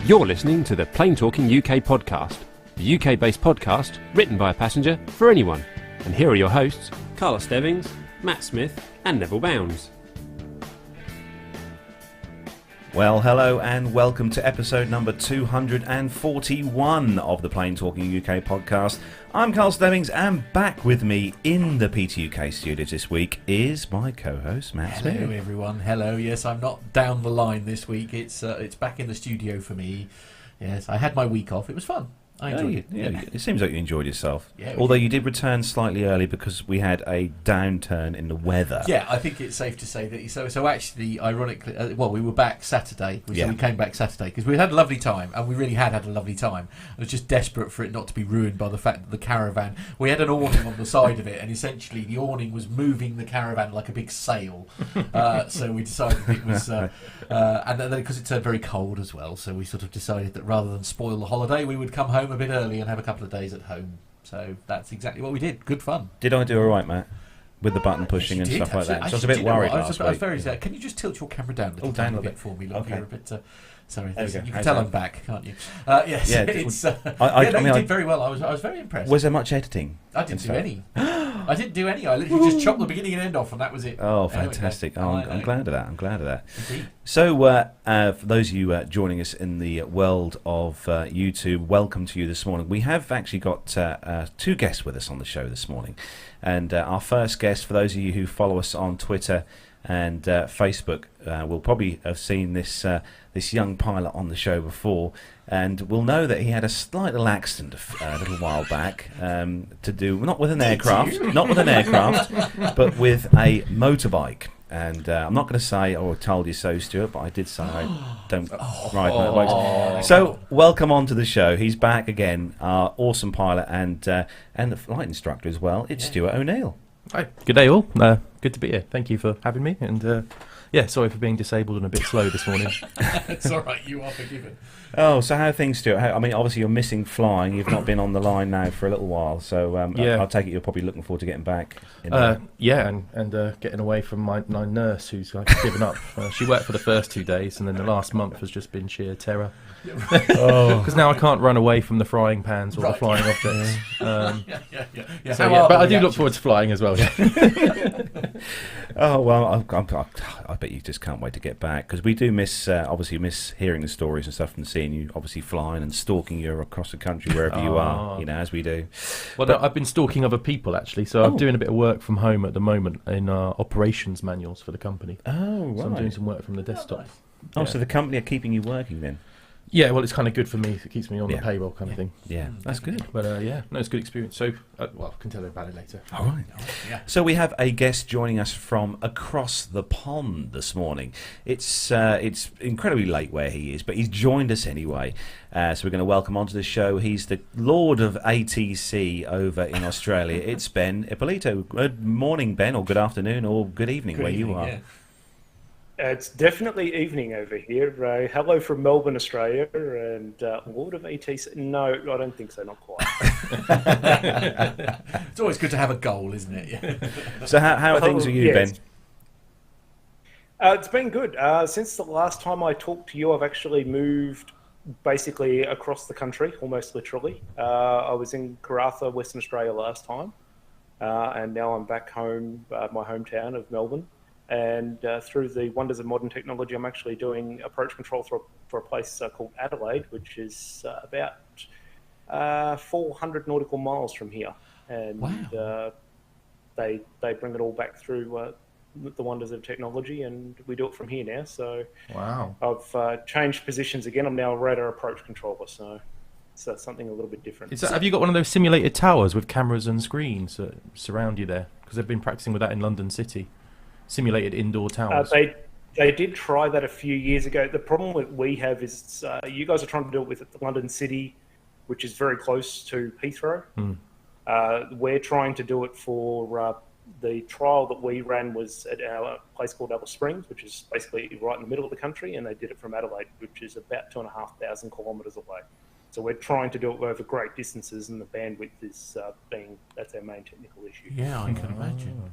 You're listening to the Plane Talking UK podcast, the UK-based podcast written by a passenger for anyone. And here are your hosts, Carla Stebbings, Matt Smith and Neville Bounds. Well, hello and welcome to episode number 241 of the Plane Talking UK podcast. I'm Carl Stebbings, and back with me in the PTUK studios this week is my co-host Matt Smith. Hello everyone. Hello. Yes, I'm not down the line this week. It's back in the studio for me. Yes, I had my week off. It was fun. I enjoyed it. Yeah, it seems like you enjoyed yourself. Yeah, although you did return slightly early because we had a downturn in the weather. Yeah, I think it's safe to say that. So actually, ironically, we were back Saturday. We came back Saturday because we had a lovely time, and we really had a lovely time. I was just desperate for it not to be ruined by the fact that the caravan. We had an awning on the side of it, and essentially the awning was moving the caravan like a big sail. So we decided it was, and then because it turned very cold as well, so we sort of decided that rather than spoil the holiday, we would come home a bit early and have a couple of days at home. So that's exactly what we did. Good fun. Did I do all right, Matt? With the button pushing and stuff like that. So I was a bit worried last week. I was very sad. Can you just tilt your camera down a little bit for me? Look, okay. You're a bit... sorry, you can tell I'm back, can't you? Yes, yeah, you did very well. I was very impressed. Was there much editing? I didn't do any. I didn't do any. I literally just chopped the beginning and end off, and that was it. Oh, fantastic! I'm glad of that. Indeed. So, for those of you joining us in the world of YouTube, welcome to you this morning. We have actually got two guests with us on the show this morning, and our first guest, for those of you who follow us on Twitter and Facebook, will probably have seen this young pilot on the show before, and will know that he had a slight little accident a little while back to do not with an aircraft, but with a motorbike. And I'm not going to say, "Oh, I told you so, Stuart," but I did say I don't ride motorbikes. So, welcome on to the show. He's back again, our awesome pilot and the flight instructor as well. It's Stuart O'Neill. Hi. Good day, all. Good to be here. Thank you for having me. And sorry for being disabled and a bit slow this morning. It's all right. You are forgiven. Oh, so how are things, Stuart? I mean, obviously you're missing flying. You've not been on the line now for a little while. So I'll take it you're probably looking forward to getting back. And getting away from my nurse who's given up. She worked for the first 2 days, and then the last month has just been sheer terror. Because now I can't run away from the frying pans or the flying objects. But I do look forward to flying as well. Oh well, I bet you just can't wait to get back, because we do miss hearing the stories and stuff and seeing you obviously flying and stalking you across the country wherever you are, as we do. Well, I've been stalking other people actually, so I'm doing a bit of work from home at the moment in operations manuals for the company. Oh, right. So I'm doing some work from the desktop. Nice. Oh, so the company are keeping you working then? Yeah, well, it's kind of good for me. It keeps me on the payroll kind of thing. Yeah, that's good. But it's a good experience. So, I can tell you about it later. All right. Yeah. So we have a guest joining us from across the pond this morning. It's incredibly late where he is, but he's joined us anyway. So we're going to welcome onto the show. He's the Lord of ATC over in Australia. It's Ben Ippolito. Good morning, Ben, or good afternoon, or good evening where you are. Yeah. It's definitely evening over here. Hello from Melbourne, Australia, and Lord of ATC. No, I don't think so, not quite. It's always good to have a goal, isn't it? Yeah. So how are things with you, Ben? It's been good. Since the last time I talked to you, I've actually moved basically across the country, almost literally. I was in Gibraltar, Western Australia last time, and now I'm back home, my hometown of Melbourne. And through the wonders of modern technology, I'm actually doing approach control for a place called Adelaide, which is about 400 nautical miles from here. And wow. They bring it all back through the wonders of technology, and we do it from here now. So wow. I've changed positions again. I'm now a radar approach controller, so something a little bit different. Have you got one of those simulated towers with cameras and screens that surround you there? Because they've been practicing with that in London City. Simulated indoor towers. They did try that a few years ago. The problem that we have is you guys are trying to do it with London City, which is very close to Heathrow. We're trying to do it for the trial that we ran was at our place called Alice Springs, which is basically right in the middle of the country, and they did it from Adelaide, which is about 2,500 kilometres away. So we're trying to do it over great distances, and the bandwidth is that's our main technical issue. Yeah, I can imagine.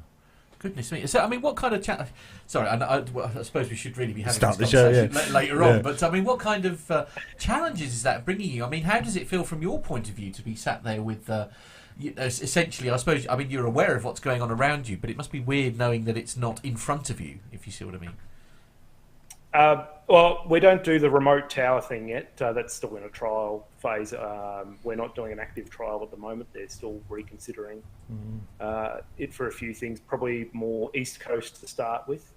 Goodness me. So, I mean, what kind of Sorry, I suppose we should really be having Start this the show, conversation later on. But, I mean, what kind of challenges is that bringing you? I mean, how does it feel from your point of view to be sat there with... essentially, I suppose, I mean, you're aware of what's going on around you, but it must be weird knowing that it's not in front of you, if you see what I mean. Well, we don't do the remote tower thing yet. That's still in a trial phase. We're not doing an active trial at the moment. They're still reconsidering it for a few things, probably more East Coast to start with,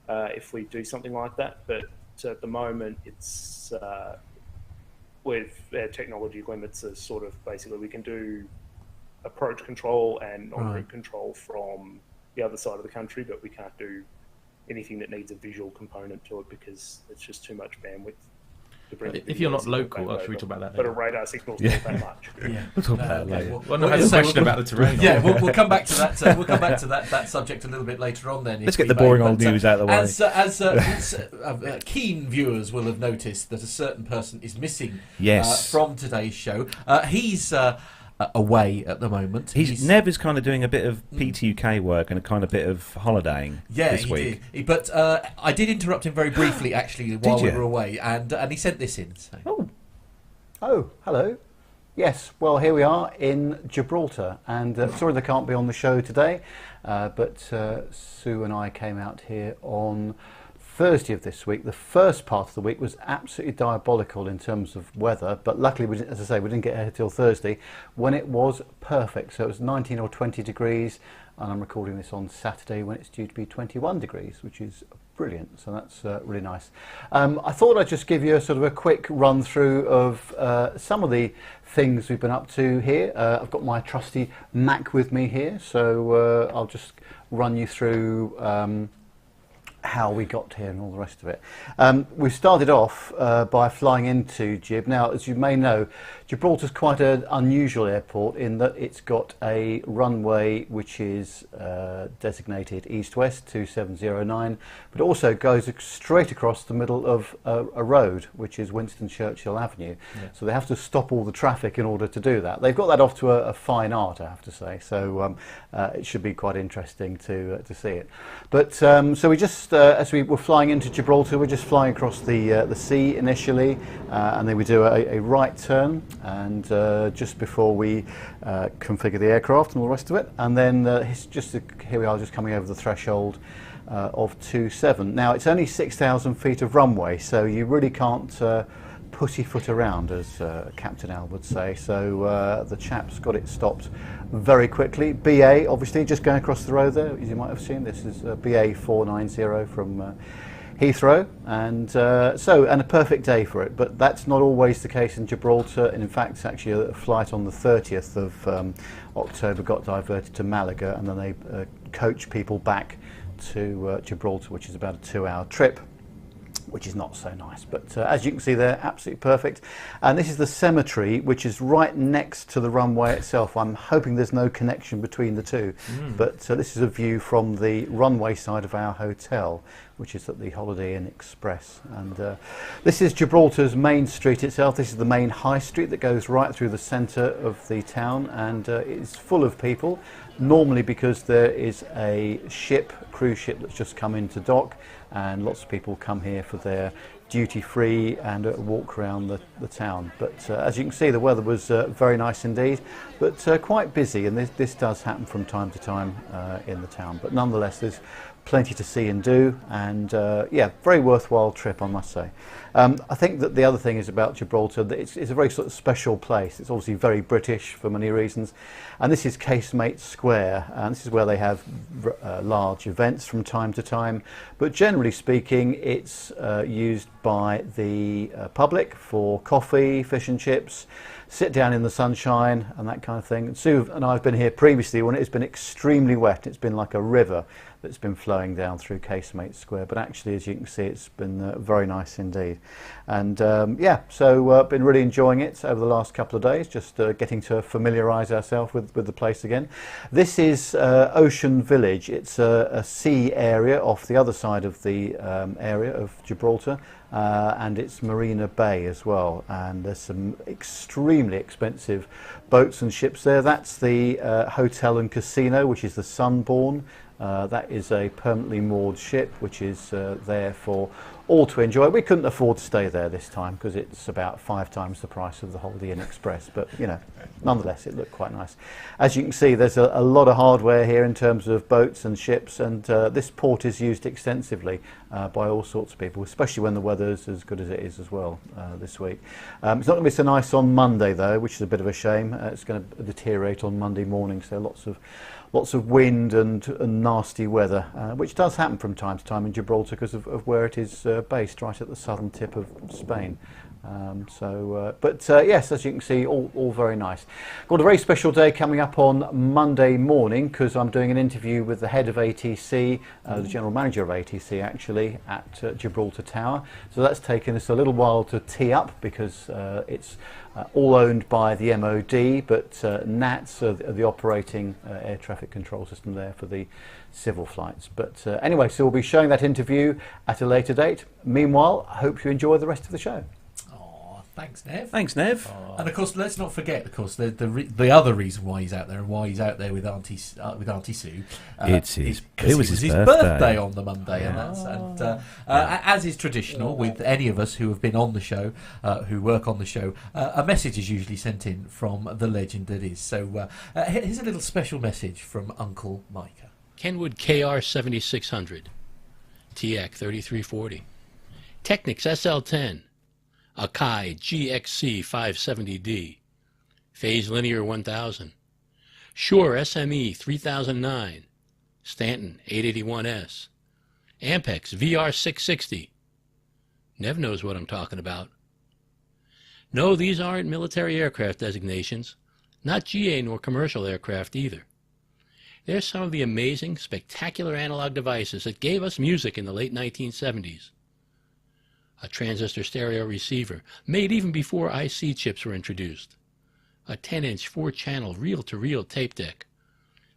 if we do something like that. But at the moment, it's with our technology limits are sort of basically we can do approach control and en route control from the other side of the country, but we can't do anything that needs a visual component to it because it's just too much bandwidth to bring. If you're not local, should we talk about that? But a radar signal's not that much. We'll talk about that later. Well, I had a question about the terrain. Yeah, we'll come back to that. We'll come back to that subject a little bit later on. Then let's get the boring old news out of the way. As keen viewers will have noticed that a certain person is missing from today's show. He's away at the moment. Neve is kind of doing a bit of PTUK work and a kind of bit of holidaying this week. Did. But I did interrupt him very briefly, actually, while we were away, and he sent this in. So. Oh, hello. Yes, well, here we are in Gibraltar, and sorry they can't be on the show today, but Sue and I came out here on Thursday of this week. The first part of the week was absolutely diabolical in terms of weather, but luckily, we didn't, as I say, we didn't get here till Thursday when it was perfect. So it was 19 or 20 degrees, and I'm recording this on Saturday when it's due to be 21 degrees, which is brilliant. So that's really nice. I thought I'd just give you a sort of a quick run through of some of the things we've been up to here. I've got my trusty Mac with me here, so I'll just run you through how we got here and all the rest of it. We started off by flying into Gib. Now, as you may know, Gibraltar's quite an unusual airport in that it's got a runway which is designated east-west 2709, but it also goes straight across the middle of a road, which is Winston Churchill Avenue. Yeah. So they have to stop all the traffic in order to do that. They've got that off to a fine art, I have to say. So it should be quite interesting to see it. But so we just as we were flying into Gibraltar, we're just flying across the sea initially, and then we do a right turn, and just before we configure the aircraft and all the rest of it, and then here we are, just coming over the threshold of 27. Now it's only 6,000 feet of runway, so you really can't pussyfoot around, as Captain Al would say. So the chap's got it stopped very quickly. BA, obviously, just going across the road there, as you might have seen, this is BA 490 from Heathrow, and and a perfect day for it. But that's not always the case in Gibraltar, and in fact, actually, a flight on the 30th of October got diverted to Malaga, and then they coach people back to Gibraltar, which is about a 2-hour trip, which is not so nice. But as you can see there, absolutely perfect. And this is the cemetery, which is right next to the runway itself. I'm hoping there's no connection between the two. But this is a view from the runway side of our hotel, which is at the Holiday Inn Express. And this is Gibraltar's main street itself. This is the main high street that goes right through the centre of the town, and it's full of people, normally because there is a cruise ship that's just come into dock, and lots of people come here for their duty-free and a walk around the town. But as you can see, the weather was very nice indeed, but quite busy, and this does happen from time to time in the town. But nonetheless, there's plenty to see and do, and yeah, very worthwhile trip, I must say. I think that the other thing is about Gibraltar that it's a very sort of special place. It's obviously very British for many reasons, and this is Casemate Square, and this is where they have large events from time to time, but generally speaking it's used by the public for coffee, fish and chips, sit down in the sunshine and that kind of thing. And Sue and I have been here previously when it's been extremely wet. It's been like a river that's been flowing down through Casemate Square, but actually, as you can see, it's been very nice indeed. And yeah, so been really enjoying it over the last couple of days, just getting to familiarise ourselves with the place again. This is Ocean Village. It's a sea area off the other side of the area of Gibraltar, and it's Marina Bay as well, and there's some extremely expensive boats and ships there. That's the hotel and casino, which is the Sunbourne That is a permanently moored ship which is there for all to enjoy. We couldn't afford to stay there this time because it's about 5 times the price of the Holiday Inn Express, but nonetheless it looked quite nice. As you can see, there's a lot of hardware here in terms of boats and ships, and this port is used extensively by all sorts of people, especially when the weather's as good as it is as well this week. It's not going to be so nice on Monday though, which is a bit of a shame. It's going to deteriorate on Monday morning, so lots of wind and nasty weather, which does happen from time to time in Gibraltar because of where it is based, right at the southern tip of Spain. Yes, as you can see, all very nice. Got a very special day coming up on Monday morning because I'm doing an interview with the head of ATC, the general manager of ATC actually, at Gibraltar Tower. So that's taken us a little while to tee up because it's all owned by the MOD, but NATS are the operating air traffic control system there for the civil flights. But anyway, so we'll be showing that interview at a later date. Meanwhile, I hope you enjoy the rest of the show. Thanks, Nev. Thanks, Nev. And of course, let's not forget, of course, the other reason why he's out there and why he's out there with Auntie Sue. It was his birthday on the Monday, and as is traditional with any of us who have been on the show, who work on the show, a message is usually sent in from the legend that is. So here's a little special message from Uncle Micah. Kenwood KR 7600, TX 3340, Technics SL10. Akai GXC 570D, Phase Linear 1000, Shure SME 3009, Stanton 881S, Ampex VR 660. Nev knows what I'm talking about. No, these aren't military aircraft designations, not GA nor commercial aircraft either. They're some of the amazing, spectacular analog devices that gave us music in the late 1970s. A transistor stereo receiver, made even before IC chips were introduced. A 10-inch 4-channel reel-to-reel tape deck.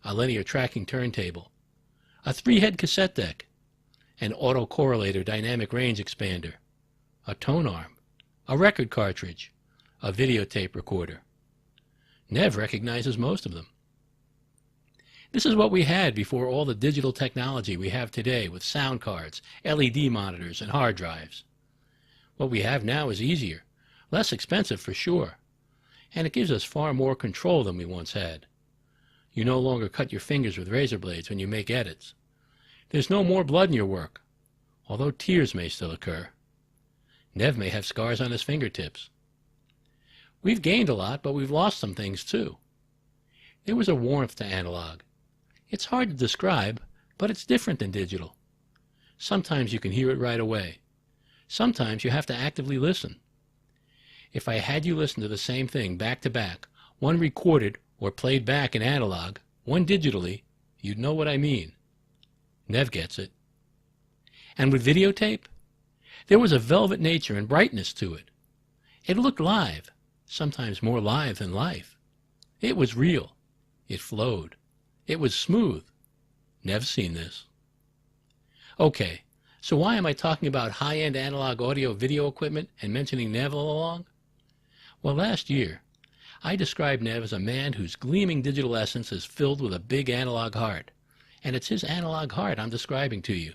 A linear tracking turntable. A 3-head cassette deck. An autocorrelator dynamic range expander. A tone arm. A record cartridge. A videotape recorder. Nev recognizes most of them. This is what we had before all the digital technology we have today with sound cards, LED monitors, and hard drives. What we have now is easier, less expensive for sure, and it gives us far more control than we once had. You no longer cut your fingers with razor blades when you make edits. There's no more blood in your work, although tears may still occur. Nev may have scars on his fingertips. We've gained a lot, but we've lost some things too. There was a warmth to analog. It's hard to describe, but it's different than digital. Sometimes you can hear it right away. Sometimes you have to actively listen. If I had you listen to the same thing back to back, one recorded or played back in analog, one digitally, you'd know what I mean. Nev gets it. And with videotape, there was a velvet nature and brightness to it. It looked live, sometimes more live than life. It was real. It flowed. It was smooth. Nev's seen this. Okay. So why am I talking about high-end analog audio-video equipment and mentioning Nev all along? Well, last year, I described Nev as a man whose gleaming digital essence is filled with a big analog heart. And it's his analog heart I'm describing to you.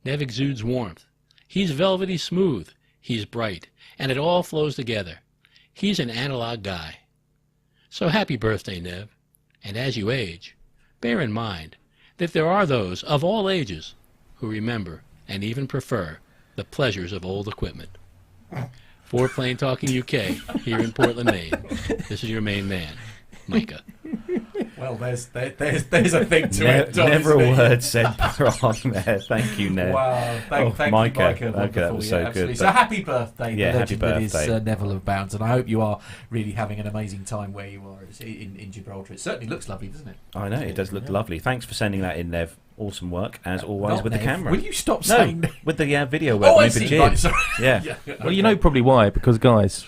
Nev exudes warmth. He's velvety smooth. He's bright. And it all flows together. He's an analog guy. So happy birthday, Nev. And as you age, bear in mind that there are those of all ages who remember and even prefer the pleasures of old equipment. For Plain Talking UK, here in Portland, Maine, this is your main man, Micah. Well, there's a thing to it. Never a word said wrong there. Thank you, Nev. Wow, thank you, Micah. That was so good. So happy birthday, yeah, the happy legend birthday. that is Neville of Bounds, and I hope you are really having an amazing time where you are in Gibraltar. It certainly looks lovely, doesn't it? I know, it does look lovely. Thanks for sending that in, Nev. Awesome work, as always, Not with Nev. the camera. Will you stop saying with the video work. Oh, I see. Right, sorry. Yeah. Well, you know probably why, because guys,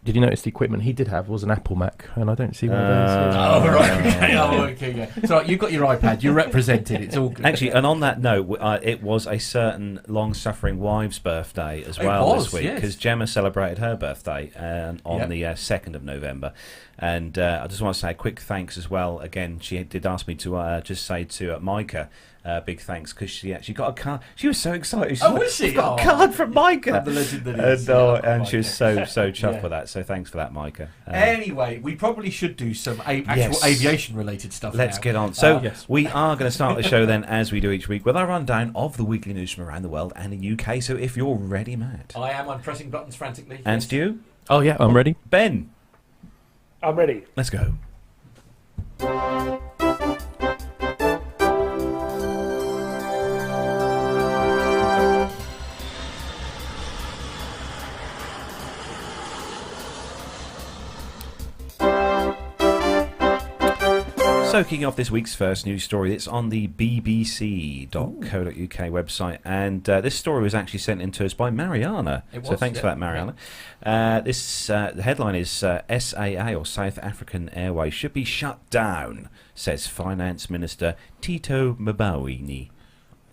did you notice the equipment he did have was an Apple Mac, and I don't see one of those here. Oh, right. Okay, yeah. So you've got your iPad, you're represented, it's all good. Actually, and on that note, it was a certain long-suffering wife's birthday as well this week, because Gemma celebrated her birthday on the 2nd of November. And I just want to say a quick thanks as well. Again, she did ask me to just say to Micah, big thanks, because she actually got a card. She was so excited. She's was she? "I've got a card from Micah. The legend that is. And she was so chuffed with that. So thanks for that, Micah. Anyway, we probably should do some actual aviation-related stuff. Let's get on. So we are going to start the show then, as we do each week, with our rundown of the weekly news from around the world and the UK. So if you're ready, Matt. I am. I'm pressing buttons frantically. And Stu? Oh, yeah, I'm ready. Ben? I'm ready. Let's go. So, kicking off this week's first news story, it's on the bbc.co.uk website, and this story was actually sent in to us by Mariana. So thanks for that, Mariana. The headline is SAA, or South African Airways, should be shut down, says Finance Minister Tito Mboweni.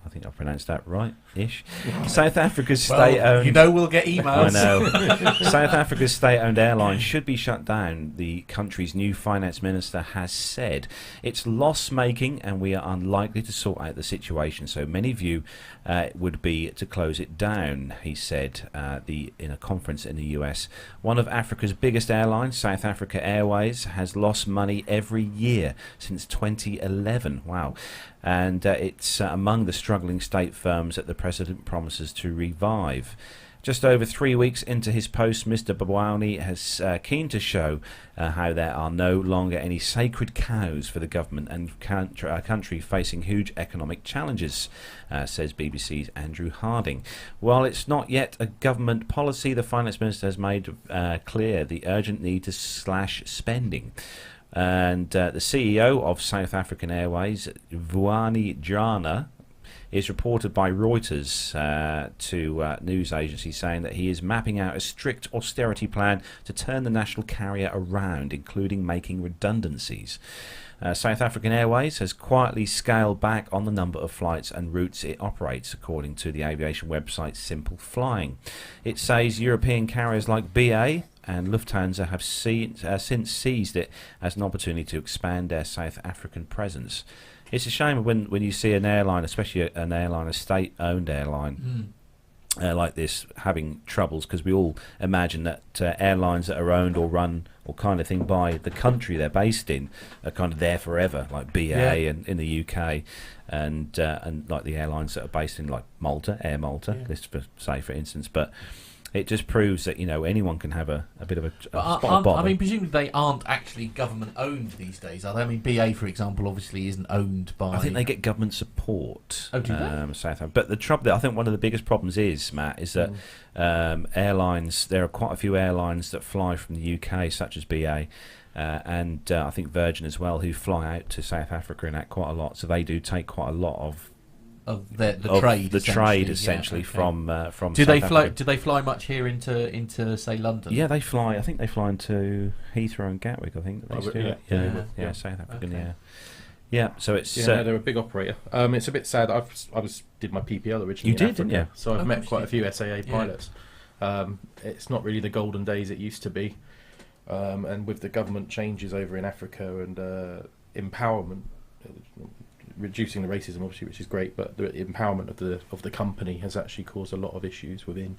I think I pronounced that right-ish. South Africa's state-owned... You know we'll get emails. I know. South Africa's state-owned airline should be shut down, the country's new finance minister has said. It's loss-making and we are unlikely to sort out the situation, so many view it would be to close it down, he said in a conference in the US. One of Africa's biggest airlines, South Africa Airways, has lost money every year since 2011. Wow. And it's among the struggling state firms that the president promises to revive. Just over 3 weeks into his post, Mr. Mboweni has keen to show how there are no longer any sacred cows for the government and a country facing huge economic challenges, says BBC's Andrew Harding. While it's not yet a government policy, the finance minister has made clear the urgent need to slash spending. And the CEO of South African Airways, Vuani Jana, is reported by Reuters to news agency saying that he is mapping out a strict austerity plan to turn the national carrier around, including making redundancies. South African Airways has quietly scaled back on the number of flights and routes it operates, according to the aviation website Simple Flying. It says European carriers like BA and Lufthansa have since seized it as an opportunity to expand their South African presence. It's a shame when you see an airline, especially an airline, a state-owned airline, like this, having troubles, because we all imagine that airlines that are owned or run or kind of thing by the country they're based in are kind of there forever, like BA and in the UK, and like the airlines that are based in like Malta, Air Malta, let's say for instance, but it just proves that anyone can have a bit of a spot on bottom. I mean, presumably they aren't actually government owned these days, are they? I mean, BA, for example, obviously isn't owned by. I think they get government support. Oh, do they? South Africa. But the trouble, I think, one of the biggest problems is, Matt, is that airlines. There are quite a few airlines that fly from the UK, such as BA. And I think Virgin as well, who fly out to South Africa and that quite a lot. So they do take quite a lot of the trade essentially from do South they Africa. Do they fly much here into say London? Yeah, they fly. I think they fly into Heathrow and Gatwick. I think they do. Yeah, South African. Yeah. So it's they're a big operator. It's a bit sad. I did my PPL originally. You did, didn't you? So I've met quite a few SAA pilots. It's not really the golden days it used to be, and with the government changes over in Africa and empowerment. Reducing the racism, obviously, which is great, but the empowerment of the company has actually caused a lot of issues within.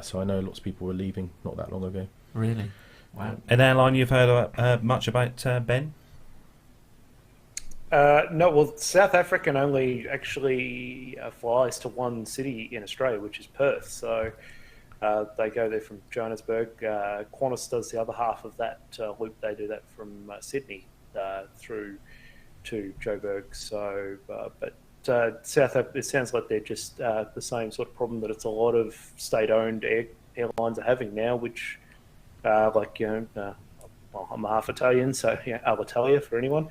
So I know lots of people were leaving not that long ago. Really? Wow. An airline you've heard much about, Ben? No, well, South African only actually flies to one city in Australia, which is Perth. So they go there from Johannesburg. Qantas does the other half of that loop. They do that from Sydney through to Joburg. So, but South Africa, it sounds like they're just the same sort of problem that it's a lot of state-owned airlines are having now, which, well, I'm half Italian, so Alitalia for anyone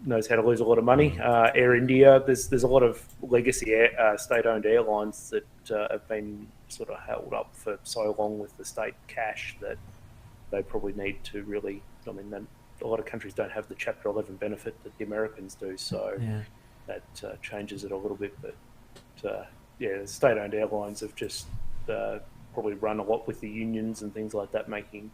knows how to lose a lot of money. Air India, there's a lot of legacy state-owned airlines that have been sort of held up for so long with the state cash that they probably need to really. I mean, a lot of countries don't have the Chapter 11 benefit that the Americans do, so that changes it a little bit. But the state-owned airlines have just probably run a lot with the unions and things like that, making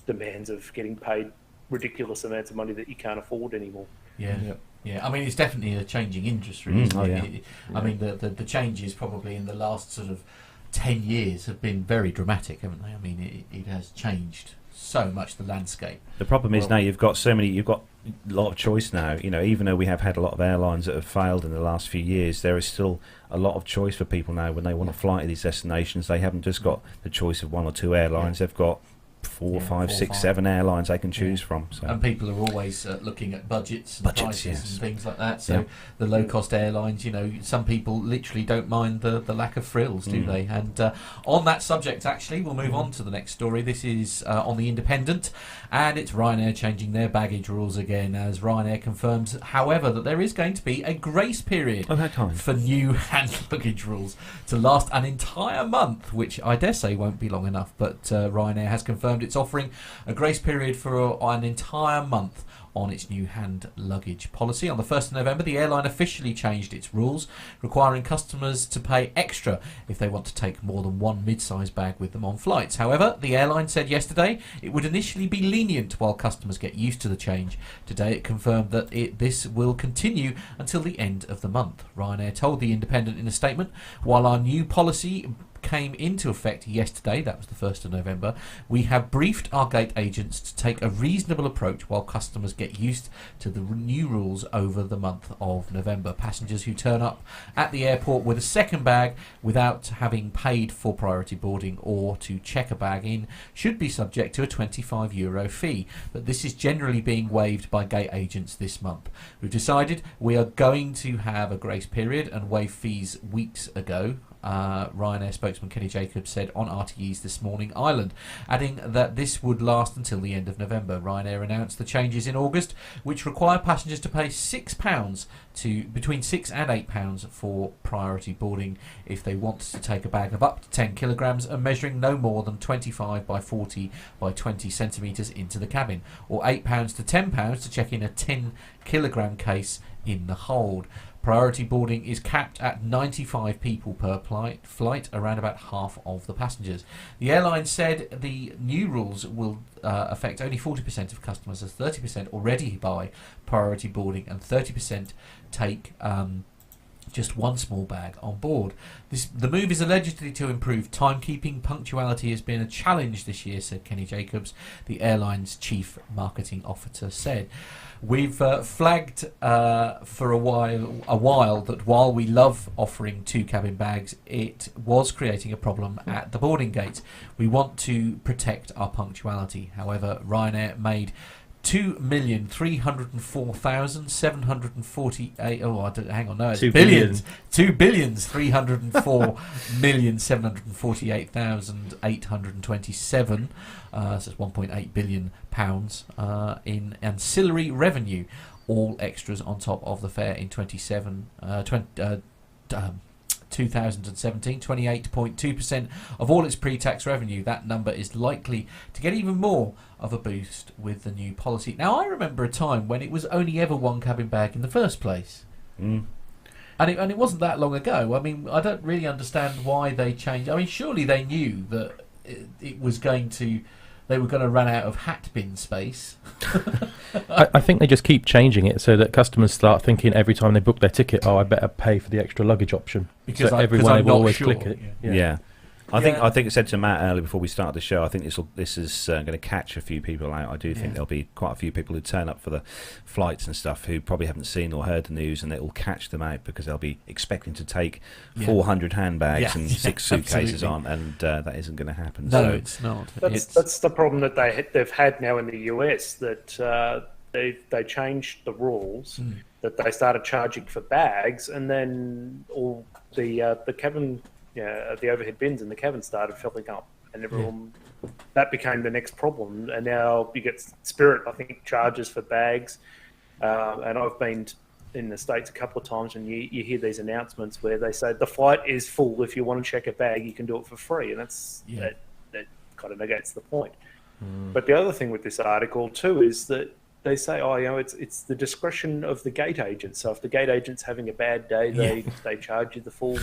demands of getting paid ridiculous amounts of money that you can't afford anymore. Yeah, I mean, it's definitely a changing industry, isn't it? I mean, the changes probably in the last sort of 10 years have been very dramatic, haven't they? I mean, it has changed so much, the landscape. The problem is now you've got a lot of choice now. You know, even though we have had a lot of airlines that have failed in the last few years, there is still a lot of choice for people now when they want to fly to these destinations. They haven't just got the choice of one or two airlines. They've got 4, 5, 6, 7 airlines they can choose from. So. And people are always looking at budgets and prices and things like that. So the low-cost airlines, you know, some people literally don't mind the lack of frills, do they? And on that subject, actually, we'll move on to the next story. This is on the Independent, and it's Ryanair changing their baggage rules again, as Ryanair confirms, however, that there is going to be a grace period for new hand luggage rules to last an entire month, which I dare say won't be long enough, but Ryanair has confirmed it's offering a grace period for an entire month on its new hand luggage policy. On the 1st of November, the airline officially changed its rules, requiring customers to pay extra if they want to take more than one mid-size bag with them on flights. However, the airline said yesterday it would initially be lenient while customers get used to the change. Today it confirmed that this will continue until the end of the month. Ryanair told The Independent in a statement, while our new policy came into effect yesterday, that was the 1st of November, we have briefed our gate agents to take a reasonable approach while customers get used to the new rules over the month of November. Passengers who turn up at the airport with a second bag without having paid for priority boarding or to check a bag in should be subject to a €25 fee, but this is generally being waived by gate agents this month. We've decided we are going to have a grace period and waive fees weeks ago. Ryanair spokesman Kenny Jacobs said on RTE's This Morning Ireland, adding that this would last until the end of November. Ryanair announced the changes in August, which require passengers to pay £6 to between £6 and £8 for priority boarding if they want to take a bag of up to 10 kilograms and measuring no more than 25 by 40 by 20 centimetres into the cabin, or £8 to £10 to check in a 10 kilogram case in the hold. Priority boarding is capped at 95 people per flight, around about half of the passengers. The airline said the new rules will affect only 40% of customers, as 30% already buy priority boarding and 30% take just one small bag on board. The move is allegedly to improve timekeeping. Punctuality has been a challenge this year, said Kenny Jacobs, the airline's chief marketing officer said. We've flagged for a while that while we love offering two cabin bags, it was creating a problem at the boarding gates. We want to protect our punctuality. However, Ryanair made 2,304,748. Oh, hang on, no, it's billions. 2,304,748,827. So it's £1.8 billion in ancillary revenue, all extras on top of the fare in 2017, 28.2% of all its pre-tax revenue. That number is likely to get even more of a boost with the new policy. Now, I remember a time when it was only ever one cabin bag in the first place. And it wasn't that long ago. I mean, I don't really understand why they changed. I mean, surely they knew that it was going to... They were going to run out of hat bin space. I think they just keep changing it so that customers start thinking every time they book their ticket, I better pay for the extra luggage option. Because so everyone will always click it. Yeah. I think I said to Matt earlier before we started the show, I think this is going to catch a few people out. I do think there'll be quite a few people who turn up for the flights and stuff who probably haven't seen or heard the news, and it will catch them out because they'll be expecting to take 400 handbags and 6 suitcases on, and that isn't going to happen. No, so it's not. That's the problem that they've had now in the US, that they changed the rules, that they started charging for bags, and then all the cabin... the overhead bins in the cabin started filling up, and everyone that became the next problem. And now you get Spirit, I think, charges for bags. And I've been in the States a couple of times, and you hear these announcements where they say the flight is full. If you want to check a bag, you can do it for free, and that kind of negates the point. But the other thing with this article too is that they say, it's the discretion of the gate agent. So if the gate agent's having a bad day, they charge you the full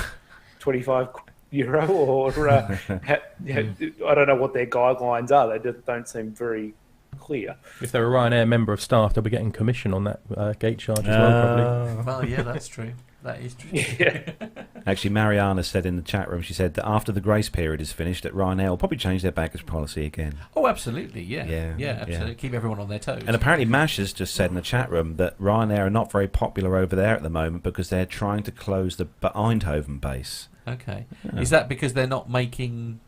£25 euro, or I don't know what their guidelines are. They just don't seem very clear. If they're a Ryanair member of staff, they'll be getting commission on that gate charge as well, probably. Well, yeah, that's true. That is true. Yeah. Actually, Mariana said in the chat room, she said that after the grace period is finished, that Ryanair will probably change their baggage policy again. Oh, absolutely, yeah. Yeah, Absolutely. yeah. Keep everyone on their toes. And apparently Mash has just said in the chat room that Ryanair are not very popular over there at the moment because they're trying to close the Eindhoven base. Okay. Yeah. Is that because they're not making...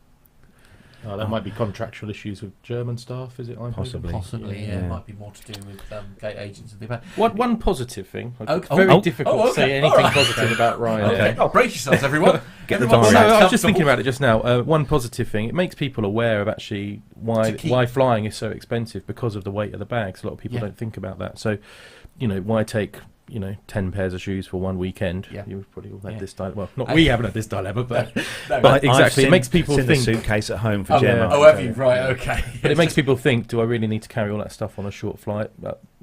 Oh, that might be contractual issues with German staff, is it? Possibly. Possibly, yeah. It might be more to do with gate agents and things. One positive thing. It's Oh, very difficult to okay. say anything positive about Ryanair. Okay. Oh, brace yourselves, everyone. Get the Everyone diary sounds out. No, I was just thinking comfortable. about it just now. One positive thing, it makes people aware of actually why flying is so expensive because of the weight of the bags. A lot of people don't think about that. So, why take 10 pairs of shoes for one weekend? Yeah. You've probably all had this dilemma. Well, not we haven't had this dilemma, but No, but exactly, it makes people seen think. the suitcase at home for Gemma. Oh, have you? Right, okay. But it makes people think: do I really need to carry all that stuff on a short flight?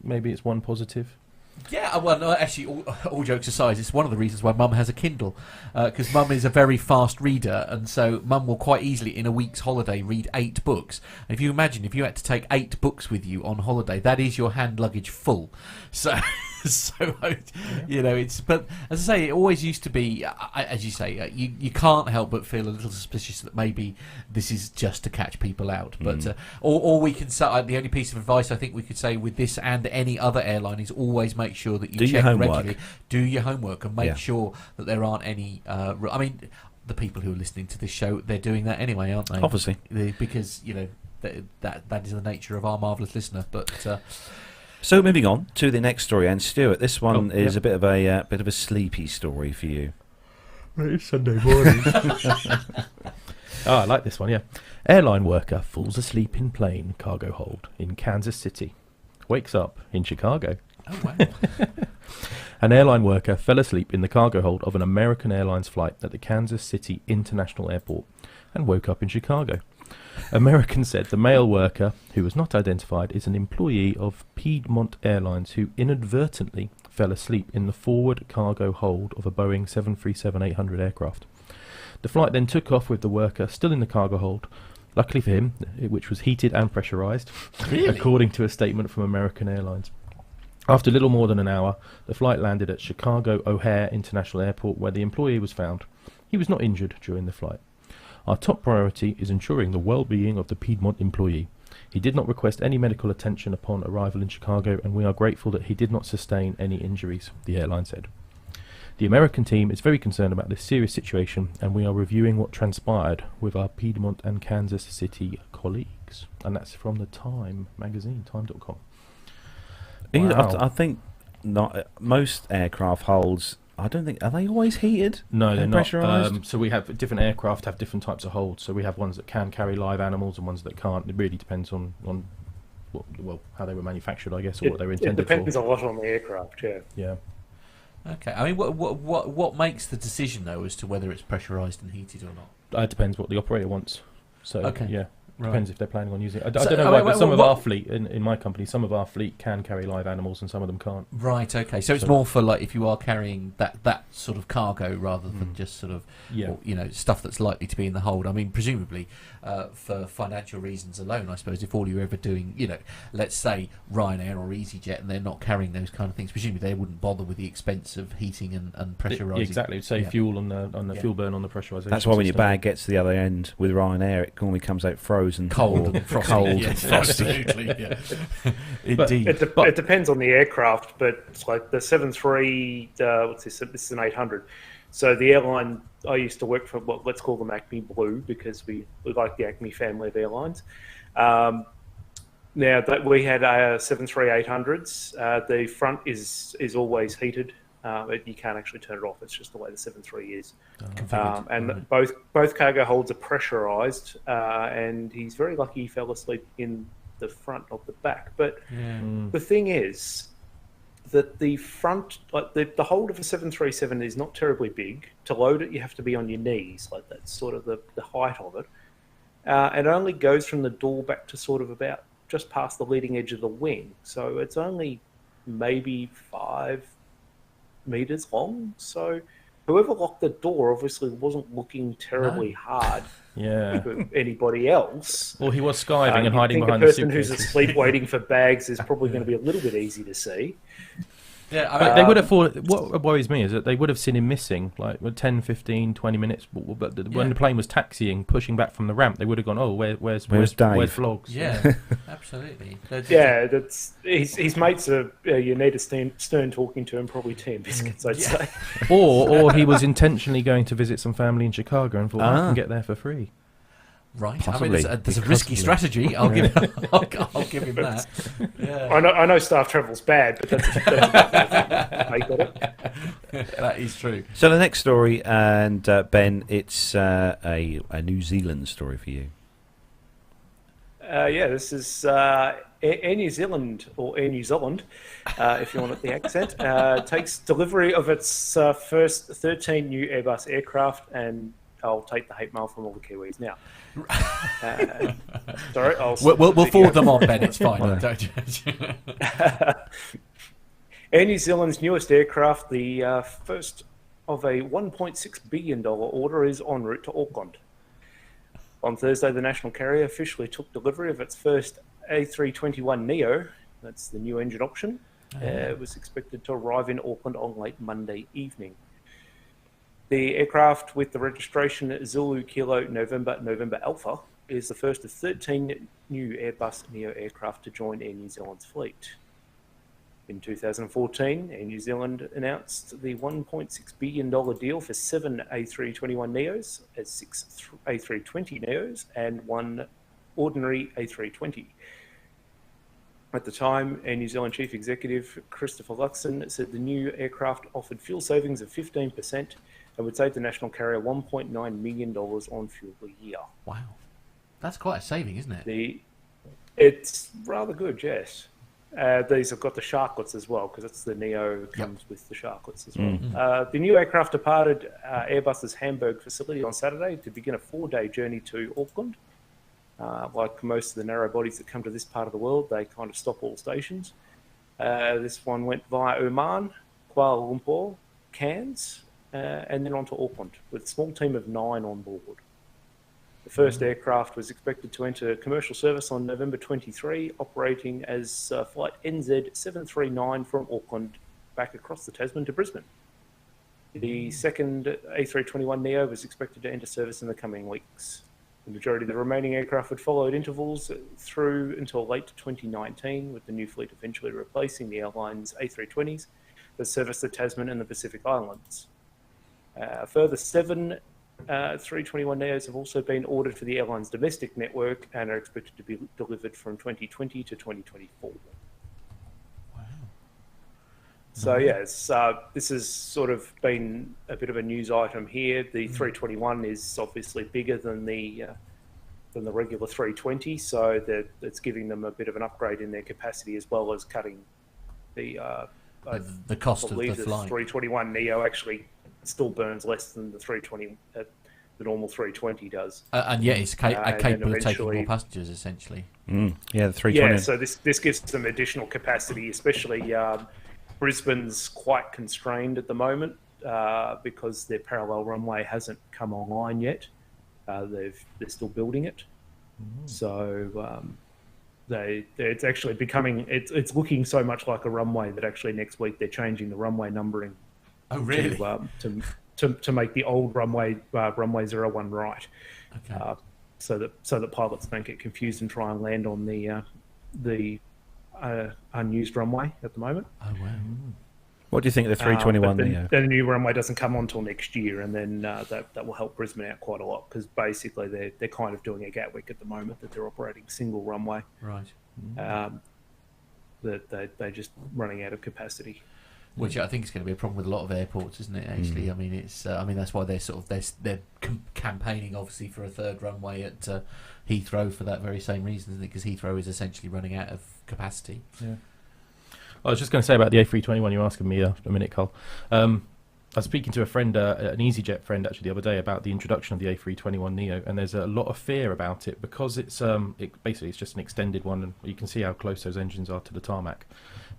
Maybe it's one positive. Yeah, well, no, actually, all jokes aside, it's one of the reasons why Mum has a Kindle, because Mum is a very fast reader, and so Mum will quite easily, in a week's holiday, read 8 books. And if you imagine, if you had to take 8 books with you on holiday, that is your hand luggage full. So, it's. But as I say, it always used to be, as you say, you can't help but feel a little suspicious that maybe this is just to catch people out. But all we can say, the only piece of advice I think we could say with this and any other airline is always make sure that you check regularly, do your homework, and make sure that there aren't any. I mean, the people who are listening to this show, they're doing that anyway, aren't they? Obviously, because that is the nature of our marvellous listener. But. So moving on to the next story, and Stuart, this one is a bit of a sleepy story for you. It's Sunday morning. I like this one. Yeah, airline worker falls asleep in plane cargo hold in Kansas City, wakes up in Chicago. Oh wow! An airline worker fell asleep in the cargo hold of an American Airlines flight at the Kansas City International Airport and woke up in Chicago. Americans said the male worker, who was not identified, is an employee of Piedmont Airlines who inadvertently fell asleep in the forward cargo hold of a Boeing 737-800 aircraft. The flight then took off with the worker still in the cargo hold, luckily for him, which was heated and pressurised, according to a statement from American Airlines. After little more than an hour, the flight landed at Chicago O'Hare International Airport, where the employee was found. He was not injured during the flight. Our top priority is ensuring the well-being of the Piedmont employee. He did not request any medical attention upon arrival in Chicago, and we are grateful that he did not sustain any injuries, the airline said. The American team is very concerned about this serious situation, and we are reviewing what transpired with our Piedmont and Kansas City colleagues. And that's from the Time magazine, time.com. Wow. I think not most aircraft holds. I don't think, are they always heated? No, they're not. Pressurised? So we have different aircraft have different types of holds. So we have ones that can carry live animals and ones that can't. It really depends on how they were manufactured, I guess, or what they were intended for. It depends a lot on the aircraft. Yeah. Okay. I mean, what makes the decision though as to whether it's pressurised and heated or not? It depends what the operator wants. So yeah. Right. Depends if they're planning on using it. I don't know why, but some of our fleet, in my company, some of our fleet can carry live animals and some of them can't. Right, okay. So it's more for, like, if you are carrying that sort of cargo rather than just sort of, stuff that's likely to be in the hold. I mean, presumably, for financial reasons alone, I suppose, if all you're ever doing, let's say Ryanair or EasyJet, and they're not carrying those kind of things, presumably they wouldn't bother with the expense of heating and pressurising. Exactly. Save fuel on the fuel burn on the pressurisation. That's why when your bag gets to the other end with Ryanair, it normally comes out frozen. Cold and frosty. Absolutely, yeah. Indeed. It depends on the aircraft, but it's like the 73, what's this? This is an 800. So the airline I used to work for, let's call them Acme Blue, because we like the Acme family of airlines. Now that we had 737-800s, the front is always heated. You can't actually turn it off. It's just the way the 73 is. And both cargo holds are pressurised, and he's very lucky he fell asleep in the front of the back. But the thing is that the front, like the hold of a 737 is not terribly big. To load it, you have to be on your knees. Like that's sort of the height of it. And it only goes from the door back to sort of about just past the leading edge of the wing. So it's only maybe 5 meters long. So whoever locked the door obviously wasn't looking terribly hard for anybody else. Well, he was skiving and hiding behind the the person who's asleep waiting for bags is probably going to be a little bit easy to see. Yeah, but they would have thought. What worries me is that they would have seen him missing like 10, 15, 20 minutes. But when the plane was taxiing, pushing back from the ramp, they would have gone, "Oh, where's Dave? Where's Vlogs?" Yeah, absolutely. His mates are. You need a stern talking to him, probably tea and biscuits, I'd say. Or he was intentionally going to visit some family in Chicago and thought, I can get there for free. Right, Possibly. I mean, there's a risky strategy. I'll give him that. Yeah. I know staff travel's bad, but that's got it. That is true. So the next story, and Ben, it's a New Zealand story for you. This is Air New Zealand, or Air New Zealand, if you want the accent, takes delivery of its first 13 new Airbus aircraft, and I'll take the hate mail from all the Kiwis now. Sorry, we'll forward them on, Ben. It's fine. Air New Zealand's newest aircraft, the first of a $1.6 billion order, is en route to Auckland. On Thursday, the national carrier officially took delivery of its first A321neo. That's the new engine option. It was expected to arrive in Auckland on late Monday evening. The aircraft, with the registration Zulu Kilo November Alpha, is the first of 13 new Airbus Neo aircraft to join Air New Zealand's fleet. In 2014, Air New Zealand announced the $1.6 billion deal for 7 A321neos, 6 A320neos, and 1 ordinary A320. At the time, Air New Zealand Chief Executive Christopher Luxon said the new aircraft offered fuel savings of 15% and would save the national carrier $1.9 million on fuel a year. Wow. That's quite a saving, isn't it? It's rather good, yes. These have got the sharklets as well, because it's the Neo comes with the sharklets as well. The new aircraft departed Airbus's Hamburg facility on Saturday to begin a 4-day journey to Auckland. Like most of the narrow bodies that come to this part of the world, they kind of stop all stations. This one went via Oman, Kuala Lumpur, Cairns, and then on to Auckland, with a small team of 9 on board. The first aircraft was expected to enter commercial service on November 23, operating as flight NZ739 from Auckland back across the Tasman to Brisbane. The second A321neo was expected to enter service in the coming weeks. The majority of the remaining aircraft would follow at intervals through until late 2019, with the new fleet eventually replacing the airlines A320s that service the Tasman and the Pacific Islands. A further 7 321neos have also been ordered for the airline's domestic network and are expected to be delivered from 2020 to 2024. Wow. So this has sort of been a bit of a news item here. The 321 is obviously bigger than the regular 320, so it's giving them a bit of an upgrade in their capacity, as well as cutting the cost of the flight. 321neo actually still burns less than the 320, the normal 320 does. And yet it's capable of taking more passengers, essentially. The 320. Yeah, so this gives them additional capacity, especially Brisbane's quite constrained at the moment because their parallel runway hasn't come online yet. They're still building it. So it's actually becoming, it's looking so much like a runway that actually next week they're changing the runway numbering. Oh, really? To make the old runway 01 right, so that pilots don't get confused and try and land on the unused runway at the moment. Oh wow! What do you think of the 321? Then the new runway doesn't come on until next year, and then that will help Brisbane out quite a lot, because basically they're kind of doing a Gatwick at the moment, that they're operating single runway. Right. That they're just running out of capacity. Which I think is going to be a problem with a lot of airports, isn't it? Actually, I mean, it's that's why they're campaigning obviously for a third runway at Heathrow for that very same reason, isn't it? Because Heathrow is essentially running out of capacity. Yeah. I was just going to say about the A321. You were asking me a minute, Carl. I was speaking to a friend, an EasyJet friend, actually the other day, about the introduction of the A321neo, and there's a lot of fear about it because it's basically it's just an extended one, and you can see how close those engines are to the tarmac.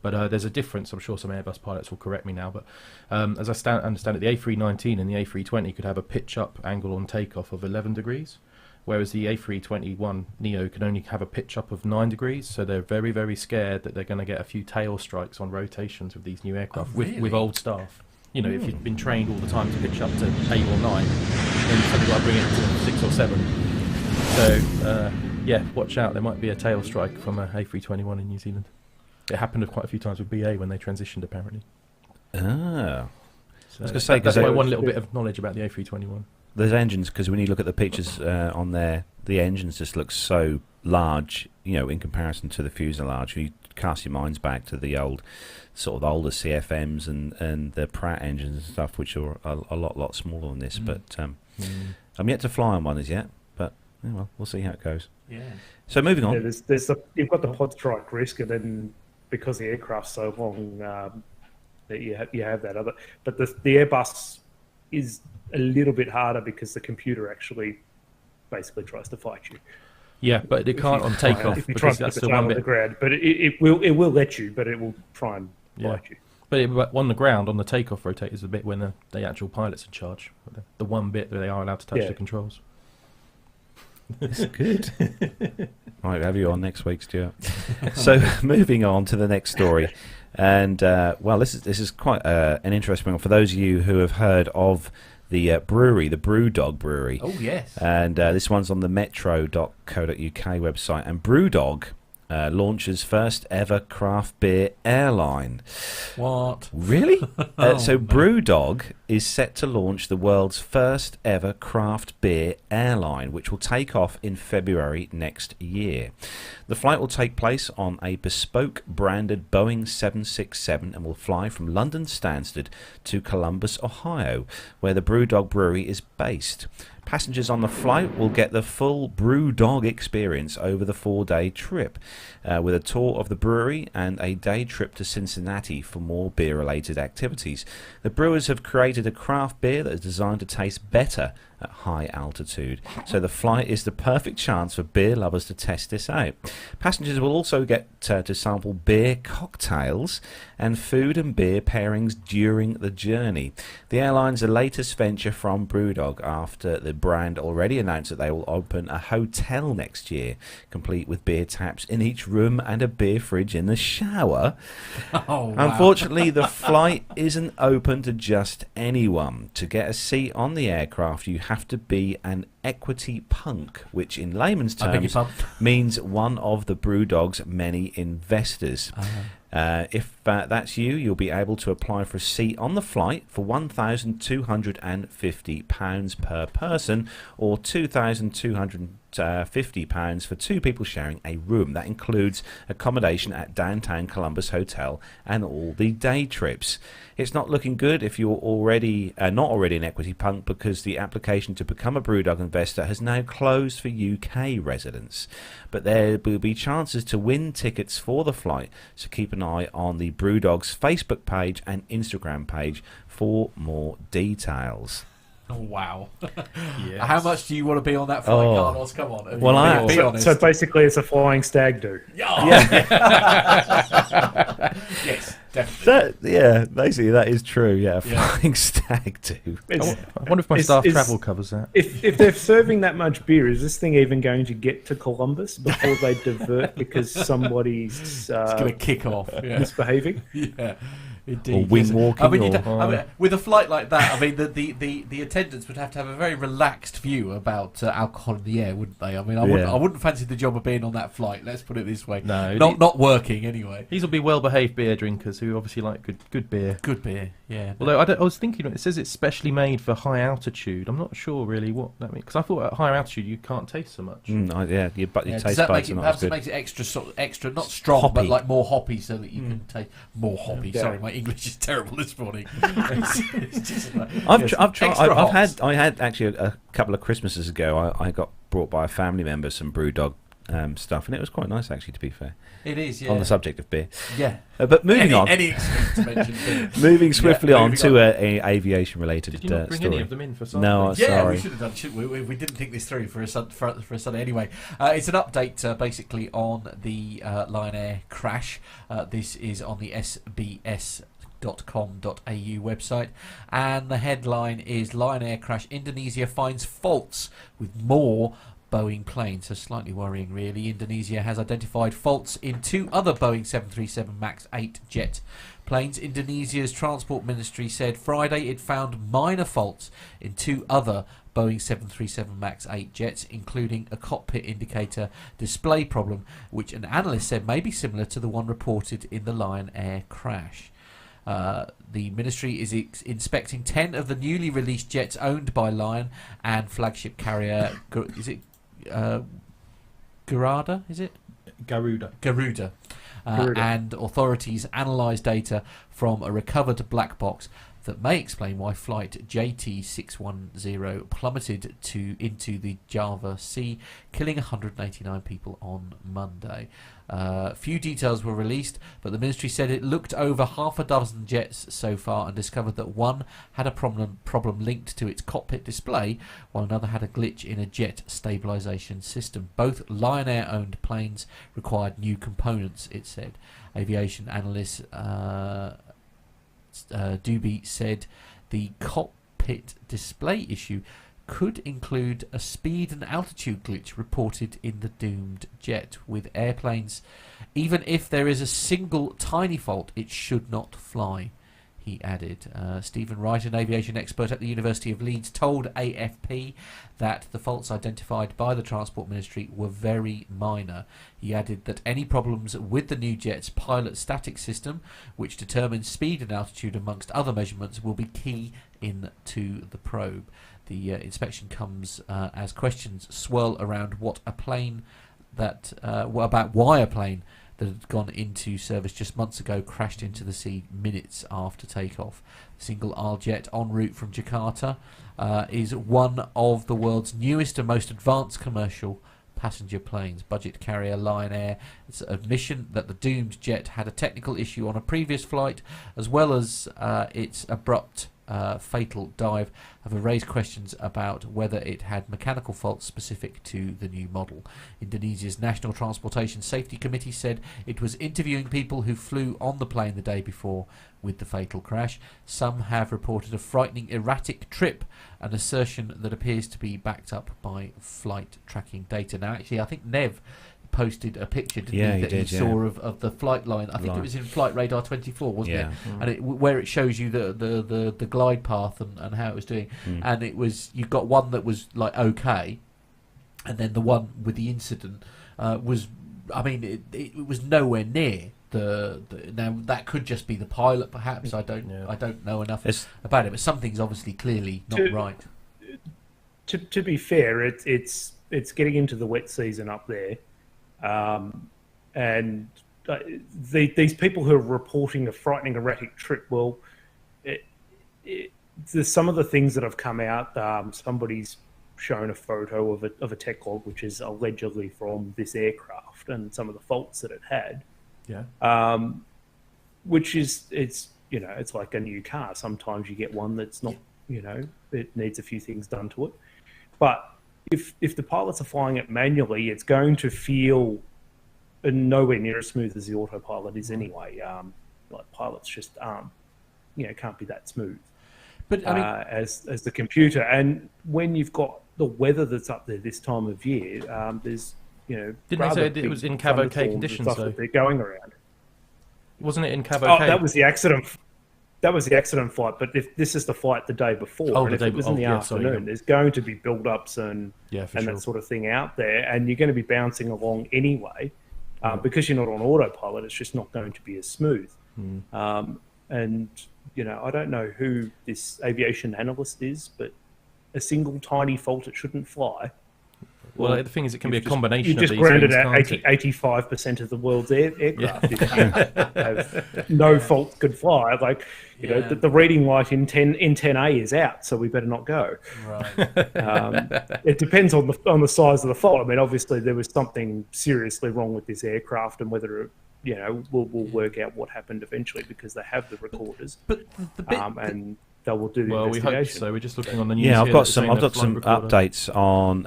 But there's a difference. I'm sure some Airbus pilots will correct me now. But as I understand it, the A319 and the A320 could have a pitch-up angle on takeoff of 11 degrees, whereas the A321 Neo can only have a pitch-up of 9 degrees. So they're very, very scared that they're going to get a few tail strikes on rotations with these new aircraft with old staff. You know, if you've been trained all the time to pitch up to 8 or 9, then you suddenly got to bring it to 6 or 7. So, yeah, watch out. There might be a tail strike from a A321 in New Zealand. It happened quite a few times with BA when they transitioned, apparently. Ah. So I was going to say, that's my one little bit of knowledge about the A321. Those engines, because when you look at the pictures on there, the engines just look so large, you know, in comparison to the fuselage. You cast your minds back to the old, sort of older CFMs and the Pratt engines and stuff, which are a lot smaller than this. But I'm yet to fly on one as yet. But well, we'll see how it goes. Yeah. So moving on. Yeah, you've got the pod strike risk, and then because the aircraft's so long, that you have that other. But the Airbus is a little bit harder because the computer actually basically tries to fight you. Yeah, but it can't on takeoff because that's the one bit. The ground, but it will let you, but it will try and fight you. But on the ground, on the takeoff rotate is the bit when the actual pilot's in charge. The one bit that they are allowed to touch the controls. That's good. Might have you on next week, Stuart. So moving on to the next story, and well, this is quite an interesting one for those of you who have heard of the brewery, the BrewDog brewery. Oh yes. And this one's on the metro.co.uk website, and BrewDog launches first ever craft beer airline. What? Really? So BrewDog is set to launch the world's first ever craft beer airline, which will take off in February next year. The flight will take place on a bespoke branded Boeing 767 and will fly from London Stansted to Columbus, Ohio, where the BrewDog brewery is based. Passengers on the flight will get the full BrewDog experience over the 4-day trip, with a tour of the brewery and a day trip to Cincinnati for more beer-related activities. The brewers have created a craft beer that is designed to taste better at high altitude, so the flight is the perfect chance for beer lovers to test this out. Passengers will also get to sample beer cocktails and food and beer pairings during the journey. The airline's the latest venture from BrewDog, after the brand already announced that they will open a hotel next year, complete with beer taps in each room and a beer fridge in the shower. Oh, wow. Unfortunately, the flight isn't open to just anyone. To get a seat on the aircraft, you have to be an equity punk, which in layman's terms means one of the BrewDog's many investors. If that's you, you'll be able to apply for a seat on the flight for £1,250 per person, or £2,250 for 2 people sharing a room. That includes accommodation at downtown Columbus Hotel and all the day trips. It's not looking good if you're already not already an equity punk, because the application to become a BrewDog investor has now closed for UK residents. But there will be chances to win tickets for the flight, so keep an eye on the BrewDog's Facebook page and Instagram page for more details. Oh, wow. Yes. How much do you want to be on that flight, Carlos? Come on. Well, be honest. So basically, it's a flying stag do. Yes, definitely. Basically that is true. Yeah, flying stag do. I wonder if my staff travel covers that. If they're serving that much beer, is this thing even going to get to Columbus before they divert because somebody's it's going to kick off, misbehaving? Yeah. Indeed, or wing walking. I mean, with a flight like that, I mean, the attendants would have to have a very relaxed view about alcohol in the air, wouldn't they? I mean, I wouldn't fancy the job of being on that flight. Let's put it this way. No, not working anyway. These will be well-behaved beer drinkers who obviously like good beer. Good beer, yeah. Although I was thinking, it says it's specially made for high altitude. I'm not sure really what that means, because I thought at higher altitude you can't taste so much. Your taste does that buds make are it, not as good. makes it extra, not strong, hoppy, but like more hoppy, so that you can taste more hoppy. Yeah. Sorry, my English is terrible this morning. It's just like, I had actually a couple of Christmases ago. I got brought by a family member some BrewDog stuff, and it was quite nice actually, to be fair. It is, yeah. On the subject of beer. Yeah. But moving on. Any excuse to mention beer. Moving swiftly on moving to an aviation-related Did you not bring story. any of them in for Sunday? No, Yeah, sorry. we should have done, shouldn't we? We didn't think this through for a Sunday anyway. It's an update basically on the Ryanair crash. This is on the sbs.com.au website, and the headline is Ryanair crash, Indonesia finds faults with more Boeing planes. So slightly worrying really. Indonesia has identified faults in 2 other Boeing 737 MAX 8 jet planes. Indonesia's transport ministry said Friday it found minor faults in 2 other Boeing 737 MAX 8 jets, including a cockpit indicator display problem, which an analyst said may be similar to the one reported in the Ryanair crash. The ministry is inspecting 10 of the newly released jets owned by Lion and flagship carrier, Garuda, is it? Garuda. And authorities analysed data from a recovered black box that may explain why flight JT610 plummeted into the Java Sea, killing 189 people on Monday. Few details were released, but the ministry said it looked over half a dozen jets so far and discovered that one had a problem linked to its cockpit display, while another had a glitch in a jet stabilisation system. Both Ryanair-owned planes required new components, it said. Aviation analyst Doobie said the cockpit display issue could include a speed and altitude glitch reported in the doomed jet. With airplanes, even if there is a single tiny fault, it should not fly, he added. Stephen Wright, an aviation expert at the University of Leeds, told AFP that the faults identified by the Transport Ministry were very minor. He added that any problems with the new jet's pilot static system, which determines speed and altitude amongst other measurements, will be key into the probe. The inspection comes as questions swirl around about why a plane that had gone into service just months ago crashed into the sea minutes after takeoff. The single aisle jet en route from Jakarta is one of the world's newest and most advanced commercial passenger planes. Budget carrier Ryanair's admission that the doomed jet had a technical issue on a previous flight, as well as its abrupt fatal dive, have raised questions about whether it had mechanical faults specific to the new model. Indonesia's National Transportation Safety Committee said it was interviewing people who flew on the plane the day before with the fatal crash. Some have reported a frightening erratic trip, an assertion that appears to be backed up by flight tracking data. Now actually I think Neve posted a picture, didn't he, saw of the flight line. I think it was in Flight Radar 24, wasn't it? And where it shows you the glide path and how it was doing. And it was, you got one that was like okay, and then the one with the incident was, I mean, it was nowhere near the now that could just be the pilot, perhaps. I don't know enough about it, but something's obviously clearly not right. To be fair, it's getting into the wet season up there. And these people who are reporting a frightening erratic trip, well, there's some of the things that have come out. Somebody's shown a photo of a tech log, which is allegedly from this aircraft, and some of the faults that it had. Yeah. Which is, it's like a new car. Sometimes you get one that's not, it needs a few things done to it. But if the pilots are flying it manually, it's going to feel nowhere near as smooth as the autopilot is anyway. Like pilots just can't be that smooth. But I mean, as the computer, and when you've got the weather that's up there this time of year, there's didn't they say it was in Cabo K conditions though? They're going around. Wasn't it in Cabo K? That was the accident. That was the accident flight, but if this is the flight the day before, and if it was in the afternoon, there's going to be build-ups and that sort of thing out there, and you're going to be bouncing along anyway, because you're not on autopilot. It's just not going to be as smooth. And I don't know who this aviation analyst is, but a single tiny fault, it shouldn't fly. Well, the thing is, it can be a combination you of just these grounded things, at 85% of the world's aircraft. Have no fault could fly. Like, you know, the reading light in 10A is out, so we better not go. Right. It depends on the size of the fault. I mean, obviously there was something seriously wrong with this aircraft, and whether it, you know, we'll work out what happened eventually because they have the recorders. But the bit and they will do the Well, we investigation. hope so. We're just looking on the news. Yeah, I've here got that some. they're I've saying got the some flight recorder- updates on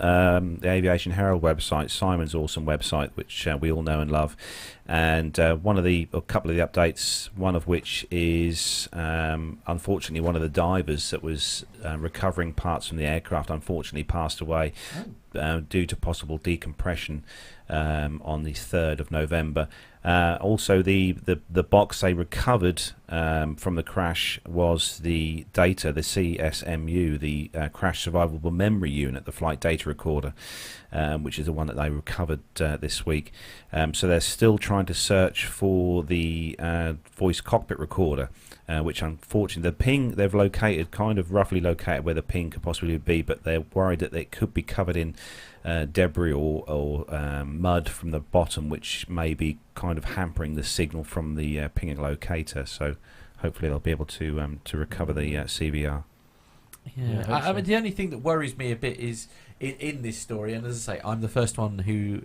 the Aviation Herald website, Simon's awesome website, which we all know and love. And a couple of the updates, one of which is unfortunately one of the divers that was recovering parts from the aircraft unfortunately passed away due to possible decompression on the 3rd of November. Also, the box they recovered from the crash was the data, the CSMU, the Crash Survivable Memory Unit, the flight data recorder, which is the one that they recovered this week. So they're still trying to search for the voice cockpit recorder, which unfortunately the ping they've located, kind of roughly located where the ping could possibly be, but they're worried that it could be covered in debris or mud from the bottom, which may be kind of hampering the signal from the pinging locator. So hopefully they'll be able to recover the CVR. Yeah, I mean, the only thing that worries me a bit is in this story, and as I say, I'm the first one who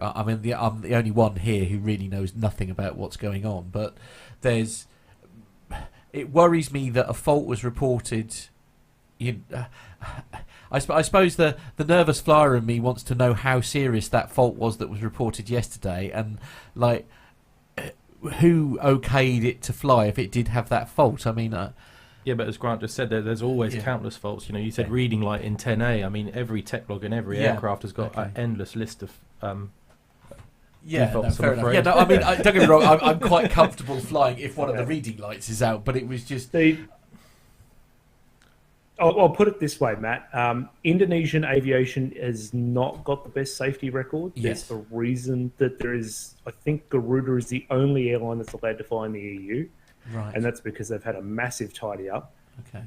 I'm the only one here who really knows nothing about what's going on. But it worries me that a fault was reported. I suppose the nervous flyer in me wants to know how serious that fault was that was reported yesterday, and like who okayed it to fly if it did have that fault. I mean, yeah, but as Grant just said, there's always countless faults. You know, you said reading light in 10A. I mean, every tech log in every aircraft has got an endless list of defaults. Fair enough. Yeah, no, I mean, don't get me wrong. I'm quite comfortable flying if one of the reading lights is out, but it was just. I'll put it this way, Matt. Indonesian Aviation has not got the best safety record. Yes. There's a reason that there is. I think Garuda is the only airline that's allowed to fly in the EU. Right. And that's because they've had a massive tidy up. Okay.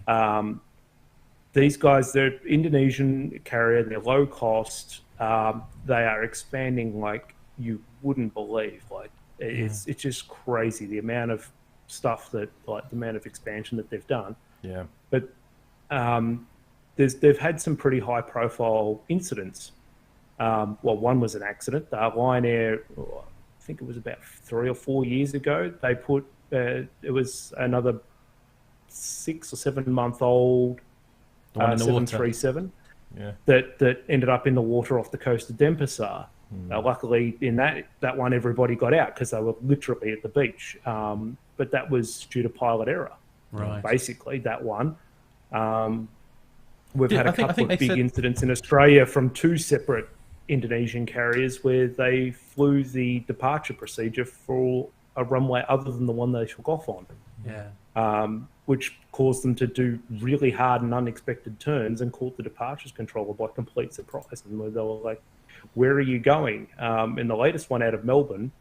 These guys, they're Indonesian carrier. They're low cost. They are expanding like you wouldn't believe. Like it's just crazy the amount of stuff the amount of expansion that they've done. Yeah. But they've had some pretty high profile incidents. Well, one was an accident. Ryanair, I think it was about 3 or 4 years ago, they put it was another 6 or 7 month old 737 that ended up in the water off the coast of Denpasar. Luckily, in that one, everybody got out because they were literally at the beach. But that was due to pilot error. Right. Basically, that one. We've had a couple of big incidents in Australia from 2 separate Indonesian carriers where they flew the departure procedure for a runway other than the one they took off on. Yeah. Which caused them to do really hard and unexpected turns and caught the departures controller by complete surprise. And they were like, where are you going? In the latest one out of Melbourne,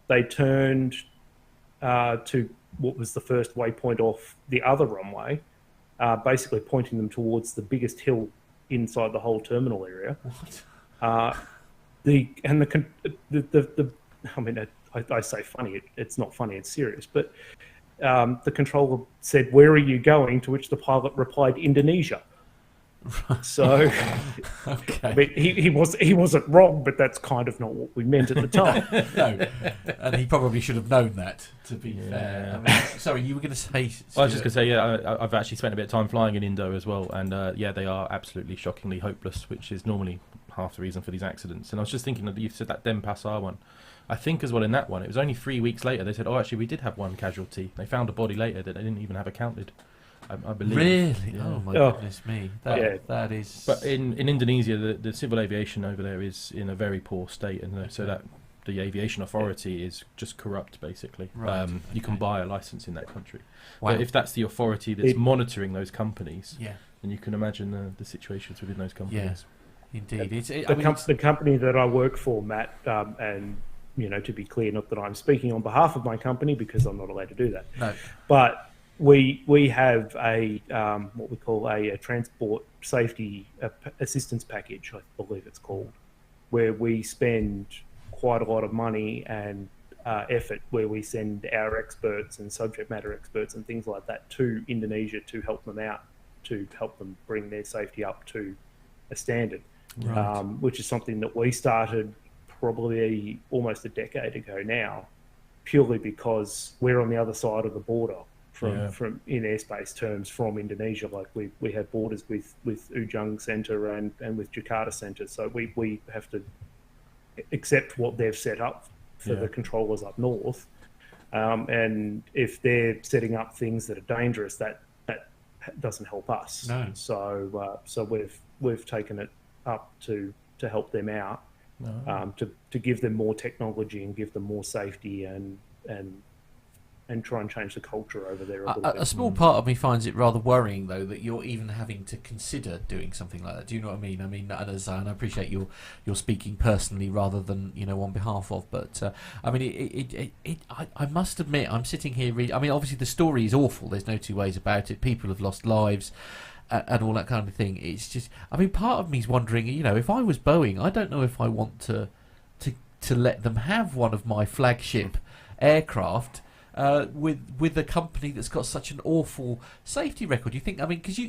they turned to what was the first waypoint off the other runway, basically pointing them towards the biggest hill inside the whole terminal area. What? I mean, I say funny. It's not funny. It's serious. But the controller said, "Where are you going?" To which the pilot replied, "Indonesia." So, okay. I mean, he wasn't wrong, but that's kind of not what we meant at the time. No, and he probably should have known that. To be fair. I mean, sorry, you were going to say. Stuart. I was just going to say, I've actually spent a bit of time flying in Indo as well, and they are absolutely shockingly hopeless, which is normally half the reason for these accidents. And I was just thinking that you said that Denpasar one. I think as well in that one, it was only 3 weeks later they said, "Oh, actually, we did have one casualty." They found a body later that they didn't even have accounted. I believe. Really? Yeah. Oh my goodness me! That is. But in Indonesia, the civil aviation over there is in a very poor state, and so that the aviation authority is just corrupt, basically. Right. You can buy a license in that country. Wow. But if that's the authority that's monitoring those companies, yeah, then you can imagine the situations within those companies. Yeah, indeed. The company that I work for, Matt, and to be clear, not that I'm speaking on behalf of my company because I'm not allowed to do that. No. But we have a what we call a transport safety assistance package, I believe it's called, where we spend quite a lot of money and effort, where we send our experts and subject matter experts and things like that to Indonesia to help them out, to help them bring their safety up to a standard, which is something that we started probably almost a decade ago now, purely because we're on the other side of the border from in airspace terms from Indonesia. Like we have borders with Ujung Centre and with Jakarta Centre, so we have to accept what they've set up for the controllers up north, and if they're setting up things that are dangerous, that doesn't help us. No. So we've taken it up to help them out, to give them more technology and give them more safety and try and change the culture over there a little bit. A small part of me finds it rather worrying, though, that you're even having to consider doing something like that. Do you know what I mean? I mean, and I appreciate you're speaking personally rather than on behalf of. But I mean, I must admit, I'm sitting here reading. I mean, obviously the story is awful. There's no two ways about it. People have lost lives. And all that kind of thing. It's just, I mean, part of me's wondering, if I was Boeing, I don't know if I want to let them have one of my flagship aircraft with a company that's got such an awful safety record. You think, I mean, because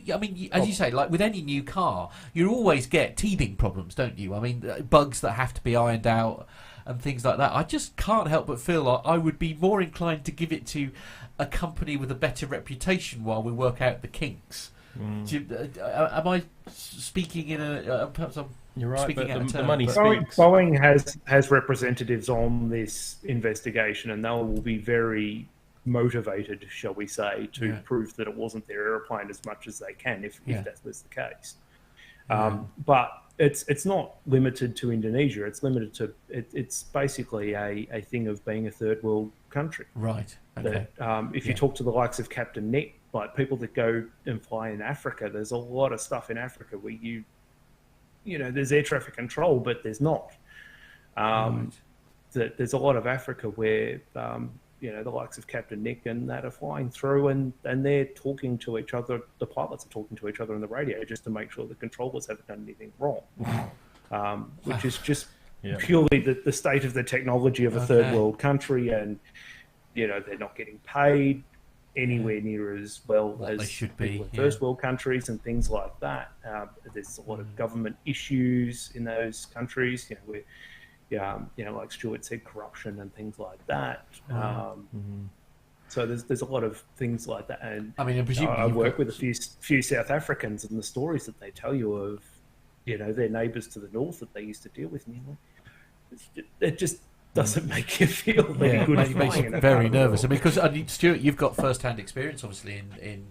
as you say, like with any new car, you always get teething problems, don't you? I mean, bugs that have to be ironed out and things like that. I just can't help but feel like I would be more inclined to give it to a company with a better reputation while we work out the kinks. Am I speaking in a? Perhaps I'm. You're right. Speaking but out the money Boeing, speaks. Boeing has representatives on this investigation, and they will be very motivated, shall we say, to prove that it wasn't their aeroplane as much as they can, if that was the case. But it's not limited to Indonesia. It's limited to it's basically a thing of being a third world country. Right. Okay. That, if you talk to the likes of Captain Nick, like people that go and fly in Africa, there's a lot of stuff in Africa where there's air traffic control, but there's not. There's a lot of Africa where the likes of Captain Nick and that are flying through, and they're talking to each other. The pilots are talking to each other on the radio just to make sure the controllers haven't done anything wrong, which is just purely the state of the technology of a third world country, and they're not getting paid anywhere near as well as they should be in first world countries and things like that. There's a lot of government issues in those countries, where like Stuart said, corruption and things like that. So there's a lot of things like that. And I mean, and presumably I work with a few South Africans, and the stories that they tell you of their neighbours to the north that they used to deal with, and it just doesn't make you feel very good. It makes you very nervous. I mean, because Stuart, you've got first-hand experience, obviously, in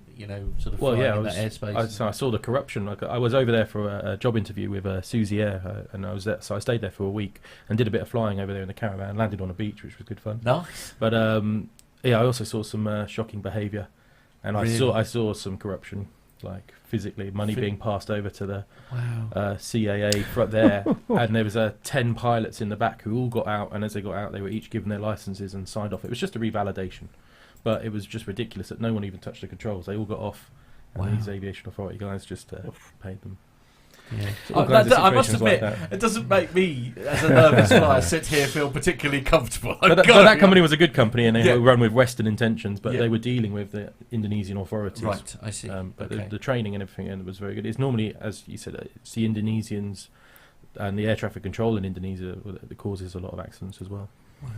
sort of flying in that airspace. I saw the corruption. I was over there for a job interview with Susie Air, and I was there, so I stayed there for a week and did a bit of flying over there in the caravan. Landed on a beach, which was good fun. Nice. But I also saw some shocking behaviour, and really? I saw some corruption. Like physically, money being passed over to the CAA front there, and there was 10 pilots in the back who all got out, and as they got out, they were each given their licenses and signed off. It was just a revalidation, but it was just ridiculous that no one even touched the controls. They all got off, and these aviation authority guys just paid them. I must admit, it doesn't make me, as a nervous flyer, sit here feel particularly comfortable. But that company was a good company, and they run with Western intentions, but they were dealing with the Indonesian authorities. Right, I see. But the training and everything was very good. It's normally, as you said, it's the Indonesians and the air traffic control in Indonesia that causes a lot of accidents as well. Wow.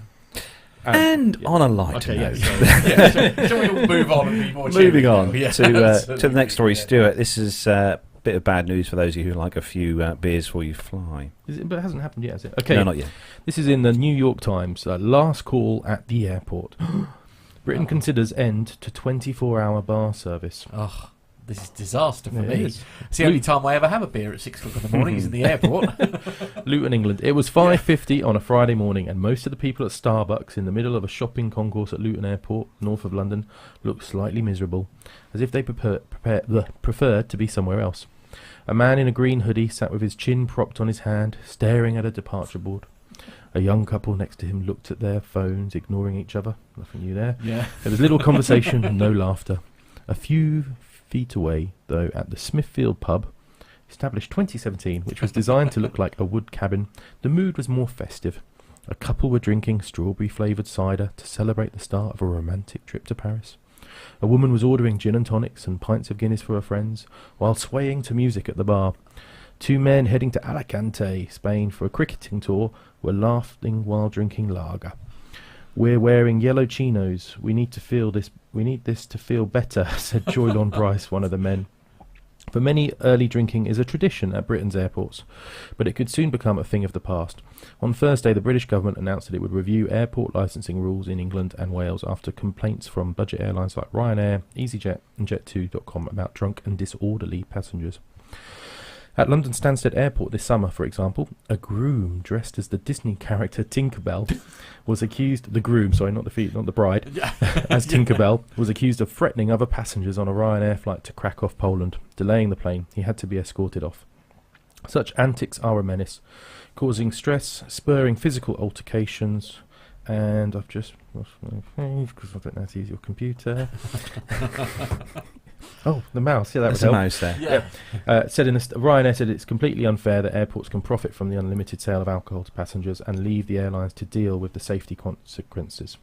And on a lighter note, so we all move on and be more moving on Yeah, to the next story, Stuart. This is a bit of bad news for those of you who like a few beers before you fly. But it hasn't happened yet, has it? Okay, no, not yet. This is in the New York Times. Last call at the airport. Britain considers end to 24-hour bar service. Oh, this is disaster for me. It's the only time I ever have a beer at 6 o'clock in the morning is in the airport. Luton, England. It was 5:50 on a Friday morning, and most of the people at Starbucks in the middle of a shopping concourse at Luton Airport, north of London, looked slightly miserable, as if they preferred to be somewhere else. A man in a green hoodie sat with his chin propped on his hand, staring at a departure board. A young couple next to him looked at their phones, ignoring each other. Nothing new there. Yeah. There was little conversation and no laughter. A few feet away, though, at the Smithfield pub, established 2017, which was designed to look like a wood cabin, the mood was more festive. A couple were drinking strawberry-flavoured cider to celebrate the start of a romantic trip to Paris. A woman was ordering gin and tonics and pints of Guinness for her friends, while swaying to music at the bar. Two men heading to Alicante, Spain, for a cricketing tour were laughing while drinking lager. We're wearing yellow chinos. We need this to feel better, said Joylon Bryce, one of the men. For many, early drinking is a tradition at Britain's airports, but it could soon become a thing of the past. On Thursday, the British government announced that it would review airport licensing rules in England and Wales after complaints from budget airlines like Ryanair, EasyJet and Jet2.com about drunk and disorderly passengers. At London Stansted Airport this summer, for example, a groom dressed as the Disney character Tinkerbell was accused... The groom, sorry, not the bride, as Tinkerbell, was accused of threatening other passengers on a Ryanair flight to Krakow, Poland, delaying the plane. He had to be escorted off. Such antics are a menace, causing stress, spurring physical altercations, and I've just lost my page because I don't know how to use your computer. Oh, the mouse. Yeah, that was the mouse there. Yeah. Ryanair said it's completely unfair that airports can profit from the unlimited sale of alcohol to passengers and leave the airlines to deal with the safety consequences.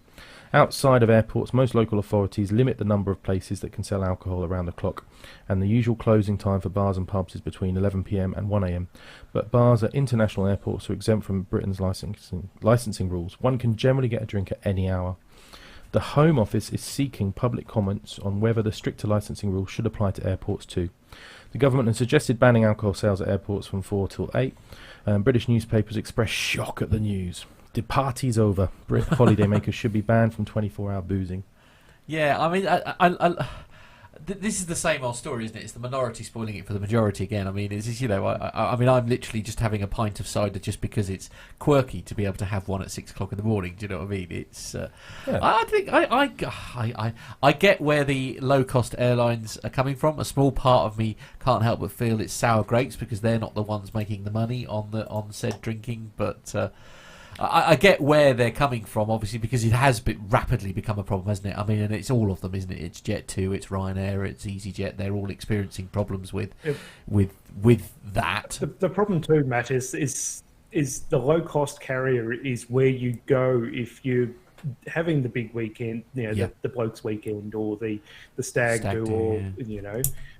Outside of airports, most local authorities limit the number of places that can sell alcohol around the clock, and the usual closing time for bars and pubs is between 11 p.m. and 1 a.m. But bars at international airports are exempt from Britain's licensing rules. One can generally get a drink at any hour. The Home Office is seeking public comments on whether the stricter licensing rules should apply to airports too. The government has suggested banning alcohol sales at airports from 4 till 8. British newspapers express shock at the news. The party's over. Brit holidaymakers should be banned from 24-hour boozing. Yeah, I mean, this is the same old story, isn't it? It's the minority spoiling it for the majority again. I mean, I mean, I'm literally just having a pint of cider just because it's quirky to be able to have one at 6 o'clock in the morning. Do you know what I mean? It's. I think I get where the low cost airlines are coming from. A small part of me can't help but feel it's sour grapes because they're not the ones making the money on said drinking, but. I get where they're coming from, obviously, because it has rapidly become a problem, hasn't it? I mean, and it's all of them, isn't it? It's Jet2, it's Ryanair, it's EasyJet. They're all experiencing problems with that. The problem too, Matt, is the low cost carrier is where you go if you're having the big weekend, the blokes weekend or the stag do, or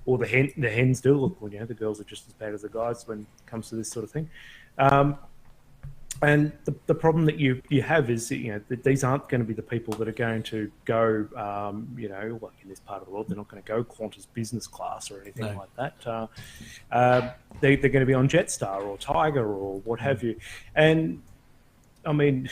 or the hens do. Look, the girls are just as bad as the guys when it comes to this sort of thing. And the problem that you have is that these aren't going to be the people that are going to go, like in this part of the world, they're not going to go Qantas business class or anything like that. They're going to be on Jetstar or Tiger or what have you. And I mean,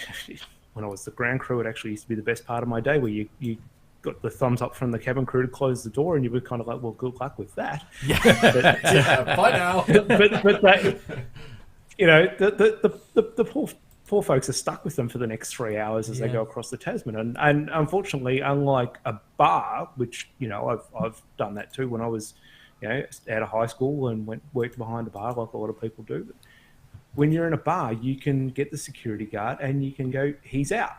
when I was the ground crew, it actually used to be the best part of my day where you got the thumbs up from the cabin crew to close the door, and you were kind of like, well, good luck with that. Yeah, bye now. But they... the poor folks are stuck with them for the next 3 hours as they go across the Tasman. And unfortunately, unlike a bar, which, I've done that too when I was, out of high school and worked behind a bar like a lot of people do. But when you're in a bar, you can get the security guard and you can go, he's out.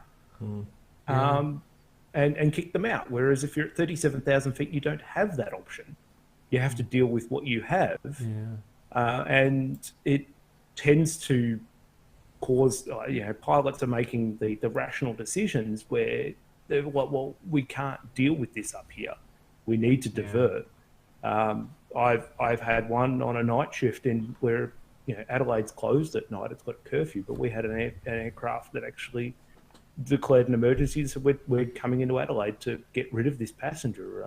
And kick them out. Whereas if you're at 37,000 feet, you don't have that option. You have to deal with what you have. And it tends to cause, pilots are making the rational decisions where they're like, well, we can't deal with this up here. We need to divert. I've had one on a night shift where Adelaide's closed at night. It's got a curfew, but we had an aircraft that actually declared an emergency. So we're coming into Adelaide to get rid of this passenger.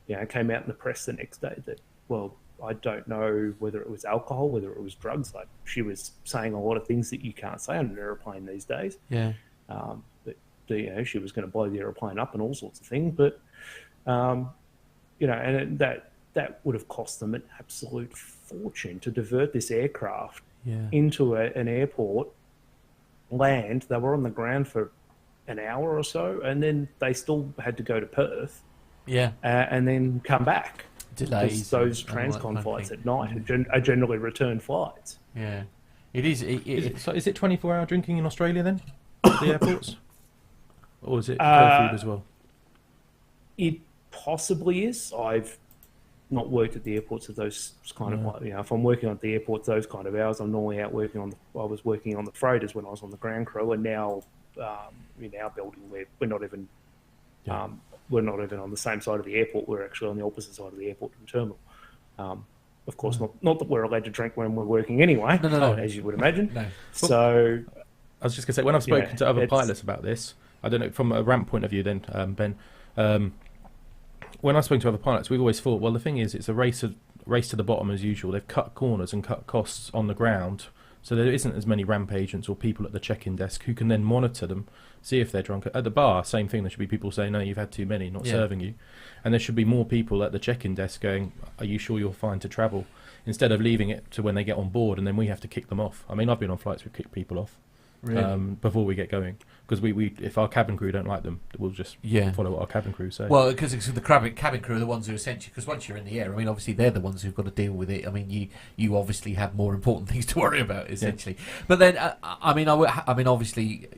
It came out in the press the next day that, well, I don't know whether it was alcohol, whether it was drugs. Like, she was saying a lot of things that you can't say on an aeroplane these days. Yeah. But she was going to blow the aeroplane up and all sorts of things. But and that would have cost them an absolute fortune to divert this aircraft into an airport, land. They were on the ground for an hour or so, and then they still had to go to Perth. And then come back. Delays. Those transcon flights at night are generally return flights. Yeah, it is. Is it 24-hour drinking in Australia then, at the airports, or is it curfewed as well? possibly is. I've not worked at the airports of those kind of, like, if I'm working at the airports those kind of hours, I'm normally out working I was working on the freighters when I was on the ground crew, and now in our building we're not even on the same side of the airport. We're actually on the opposite side of the airport and terminal. Of course, not that we're allowed to drink when we're working anyway, No. as you would imagine. No. So I was just going to say, when I've spoken to other pilots about this, I don't know, from a ramp point of view then, Ben, when I've spoken to other pilots, we've always thought, well, the thing is, it's a race to the bottom as usual. They've cut corners and cut costs on the ground, so there isn't as many ramp agents or people at the check-in desk who can then monitor them, see if they're drunk. At the bar, same thing. There should be people saying, no, you've had too many, not serving you. And there should be more people at the check-in desk going, are you sure you're fine to travel? Instead of leaving it to when they get on board and then we have to kick them off. I mean, I've been on flights we've kicked people off before we get going. Because we if our cabin crew don't like them, we'll just follow what our cabin crew say. Well, because the cabin crew are the ones who essentially, because once you're in the air, I mean, obviously they're the ones who've got to deal with it. I mean, you obviously have more important things to worry about, essentially. But then, obviously,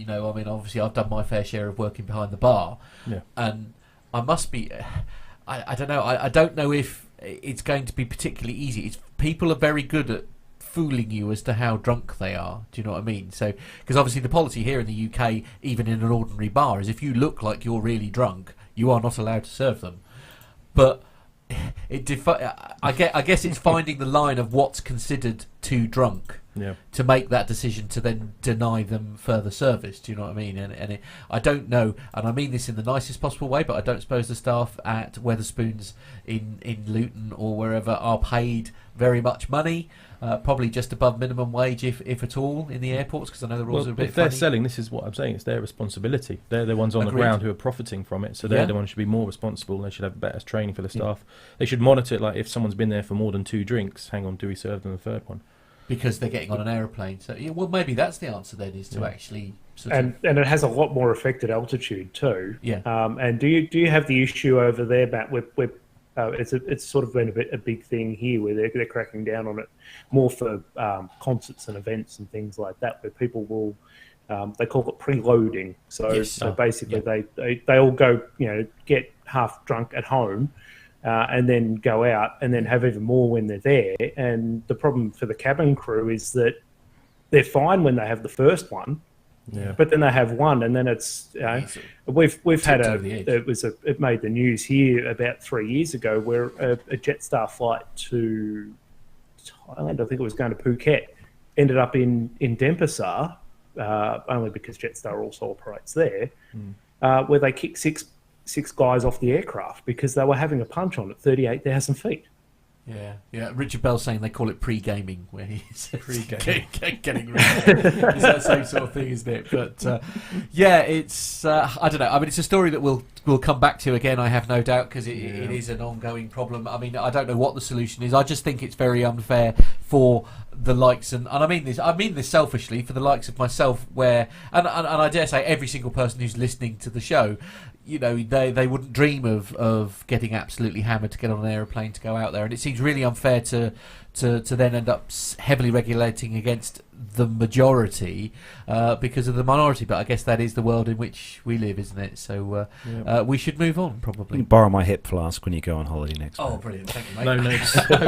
obviously I've done my fair share of working behind the bar, and I must be, I don't know, I don't know if it's going to be particularly easy. People are very good at fooling you as to how drunk they are. Do you know what I mean? So, because obviously the policy here in the UK, even in an ordinary bar, is if you look like you're really drunk, you are not allowed to serve them. But I guess it's finding the line of what's considered too drunk to make that decision to then deny them further service. Do you know what I mean? And I don't know, and I mean this in the nicest possible way, but I don't suppose the staff at Wetherspoons in Luton or wherever are paid very much money. Probably just above minimum wage, if at all, in the airports, because I know the rules are a bit if they're funny. selling, this is what I'm saying, it's their responsibility. They're the ones on the ground who are profiting from it, so they're the ones who should be more responsible. They should have better training for the staff. They should monitor it, like if someone's been there for more than 2 drinks, hang on, do we serve them the third one? Because they're getting on an aeroplane. So, well, maybe that's the answer then, is to actually... And it has a lot more effect at altitude too. Yeah. And do you have the issue over there, Matt, where it's sort of been a big thing here where they're cracking down on it more for concerts and events and things like that, where people will they call it preloading. So basically they all go, get half drunk at home and then go out and then have even more when they're there. And the problem for the cabin crew is that they're fine when they have the first one. Yeah. But then they have one, and then it's we've had it made the news here about 3 years ago where a Jetstar flight to Thailand, I think it was going to Phuket, ended up in Denpasar, only because Jetstar also operates there, where they kicked six guys off the aircraft because they were having a punch on at 38,000 feet. Yeah. Richard Bell's saying they call it pre-gaming, where he's getting rid of it. It's that same sort of thing, isn't it? But it's I don't know. I mean, it's a story that we'll come back to again, I have no doubt, because it is an ongoing problem. I mean, I don't know what the solution is. I just think it's very unfair for the likes, and I mean this selfishly, for the likes of myself, where and I dare say every single person who's listening to the show, they wouldn't dream of getting absolutely hammered to get on an aeroplane to go out there, and it seems really unfair to then end up heavily regulating against the majority because of the minority. But I guess that is the world in which we live, isn't it? So we should move on, probably. You can borrow my hip flask when you go on holiday next Oh, month. Brilliant. Thank you, mate. No,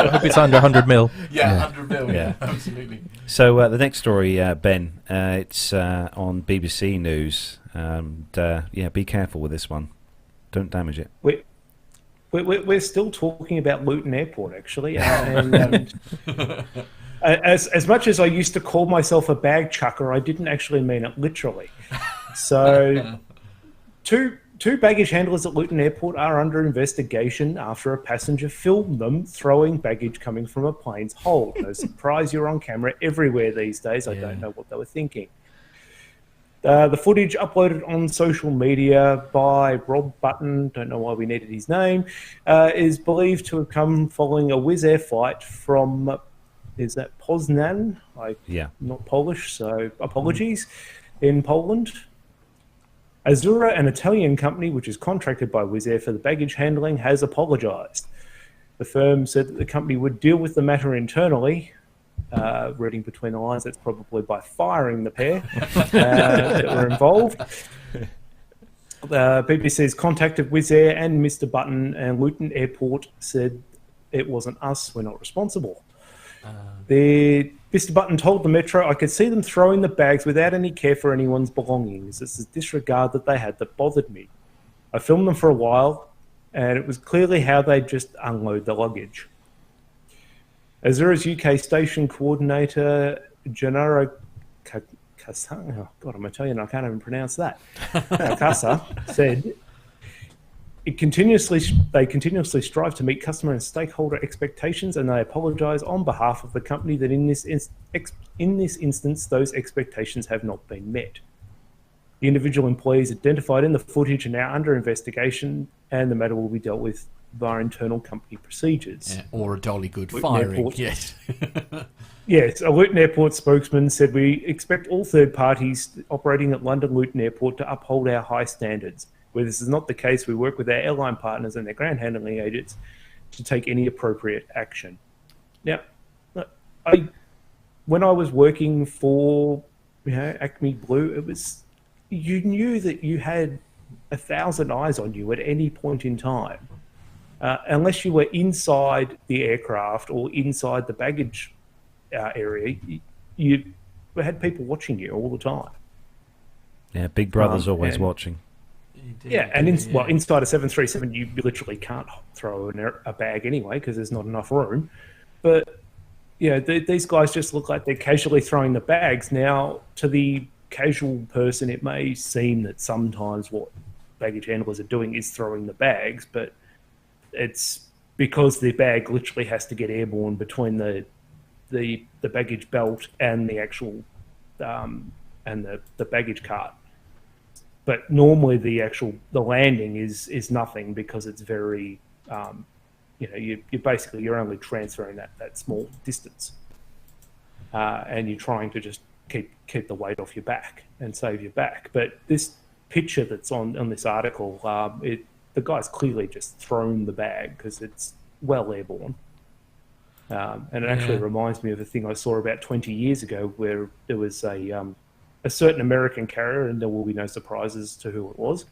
I hope it's under 100 mil. 100 mil, absolutely. So the next story, Ben, it's on BBC News. And be careful with this one. Don't damage it. We're still talking about Luton Airport, actually. And as much as I used to call myself a bag chucker, I didn't actually mean it literally. So two baggage handlers at Luton Airport are under investigation after a passenger filmed them throwing baggage coming from a plane's hold. No surprise, you're on camera everywhere these days. I don't know what they were thinking. The footage uploaded on social media by Rob Button, don't know why we needed his name, is believed to have come following a Wizz Air flight from, is that Poznan? Not Polish, so apologies, in Poland. Azura, an Italian company which is contracted by Wizz Air for the baggage handling, has apologised. The firm said that the company would deal with the matter internally. Reading between the lines, that's probably by firing the pair that were involved. BBC's contacted Wizz Air and Mr. Button, and Luton Airport said it wasn't us, we're not responsible. Mr. Button told the Metro, I could see them throwing the bags without any care for anyone's belongings. It's the disregard that they had that bothered me. I filmed them for a while, and it was clearly how they just unload the luggage. Azura's UK station coordinator, Gennaro Casa, oh God, I'm Italian, I can't even pronounce that. Casa said, they continuously strive to meet customer and stakeholder expectations, and they apologise on behalf of the company that in this instance those expectations have not been met. The individual employees identified in the footage are now under investigation, and the matter will be dealt with via internal company procedures. Yeah, or a jolly good Luton firing, Airport, yes. Yes, a Luton Airport spokesman said, we expect all third parties operating at London Luton Airport to uphold our high standards. Where this is not the case, we work with our airline partners and their ground handling agents to take any appropriate action. Now, when I was working for Acme Blue, it was, you knew that you had 1,000 eyes on you at any point in time, unless you were inside the aircraft or inside the baggage area. You had people watching you all the time. Yeah, Big Brother's always watching. Yeah, and inside a 737, you literally can't throw a bag anyway because there's not enough room. But these guys just look like they're casually throwing the bags. Now, to the casual person, it may seem that sometimes what baggage handlers are doing is throwing the bags, but it's because the bag literally has to get airborne between the baggage belt and the actual and the baggage cart. But normally the landing is nothing because it's very, you're only transferring that small distance, and you're trying to just keep the weight off your back and save your back. But this picture that's on this article, the guy's clearly just thrown the bag because it's well airborne, and it actually reminds me of a thing I saw about 20 years ago where there was a certain American carrier, and there will be no surprises to who it was,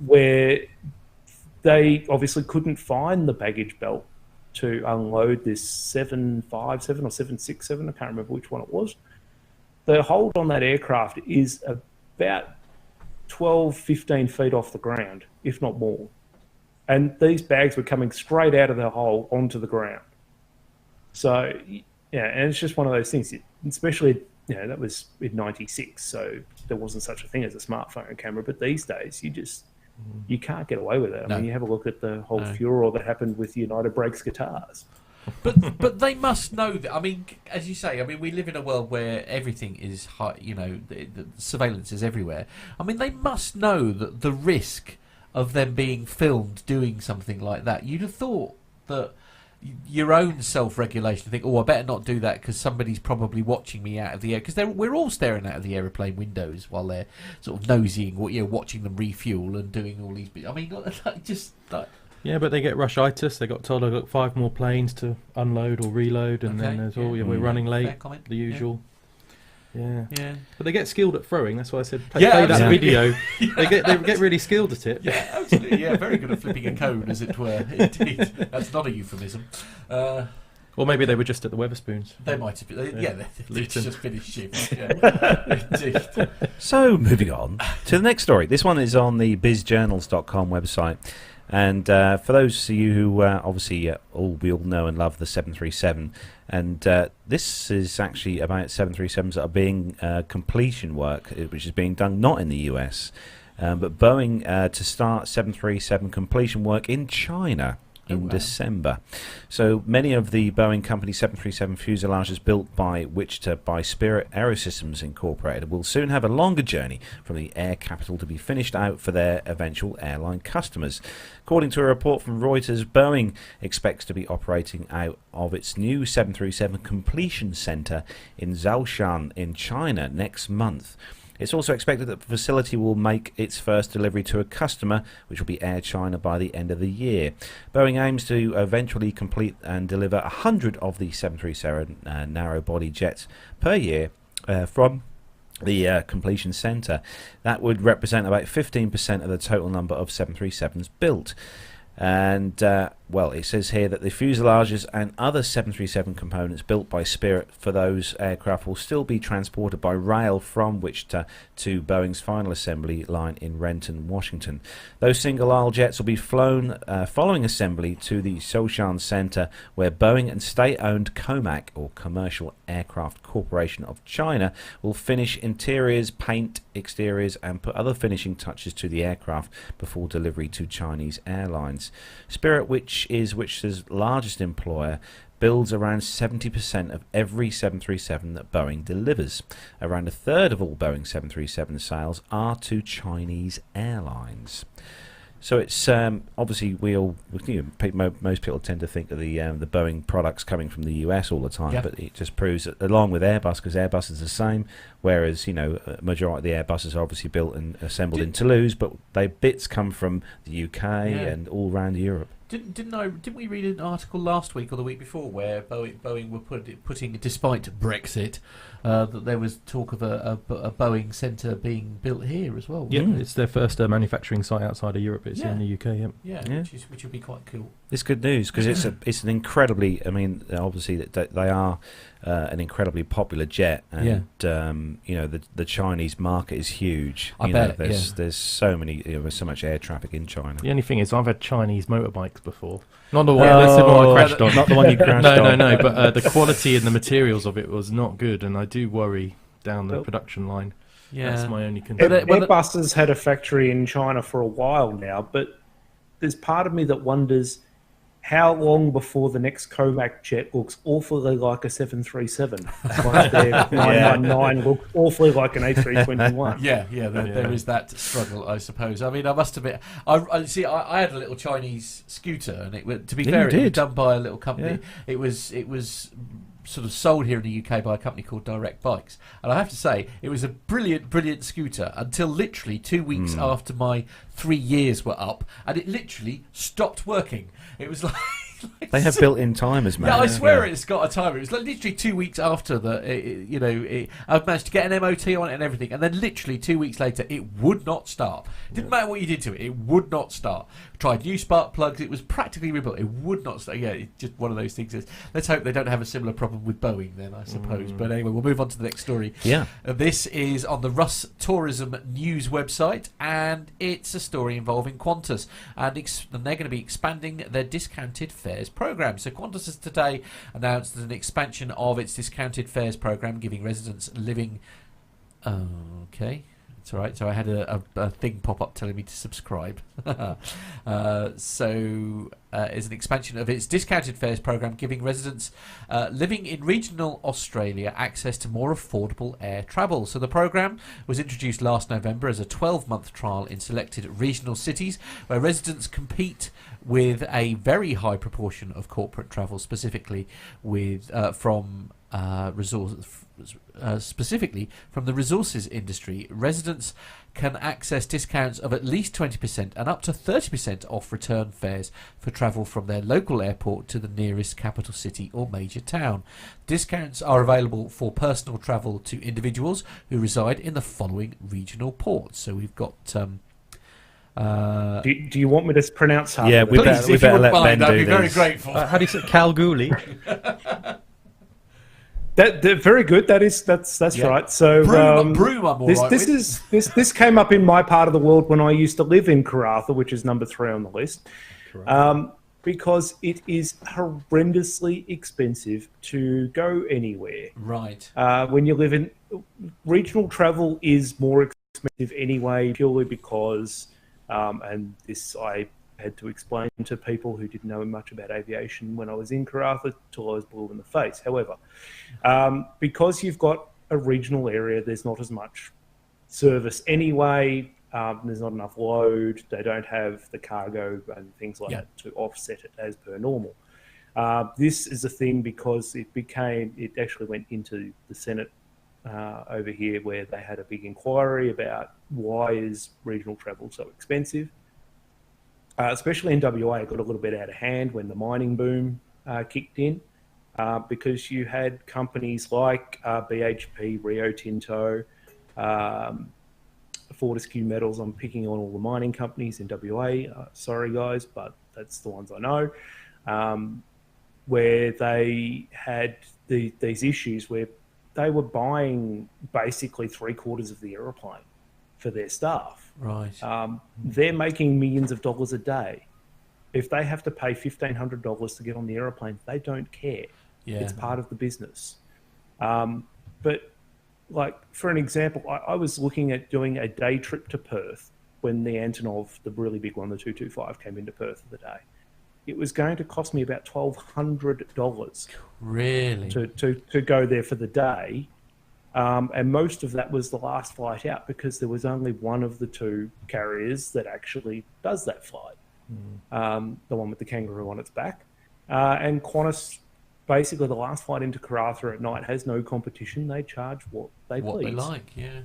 where they obviously couldn't find the baggage belt to unload this 757 or 767, I can't remember which one it was. The hold on that aircraft is about 12, 15 feet off the ground, if not more. And these bags were coming straight out of the hole onto the ground. So, and it's just one of those things, especially... that was in '96, so there wasn't such a thing as a smartphone camera. But these days, you can't get away with it. I mean, you have a look at the whole furor that happened with United Breaks guitars. But they must know that. I mean, as you say, we live in a world where everything is high. The surveillance is everywhere. I mean, they must know that the risk of them being filmed doing something like that. You'd have thought that your own self-regulation, think, I better not do that because somebody's probably watching me out of the air, because we're all staring out of the aeroplane windows while they're sort of nosying, watching them refuel and doing all these. I mean, yeah, but they get rushitis. They got told I've got 5 more planes to unload or reload, and then there's we're running late. The usual. Yeah. But they get skilled at throwing. That's why I said play that video. They get really skilled at it. Yeah, absolutely. Yeah, very good at flipping a cone, as it were. Indeed, that's not a euphemism. Or maybe they were just at the Weatherspoons. They might have been. They just finished shift. Yeah. Indeed. So, moving on to the next story. This one is on the bizjournals.com website. And for those of you who obviously we all know and love the 737, and this is actually about 737s that are being completion work, which is being done not in the US, but Boeing to start 737 completion work in China in December. So many of the Boeing Company 737 fuselages built by Wichita by Spirit Aerosystems Incorporated will soon have a longer journey from the air capital to be finished out for their eventual airline customers. According to a report from Reuters, Boeing expects to be operating out of its new 737 completion center in Zhoushan in China next month. It's also expected that the facility will make its first delivery to a customer, which will be Air China, by the end of the year. Boeing aims to eventually complete and deliver 100 of the 737 narrow-body jets per year from the completion centre, that would represent about 15% of the total number of 737s built. And, well, it says here that the fuselages and other 737 components built by Spirit for those aircraft will still be transported by rail from Wichita to Boeing's final assembly line in Renton, Washington. Those single-aisle jets will be flown following assembly to the Soshan Center, where Boeing and state-owned COMAC, or Commercial Aircraft Corporation of China, will finish interiors, paint exteriors, and put other finishing touches to the aircraft before delivery to Chinese airlines. Spirit, which is Wichita's largest employer, builds around 70% of every 737 that Boeing delivers. Around a third of all Boeing 737 sales are to Chinese airlines. So it's obviously most people tend to think of the Boeing products coming from the US all the time, Yep. but it just proves that, along with Airbus, because Airbus is the same, whereas a majority of the Airbuses are obviously built and assembled in Toulouse, but their bits come from the UK and all around Europe. Didn't we read an article last week or the week before where Boeing were putting, despite Brexit, that there was talk of a Boeing centre being built here as well? Yeah, it's their first manufacturing site outside of Europe. It's in the UK. Yeah. Which would be quite cool. It's good news because it's an incredibly. I mean, obviously they are an incredibly popular jet, and the Chinese market is huge. I bet. There's so many. There's so much air traffic in China. The only thing is, I've had Chinese motorbikes before. Not the one I crashed on. Not the one you crashed on. No. But the quality and the materials of it was not good, and I do worry down the production line. Yeah, that's my only concern. Airbus has had a factory in China for a while now, but there's part of me that wonders how long before the next COMAC jet looks awfully like a 737, like their 919 looks awfully like an A321. There is that struggle, I suppose. I mean, I must admit, I had a little Chinese scooter, and to be fair, it was done by a little company. Yeah. It was sort of sold here in the UK by a company called Direct Bikes, and I have to say it was a brilliant scooter until literally 2 weeks after my 3 years were up, and it literally stopped working. It was like they have built-in timers, man. Yeah, I swear it's got a timer. It was like literally 2 weeks after I've managed to get an MOT on it and everything, and then literally 2 weeks later, it would not start. It didn't matter what you did to it; it would not start. Tried new spark plugs; it was practically rebuilt. It would not start. Yeah, it's just one of those things. Let's hope they don't have a similar problem with Boeing, then, I suppose. But anyway, we'll move on to the next story. Yeah, this is on the Russ Tourism News website, and it's a story involving Qantas, and they're going to be expanding their discounted fares program. So Qantas has today announced an expansion of its discounted fares program, giving residents living. Okay, it's all right. So I had a thing pop up telling me to subscribe. Is an expansion of its discounted fares program, giving residents living in regional Australia access to more affordable air travel. So the program was introduced last November as a 12-month trial in selected regional cities, where residents compete with a very high proportion of corporate travel, specifically from the resources industry. Residents can access discounts of at least 20% and up to 30% off return fares for travel from their local airport to the nearest capital city or major town. Discounts are available for personal travel to individuals who reside in the following regional ports. So we've got... do you want me to pronounce that? Yeah, we better let Ben do I'd be this. very grateful. How do you say Kalgoorlie? They're very good. That's right. So Broome, I'm all right with. This came up in my part of the world when I used to live in Karratha, which is number 3 on the list, because it is horrendously expensive to go anywhere. Right. When you live in regional travel is more expensive anyway, purely because, and this I had to explain to people who didn't know much about aviation when I was in Karratha till I was blue in the face. However, because you've got a regional area, there's not as much service anyway. There's not enough load. They don't have the cargo and things like that to offset it as per normal. This is a thing because it actually went into the Senate over here, where they had a big inquiry about why is regional travel so expensive. Especially in WA, it got a little bit out of hand when the mining boom kicked in, because you had companies like BHP, Rio Tinto, Fortescue Metals, I'm picking on all the mining companies in WA. Sorry, guys, but that's the ones I know. Where they had these issues where they were buying basically 3/4 of the aeroplane for their staff. Right. They're making millions of dollars a day. If they have to pay $1,500 to get on the aeroplane, they don't care. Yeah. It's part of the business. But like, for an example, I was looking at doing a day trip to Perth when the Antonov, the really big one, the 225, came into Perth for the day. It was going to cost me about $1,200 Really? to go there for the day. And most of that was the last flight out because there was only one of the two carriers that actually does that flight. The one with the kangaroo on its back. And Qantas, basically the last flight into Karratha at night has no competition. They charge what they like, yeah.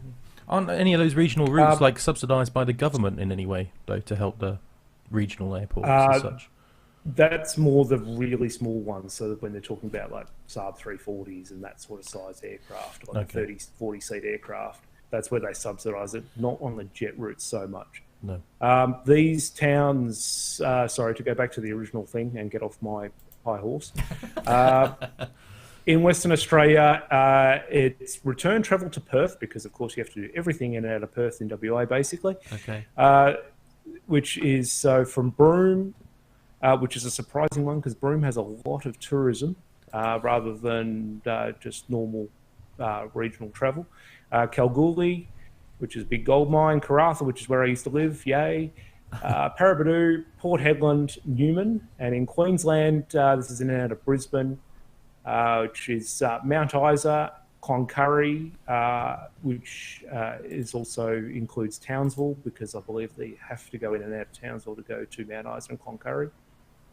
Aren't any of those regional routes like subsidised by the government in any way, though, to help the regional airports and such? That's more the really small ones. So when they're talking about like Saab 340s and that sort of size aircraft, like 30, 40 seat aircraft, that's where they subsidise it, not on the jet routes so much. No. These towns, sorry, to go back to the original thing and get off my high horse. In Western Australia, it's return travel to Perth because, of course, you have to do everything in and out of Perth in WA, basically. Okay. Which is so from Broome, which is a surprising one because Broome has a lot of tourism rather than just normal regional travel. Kalgoorlie, which is a big gold mine. Karratha, which is where I used to live. Yay. Paraburdoo, Port Hedland, Newman, and in Queensland, this is in and out of Brisbane, which is Mount Isa, Cloncurry, which is also includes Townsville, because I believe they have to go in and out of Townsville to go to Mount Isa and Cloncurry.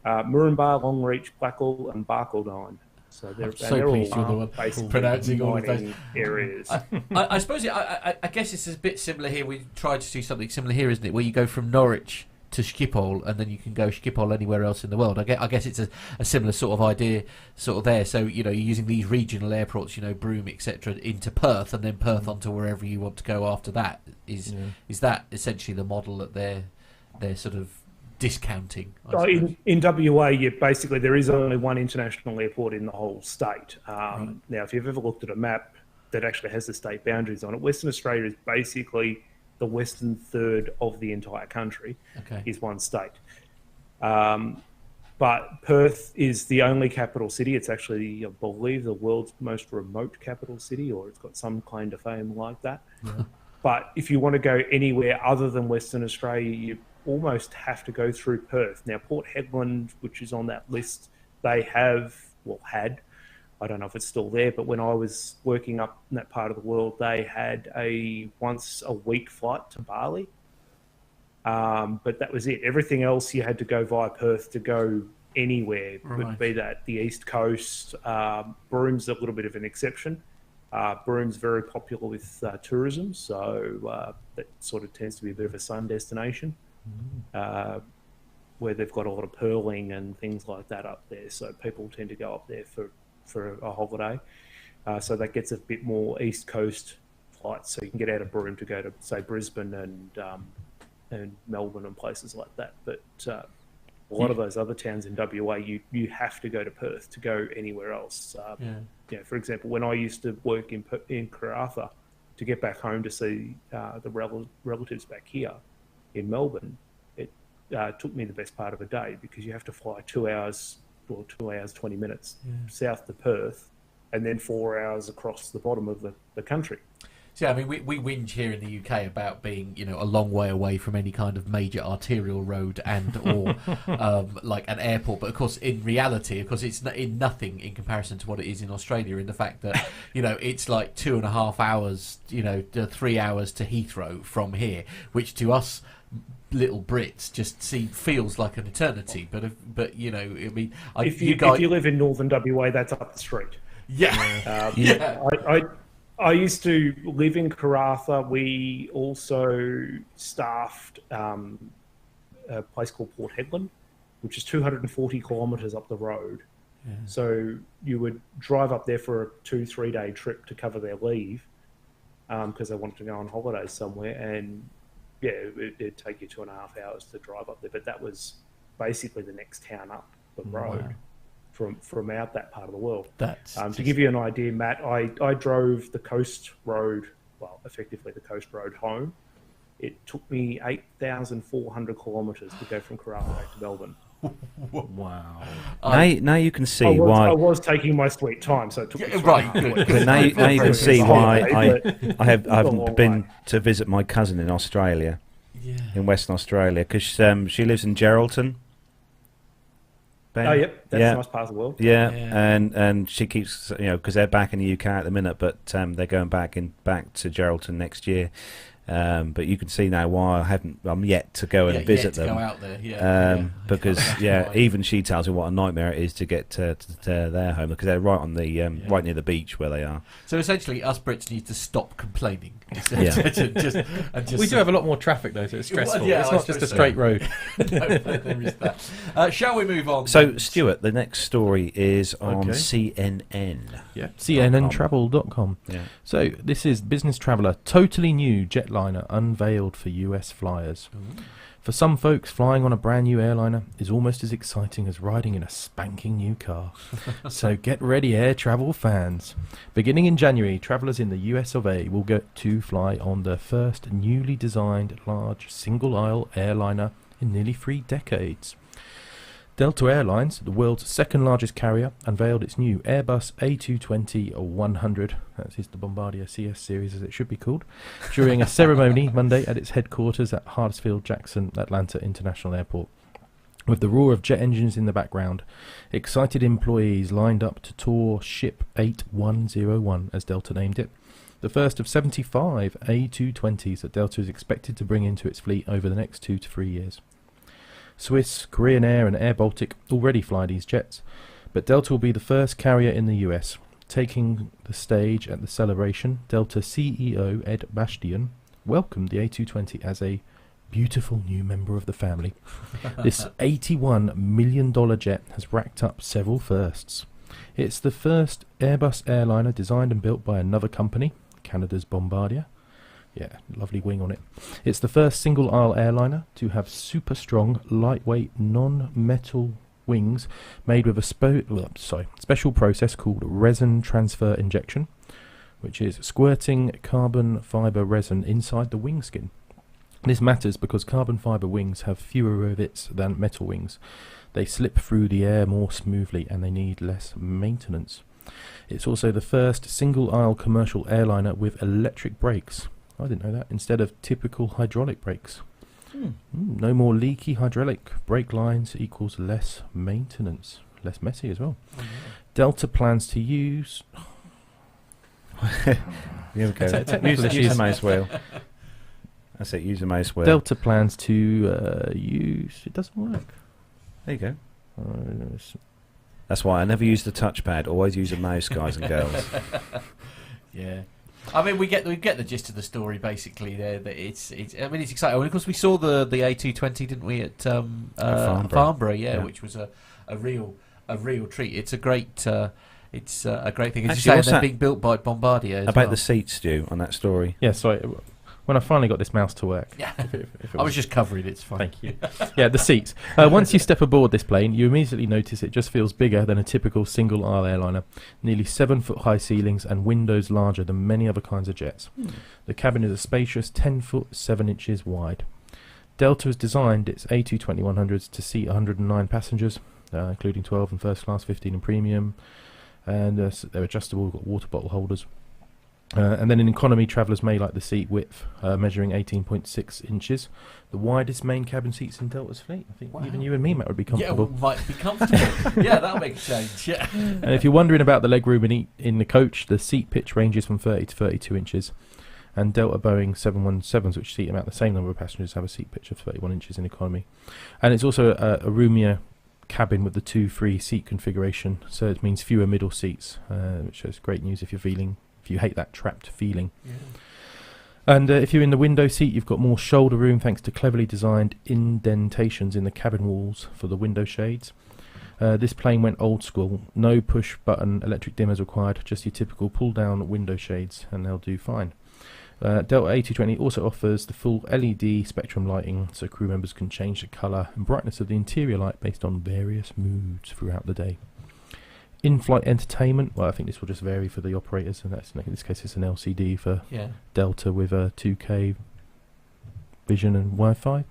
Murrumbidgee, Longreach, Blackall, and Barcaldine. So they're pleased you're the one pronouncing all of those areas. I suppose I guess it's a bit similar here. We tried to do something similar here, isn't it? Where you go from Norwich to Schiphol, and then you can go Schiphol anywhere else in the world. I guess it's a similar sort of idea, sort of there. So you're using these regional airports, Broome, etc., into Perth, and then Perth onto wherever you want to go after that. Is that essentially the model that they're sort of discounting? In WA, basically there is only one international airport in the whole state. Now, if you've ever looked at a map that actually has the state boundaries on it, Western Australia is basically the western third of the entire country. Is one state. But Perth is the only capital city. It's actually, I believe, the world's most remote capital city, or it's got some claim to fame like that. But if you want to go anywhere other than Western Australia, you almost have to go through Perth. Now, Port Hedland, which is on that list, they had, I don't know if it's still there, but when I was working up in that part of the world, they had a once-a-week flight to Bali. But that was it. Everything else you had to go via Perth to go anywhere, be that the East Coast. Broome's a little bit of an exception. Broome's very popular with tourism, so that sort of tends to be a bit of a sun destination. Where they've got a lot of pearling and things like that up there, so people tend to go up there for a holiday. So that gets a bit more East Coast flights, so you can get out of Broome to go to, say, Brisbane and Melbourne and places like that. But a lot of those other towns in WA, you have to go to Perth to go anywhere else. For example, when I used to work in Karratha, to get back home to see the relatives back here in Melbourne, it took me the best part of a day, because you have to fly 2 hours, or 2 hours 20 minutes south to Perth, and then 4 hours across the bottom of the country. So, I mean, we whinge here in the UK about being, a long way away from any kind of major arterial road or like an airport. But of course, in reality, it's nothing in comparison to what it is in Australia. In the fact that it's like 2.5 hours, 3 hours to Heathrow from here, which to us little Brits just feels like an eternity. But I mean, if you live in northern WA, that's up the street. I used to live in Karratha. We also staffed a place called Port Hedland, which is 240 kilometres up the road. So you would drive up there for a 2-3 day trip to cover their leave, because they wanted to go on holidays somewhere, and yeah, it'd take you 2.5 hours to drive up there. But that was basically the next town up the road from out that part of the world. That's to give you an idea, Matt, I drove the coast road, well, effectively the coast road home. It took me 8,400 kilometres to go from Carrara back to Melbourne. Wow. Now you can see why I was taking my sweet time, so it took me Good. But now you can see why I've long been way. to visit my cousin in Australia, Yeah. in Western Australia, because she lives in Geraldton. Ben? Oh, yep, that's Yeah. a nice part of the world. Yeah, Yeah. and she keeps, because they're back in the UK at the minute, but they're going back to Geraldton next year. But you can see now why I'm yet to go and visit them. Go out there, Because even she tells me what a nightmare it is to get to their home, because they're right on the right near the beach where they are. So essentially, us Brits need to stop complaining. Yeah. just We do have a lot more traffic though, so it's stressful. Yeah, it's I not just a suppose so. straight road. No, there is that. Shall we move on? So, Stuart, the next story is on Okay. CNN. Yeah, cnntravel.com. Yeah. So this is Business Traveller, totally new jetliner unveiled for US flyers. For some folks, flying on a brand new airliner is almost as exciting as riding in a spanking new car. So get ready, air travel fans. Beginning in January, travellers in the US of A will get to fly on the first newly designed large single-aisle airliner in nearly 3 decades. Delta Airlines, the world's second largest carrier, unveiled its new Airbus A220-100, that is the Bombardier CS series as it should be called, during a ceremony Monday at its headquarters at Hartsfield-Jackson Atlanta International Airport. With the roar of jet engines in the background, excited employees lined up to tour Ship 8101, as Delta named it, the first of 75 A220s that Delta is expected to bring into its fleet over the next 2 to 3 years. Swiss, Korean Air and Air Baltic already fly these jets, but Delta will be the first carrier in the US. Taking the stage at the celebration, Delta CEO Ed Bastian welcomed the A220 as a beautiful new member of the family. This $81 million jet has racked up several firsts. It's the first Airbus airliner designed and built by another company, Canada's Bombardier. Yeah, lovely wing on it. It's the first single-aisle airliner to have super strong, lightweight, non-metal wings made with a special process called resin transfer injection, which is squirting carbon fibre resin inside the wing skin. This matters because carbon fibre wings have fewer rivets than metal wings. They slip through the air more smoothly and they need less maintenance. It's also the first single-aisle commercial airliner with electric brakes. I didn't know that. Instead of typical hydraulic brakes. No more leaky hydraulic brake lines equals less maintenance. Less messy as well. Delta plans to use... Here we go. Technical Use issues. the mouse wheel. That's it, use the mouse wheel. Delta plans to use... It doesn't work. There you go. That's why I never use the touchpad. Always use a mouse, guys and girls. Yeah. I mean, we get the gist of the story basically there. That it's. I mean, it's exciting. Of course, we saw the A220, didn't we, at Farnborough? Yeah, which was a real treat. It's a great thing. As Actually, you say, what's they're that being built by Bombardier. As About well. the seats, Stu, on that story. Yeah, sorry. When I finally got this mouse to work. Yeah. If it I was just covering it. It's fine. Thank you. Yeah, the seats. Once you step aboard this plane, you immediately notice it just feels bigger than a typical single-aisle airliner. Nearly 7-foot high ceilings and windows larger than many other kinds of jets. The cabin is a spacious 10 foot 7 inches wide. Delta has designed its A220-100s to seat 109 passengers, including 12 in first class, 15 in premium, and they're adjustable, got water bottle holders. And then in economy, travellers may like the seat width, measuring 18.6 inches. The widest main cabin seats in Delta's fleet. I think even you and me, Matt, would be comfortable. Yeah, might be comfortable. Yeah, that'll make a change. Yeah. And if you're wondering about the legroom in the coach, the seat pitch ranges from 30 to 32 inches. And Delta Boeing 717s, which seat about the same number of passengers, have a seat pitch of 31 inches in economy. And it's also a roomier cabin with the 2-3 seat configuration, so it means fewer middle seats, which is great news if you hate that trapped feeling. Yeah. And if you're in the window seat, you've got more shoulder room thanks to cleverly designed indentations in the cabin walls for the window shades. This plane went old school. No push button electric dimmers required, just your typical pull down window shades, and they'll do fine. Delta A220 also offers the full LED spectrum lighting, so crew members can change the colour and brightness of the interior light based on various moods throughout the day. In-flight entertainment, well, I think this will just vary for the operators, and that's, in this case it's an LCD for Delta with a 2K vision and Wi-Fi.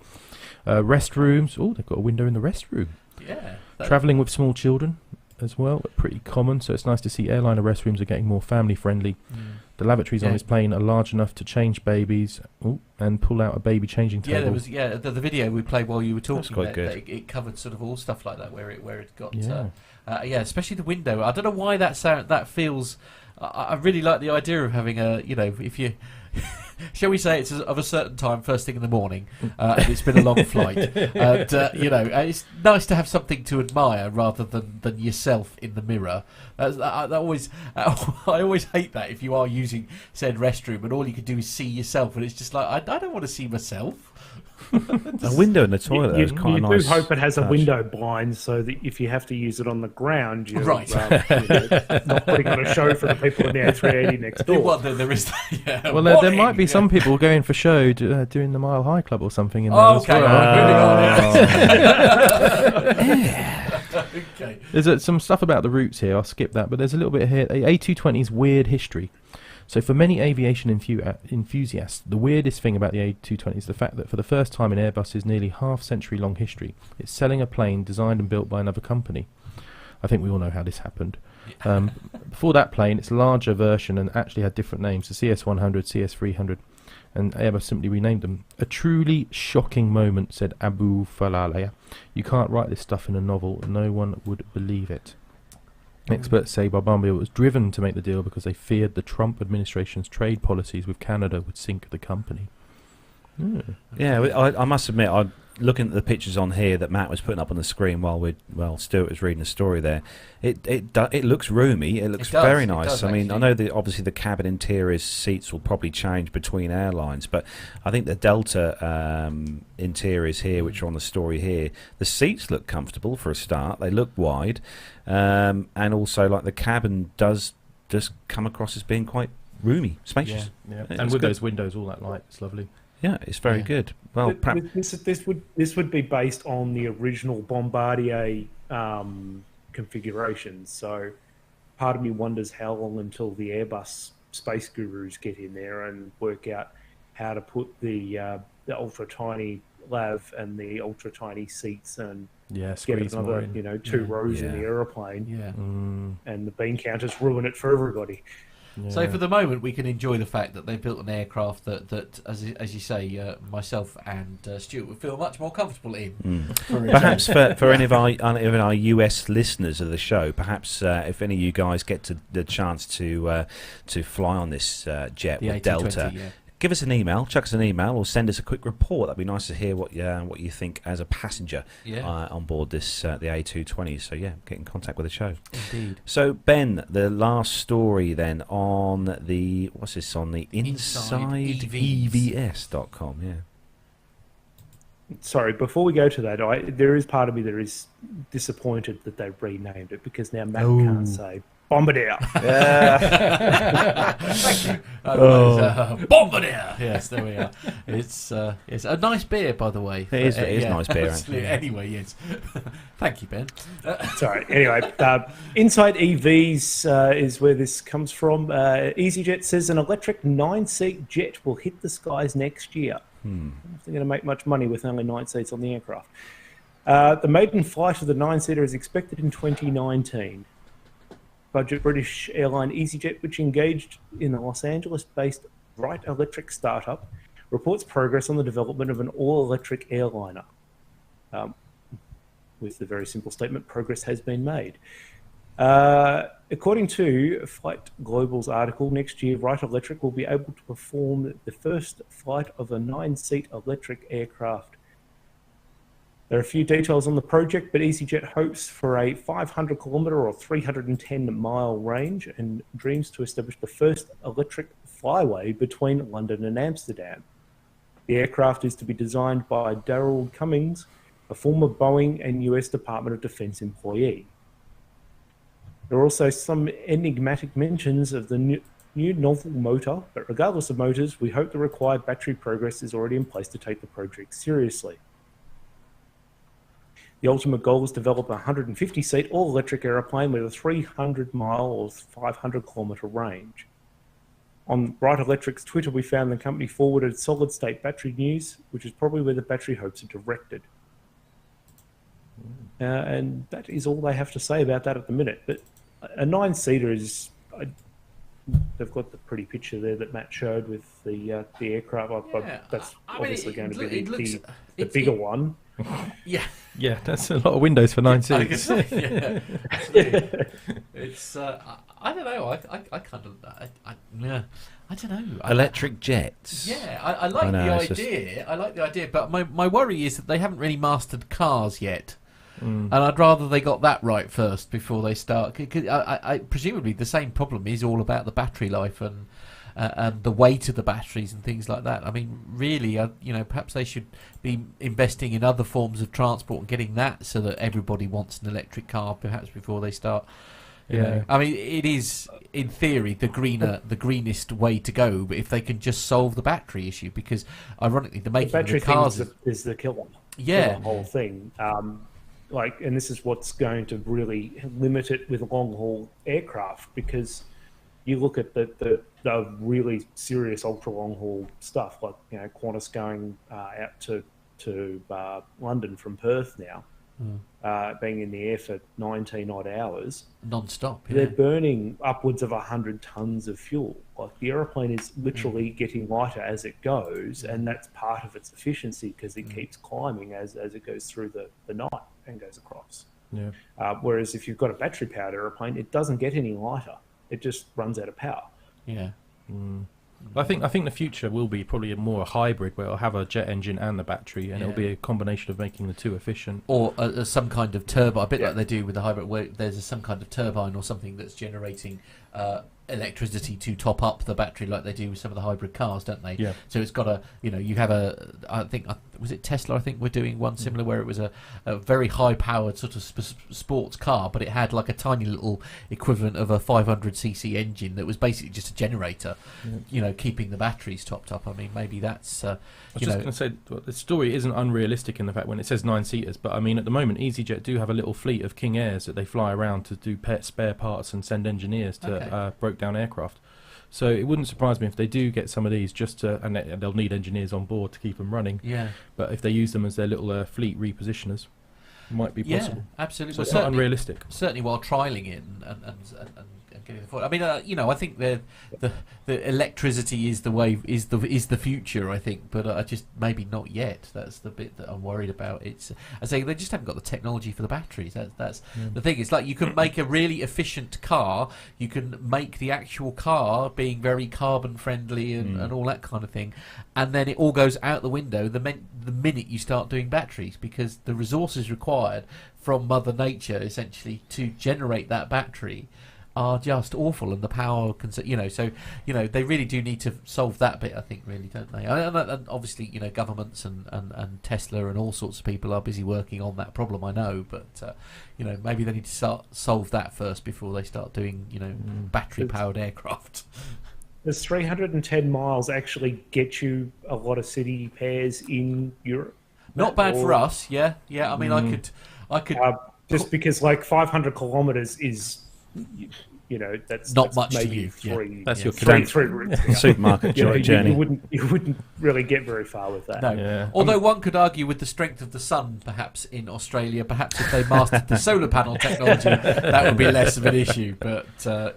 Restrooms, oh, they've got a window in the restroom. Yeah. Travelling with small children as well, pretty common, so it's nice to see airliner restrooms are getting more family friendly. The lavatories on this plane are large enough to change babies and pull out a baby changing table. Yeah, there was the video we played while you were talking. That's quite good. It covered sort of all stuff like that where it got especially the window. I don't know why that feels. I really like the idea of having a, if you. Shall we say it's of a certain time, first thing in the morning, and it's been a long flight. And, it's nice to have something to admire rather than yourself in the mirror. I always hate that if you are using said restroom and all you can do is see yourself, and it's just like, I don't want to see myself. A window in the toilet is quite nice. You do hope it has a window blind so that if you have to use it on the ground, you're not putting on a show for the people in the A380 next door. Well, there is that, yeah. Well, there might be some people going for show doing the Mile High Club or something in there as well. Okay. There's some stuff about the routes here. I'll skip that, but there's a little bit here. A220's weird history. So for many aviation enthusiasts, the weirdest thing about the A220 is the fact that for the first time in Airbus's nearly half-century long history, it's selling a plane designed and built by another company. I think we all know how this happened. Before that plane, its larger version and actually had different names, the CS100, CS300, and Airbus simply renamed them. A truly shocking moment, said Abu Falalaya. You can't write this stuff in a novel, no one would believe it. Experts say Bombardier was driven to make the deal because they feared the Trump administration's trade policies with Canada would sink the company. Yeah, I must admit, I'm looking at the pictures on here that Matt was putting up on the screen while Stuart was reading the story there. It looks roomy. It looks very nice. I mean, I know that obviously the cabin interior seats will probably change between airlines, but I think the Delta interiors here, which are on the story here, the seats look comfortable for a start. They look wide, and also like the cabin does just come across as being quite roomy, spacious. Yeah. And with those windows, all that light, it's lovely. Yeah, it's very good. Well, this would be based on the original Bombardier configuration. So, part of me wonders how long until the Airbus space gurus get in there and work out how to put the ultra tiny lav and the ultra tiny seats and get another 2 rows in the aeroplane. Yeah, and the bean counters ruin it for everybody. Yeah. So for the moment, we can enjoy the fact that they've built an aircraft that as you say, myself and Stuart would feel much more comfortable in. Perhaps for any of our US listeners of the show, perhaps if any of you guys get the chance to fly on this jet with Delta. Give us an email, chuck us an email, or send us a quick report. That'd be nice to hear what you think as a passenger on board this the A220. So get in contact with the show. Indeed. So Ben, the last story then on the inside EVS.com. Yeah. Sorry, before we go to that, there is part of me that is disappointed that they renamed it because now Matt can't say Bombardier. Thank you. Bombardier. Yes, there we are. It's a nice beer, by the way. It is nice beer. Actually. Anyway, yes. Thank you, Ben. Sorry. Anyway, Inside EVs is where this comes from. EasyJet says an electric 9-seat jet will hit the skies next year. I don't think they're going to make much money with only 9 seats on the aircraft. The maiden flight of the 9-seater is expected in 2019. Budget British airline EasyJet, which engaged in the Los Angeles-based Wright Electric startup, reports progress on the development of an all-electric airliner. With the very simple statement, progress has been made. According to Flight Global's article, next year Wright Electric will be able to perform the first flight of a 9-seat electric aircraft. There are a few details on the project, but EasyJet hopes for a 500-kilometre or 310-mile range and dreams to establish the first electric flyway between London and Amsterdam. The aircraft is to be designed by Darrell Cummings, a former Boeing and US Department of Defense employee. There are also some enigmatic mentions of the new novel motor, but regardless of motors, we hope the required battery progress is already in place to take the project seriously. The ultimate goal is to develop a 150-seat all-electric aeroplane with a 300-mile or 500-kilometre range. On Bright Electric's Twitter, we found the company forwarded solid-state battery news, which is probably where the battery hopes are directed. And that is all they have to say about that at the minute. But a 9-seater is... they've got the pretty picture there that Matt showed with the aircraft. That's obviously going to be the bigger one. Yeah. Yeah, that's a lot of windows for 9 seats. Yeah. It's I don't know. I kind of I don't know. Electric jets. Yeah, I like the idea. I like the idea, but my worry is that they haven't really mastered cars yet. And I'd rather they got that right first before they start. I presumably the same problem is all about the battery life and the weight of the batteries and things like that. I mean, really, perhaps they should be investing in other forms of transport and getting that so that everybody wants an electric car, perhaps before they start. You know. I mean, it is in theory the greenest way to go, but if they can just solve the battery issue, because ironically, the making of the cars is the killer. Yeah, the whole thing. And this is what's going to really limit it with long haul aircraft, because you look at the really serious ultra long haul stuff, like Qantas going out to London from Perth now, being in the air for 19 odd hours non-stop. Yeah. They're burning upwards of 100 tons of fuel. Like the aeroplane is literally getting lighter as it goes, and that's part of its efficiency because it keeps climbing as it goes through the night and goes across. Yeah. Whereas if you've got a battery powered aeroplane, it doesn't get any lighter. It just runs out of power. Yeah. I think the future will be probably more a hybrid where it'll have a jet engine and the battery, and it'll be a combination of making the two efficient. Or some kind of turbine, a bit like they do with the hybrid, where there's some kind of turbine or something that's generating electricity to top up the battery, like they do with some of the hybrid cars, don't they? Yeah. So it's got a, you have a, I think, was it Tesla? I think we're doing one similar where it was a very high-powered sort of sports car, but it had like a tiny little equivalent of a 500cc engine that was basically just a generator, keeping the batteries topped up. I mean, maybe that's. I was just going to say, the story isn't unrealistic in the fact when it says 9-seaters, but I mean, at the moment, EasyJet do have a little fleet of King Airs that they fly around to do spare parts and send engineers to broke down aircraft. So it wouldn't surprise me if they do get some of these and they'll need engineers on board to keep them running. Yeah. But if they use them as their little fleet repositioners, it might be possible. Yeah, absolutely. So it's not unrealistic. Certainly while trialling it and getting the forward. I mean, I think the electricity is the way is the future. I think, but I just maybe not yet. That's the bit that I'm worried about. I say they just haven't got the technology for the batteries. That's the thing. It's like you can make a really efficient car. You can make the actual car being very carbon friendly and all that kind of thing, and then it all goes out the window the minute you start doing batteries, because the resources required from Mother Nature essentially to generate that battery are just awful, and the power so they really do need to solve that bit, I think, really, don't they? And obviously, governments and Tesla and all sorts of people are busy working on that problem, I know, but maybe they need to solve that first before they start doing battery powered aircraft. Does 310 miles actually get you a lot of city pairs in Europe? Not bad for us, yeah. I mean, I could just because like 500 kilometers is, that's not much maybe to you. That's your three routes. Supermarket journey. You wouldn't really get very far with that. No. Yeah. Although one could argue with the strength of the sun, perhaps in Australia, perhaps if they mastered the solar panel technology, that would be less of an issue. But solar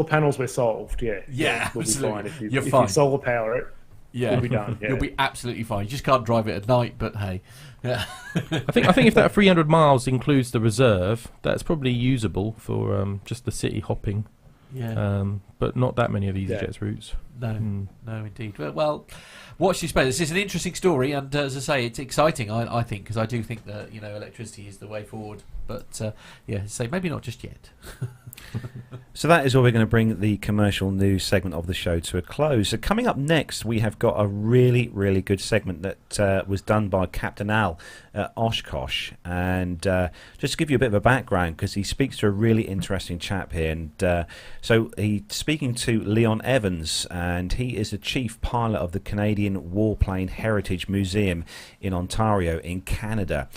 panels were solved. Yeah, we'll be fine if you solar power it. Yeah, you'll be done. Yeah. You'll be absolutely fine. You just can't drive it at night, but hey. Yeah. I think if that 300 miles includes the reserve, that's probably usable for just the city hopping. Yeah. But not that many of EasyJet's routes. No, no, indeed. Well, watch this space. This is an interesting story, and as I say, it's exciting. I think, because I do think that electricity is the way forward. But maybe not just yet. So that is where we're going to bring the commercial news segment of the show to a close. So coming up next, we have got a really, really good segment that was done by Captain Al at Oshkosh. And just to give you a bit of a background, because he speaks to a really interesting chap here. And so he's speaking to Leon Evans, and he is the chief pilot of the Canadian Warplane Heritage Museum in Ontario in Canada.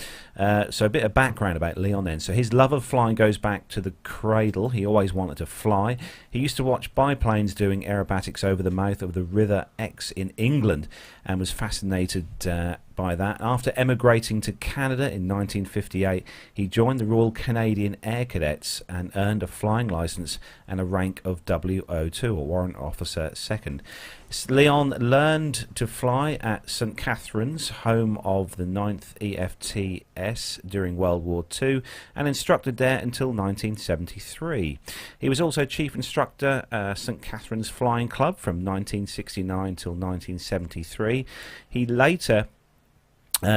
So a bit of background about Leon then. So his love of flying goes back to the cradle. He always wanted to fly. He used to watch biplanes doing aerobatics over the mouth of the River Exe in England and was fascinated by that. After emigrating to Canada in 1958, he joined the Royal Canadian Air Cadets and earned a flying licence and a rank of WO2, or Warrant Officer Second. Leon learned to fly at St Catharines, home of the 9th EFTS during World War II, and instructed there until 1973. He was also chief instructor at St Catharines Flying Club from 1969 till 1973. He later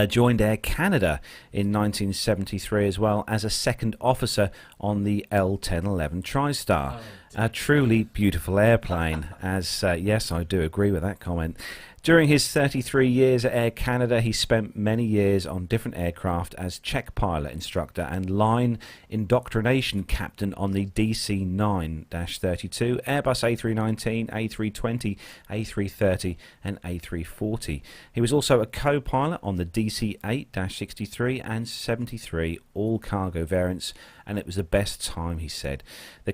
joined Air Canada in 1973 as well as a second officer on the L1011 TriStar. A truly beautiful airplane, as yes, I do agree with that comment. During his 33 years at Air Canada, he spent many years on different aircraft as check pilot instructor and line indoctrination captain on the DC-9-32, Airbus A319, A320, A330 and A340. He was also a co-pilot on the DC-8-63 and 73 all-cargo variants, and it was the best time, he said. He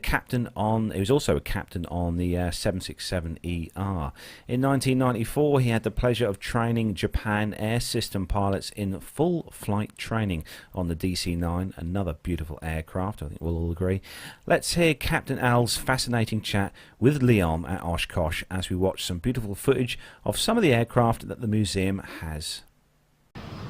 was also a captain on the 767ER. In 1994, he had the pleasure of training Japan Air System pilots in full flight training on the DC-9, another beautiful aircraft, I think we'll all agree. Let's hear Captain Al's fascinating chat with Leon at Oshkosh as we watch some beautiful footage of some of the aircraft that the museum has.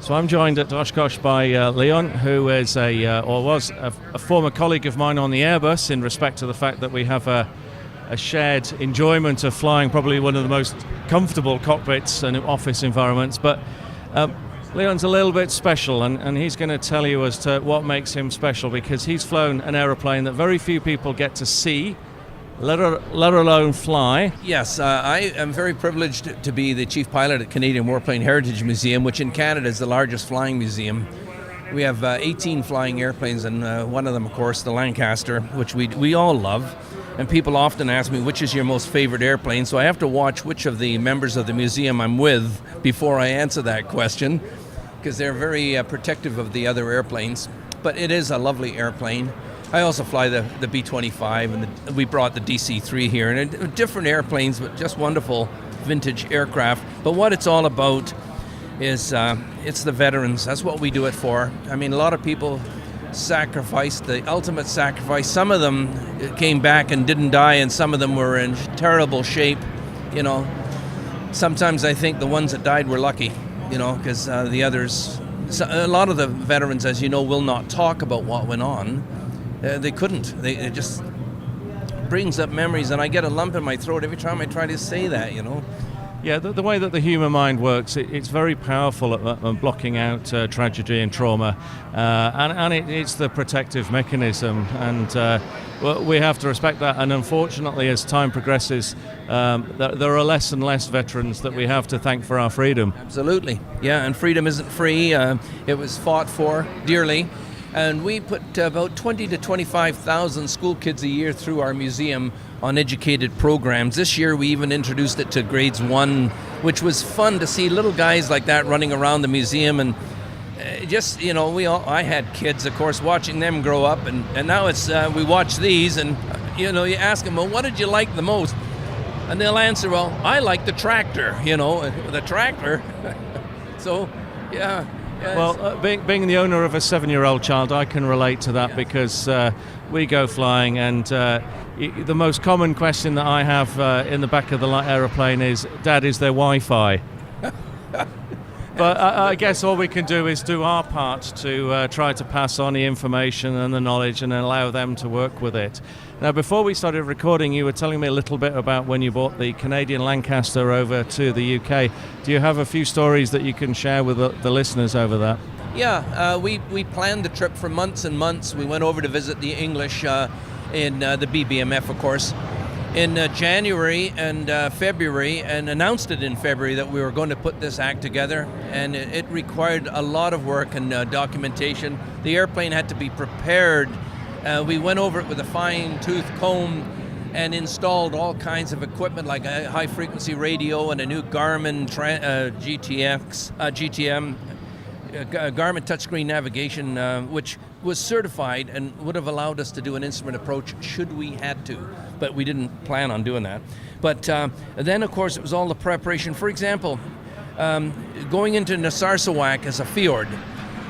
So I'm joined at Oshkosh by Leon, who is was a former colleague of mine on the Airbus, in respect to the fact that we have a shared enjoyment of flying, probably one of the most comfortable cockpits and office environments. But Leon's a little bit special, and he's going to tell you as to what makes him special, because he's flown an aeroplane that very few people get to see, let alone fly. Yes, I am very privileged to be the chief pilot at Canadian Warplane Heritage Museum, which in Canada is the largest flying museum. We have 18 flying airplanes, and one of them, of course, the Lancaster, which we all love. And people often ask me, which is your most favorite airplane? So I have to watch which of the members of the museum I'm with before I answer that question, because they're very protective of the other airplanes. But it is a lovely airplane. I also fly the B-25, and we brought the DC-3 here, and different airplanes, but just wonderful vintage aircraft. But what it's all about is it's the veterans. That's what we do it for. I mean, a lot of people sacrificed the ultimate sacrifice. Some of them came back and didn't die, and some of them were in terrible shape. You know, sometimes I think the ones that died were lucky, you know, because the others, a lot of the veterans, as you know, will not talk about what went on. They couldn't. It just brings up memories, and I get a lump in my throat every time I try to say that, you know. Yeah, the way that the human mind works, it's very powerful at blocking out tragedy and trauma, and it's the protective mechanism, and we have to respect that. And unfortunately, as time progresses, there are less and less veterans that we have to thank for our freedom. Absolutely, yeah, and freedom isn't free. It was fought for dearly. And we put about 20 to 25,000 school kids a year through our museum on educated programs. This year we even introduced it to grades 1, which was fun to see little guys like that running around the museum. And just, you know, I had kids, of course, watching them grow up. And now it's we watch these, and, you know, you ask them, well, what did you like the most? And they'll answer, well, I like the tractor, you know, the tractor. So, yeah. Well, being the owner of a 7-year-old child, I can relate to that, because we go flying, and the most common question that I have in the back of the aeroplane is, Dad, is there Wi-Fi? But I guess all we can do is do our part to try to pass on the information and the knowledge and allow them to work with it. Now, before we started recording, you were telling me a little bit about when you brought the Canadian Lancaster over to the UK. Do you have a few stories that you can share with the listeners over that? Yeah, we planned the trip for months and months. We went over to visit the English in the BBMF, of course, in January and February, and announced it in February that we were going to put this act together, and it required a lot of work and documentation. The airplane had to be prepared. We went over it with a fine-tooth comb and installed all kinds of equipment like a high-frequency radio and a new Garmin GTM, Garmin touchscreen navigation, which was certified and would have allowed us to do an instrument approach should we had to, but we didn't plan on doing that. But then, of course, it was all the preparation. For example, going into Narsarsuaq as a fjord.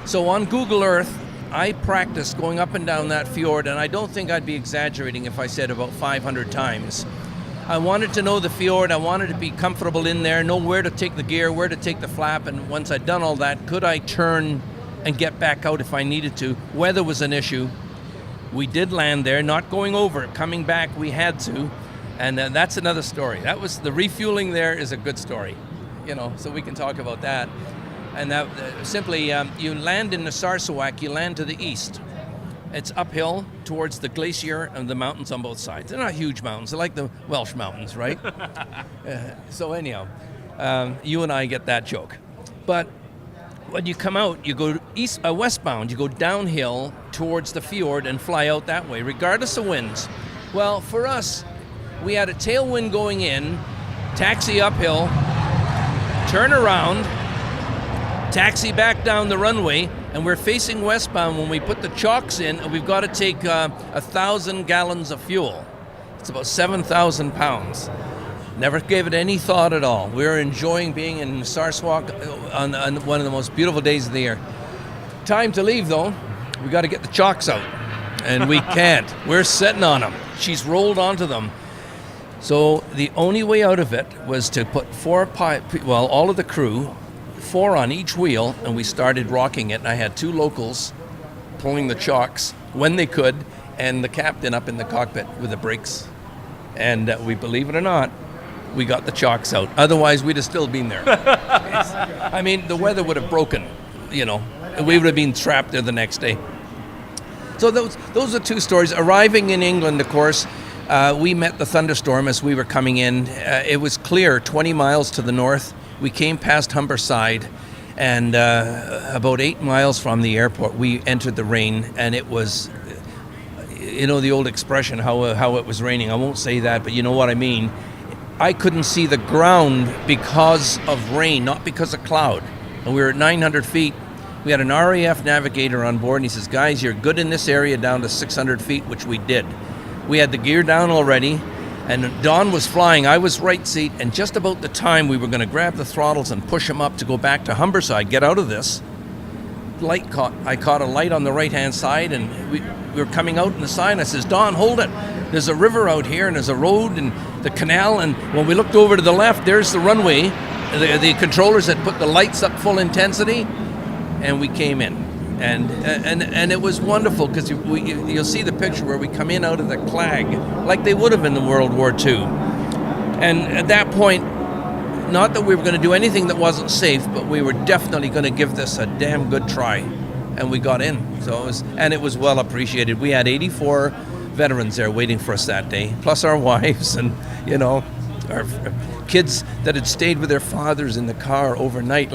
So on Google Earth, I practiced going up and down that fjord, and I don't think I'd be exaggerating if I said about 500 times. I wanted to know the fjord, I wanted to be comfortable in there, know where to take the gear, where to take the flap, and once I'd done all that, could I turn and get back out if I needed to? Weather was an issue. We did land there, not going over it, coming back we had to, and that's another story. That was, the refueling there is a good story, so we can talk about that. And that simply, you land in Narsarsuaq, you land to the east. It's uphill towards the glacier and the mountains on both sides. They're not huge mountains, they're like the Welsh mountains, right? So anyhow, you and I get that joke. But when you come out, you go westbound, you go downhill towards the fjord and fly out that way, regardless of winds. Well, for us, we had a tailwind going in, taxi uphill, turn around, taxi back down the runway, and we're facing westbound when we put the chocks in, and we've got to take 1,000 gallons of fuel. It's about 7,000 pounds. Never gave it any thought at all. We were enjoying being in Narsarsuaq on one of the most beautiful days of the year. Time to leave, though. We got to get the chocks out, and we can't. We're sitting on them. She's rolled onto them. So the only way out of it was to put all of the crew, 4 on each wheel, and we started rocking it. And I had 2 locals pulling the chocks when they could, and the captain up in the cockpit with the brakes. And we, believe it or not, we got the chocks out. Otherwise, we'd have still been there. I mean, the weather would have broken, we would have been trapped there the next day. So those are 2 stories. Arriving in England, of course, we met the thunderstorm as we were coming in. It was clear 20 miles to the north. We came past Humberside, and about 8 miles from the airport, we entered the rain, and it was, the old expression, how it was raining. I won't say that, but you know what I mean. I couldn't see the ground because of rain, not because of cloud. And we were at 900 feet. We had an RAF navigator on board, and he says, guys, you're good in this area down to 600 feet, which we did. We had the gear down already. And Don was flying, I was right seat, and just about the time we were going to grab the throttles and push him up to go back to Humberside, get out of this, I caught a light on the right-hand side, and we were coming out in the sign. I says, Don, hold it. There's a river out here, and there's a road, and the canal, and when we looked over to the left, there's the runway. The controllers had put the lights up full intensity, and we came in. And it was wonderful because you'll see the picture where we come in out of the Clag like they would have in the World War II. And at that point, not that we were going to do anything that wasn't safe, but we were definitely going to give this a damn good try. And we got in. So it was well appreciated. We had 84 veterans there waiting for us that day, plus our wives and our kids that had stayed with their fathers in the car overnight.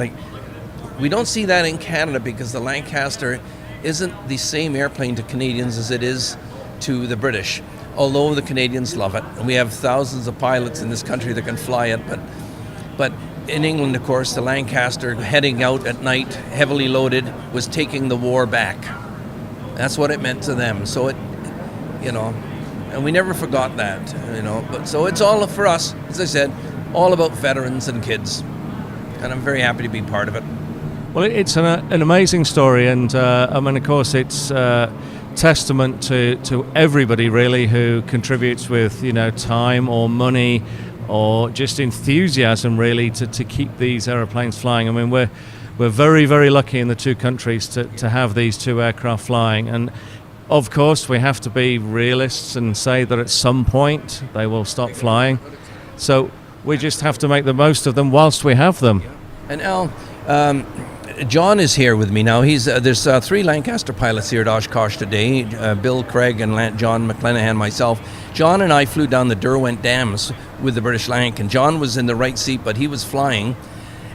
We don't see that in Canada because the Lancaster isn't the same airplane to Canadians as it is to the British, although the Canadians love it. And we have thousands of pilots in this country that can fly it. But in England, of course, the Lancaster heading out at night, heavily loaded, was taking the war back. That's what it meant to them. So and we never forgot that, But so it's all for us, as I said, all about veterans and kids. And I'm very happy to be part of it. Well, it's an amazing story, and of course, it's testament to everybody really who contributes with time or money or just enthusiasm really to keep these aeroplanes flying. I mean, we're very, very lucky in the 2 countries to have these 2 aircraft flying, and of course, we have to be realists and say that at some point they will stop flying. So we just have to make the most of them whilst we have them. And Al, John is here with me now. There's 3 Lancaster pilots here at Oshkosh today. Bill, Craig, and John McClenaghan, myself. John and I flew down the Derwent Dams with the British Lanc, and John was in the right seat, but he was flying.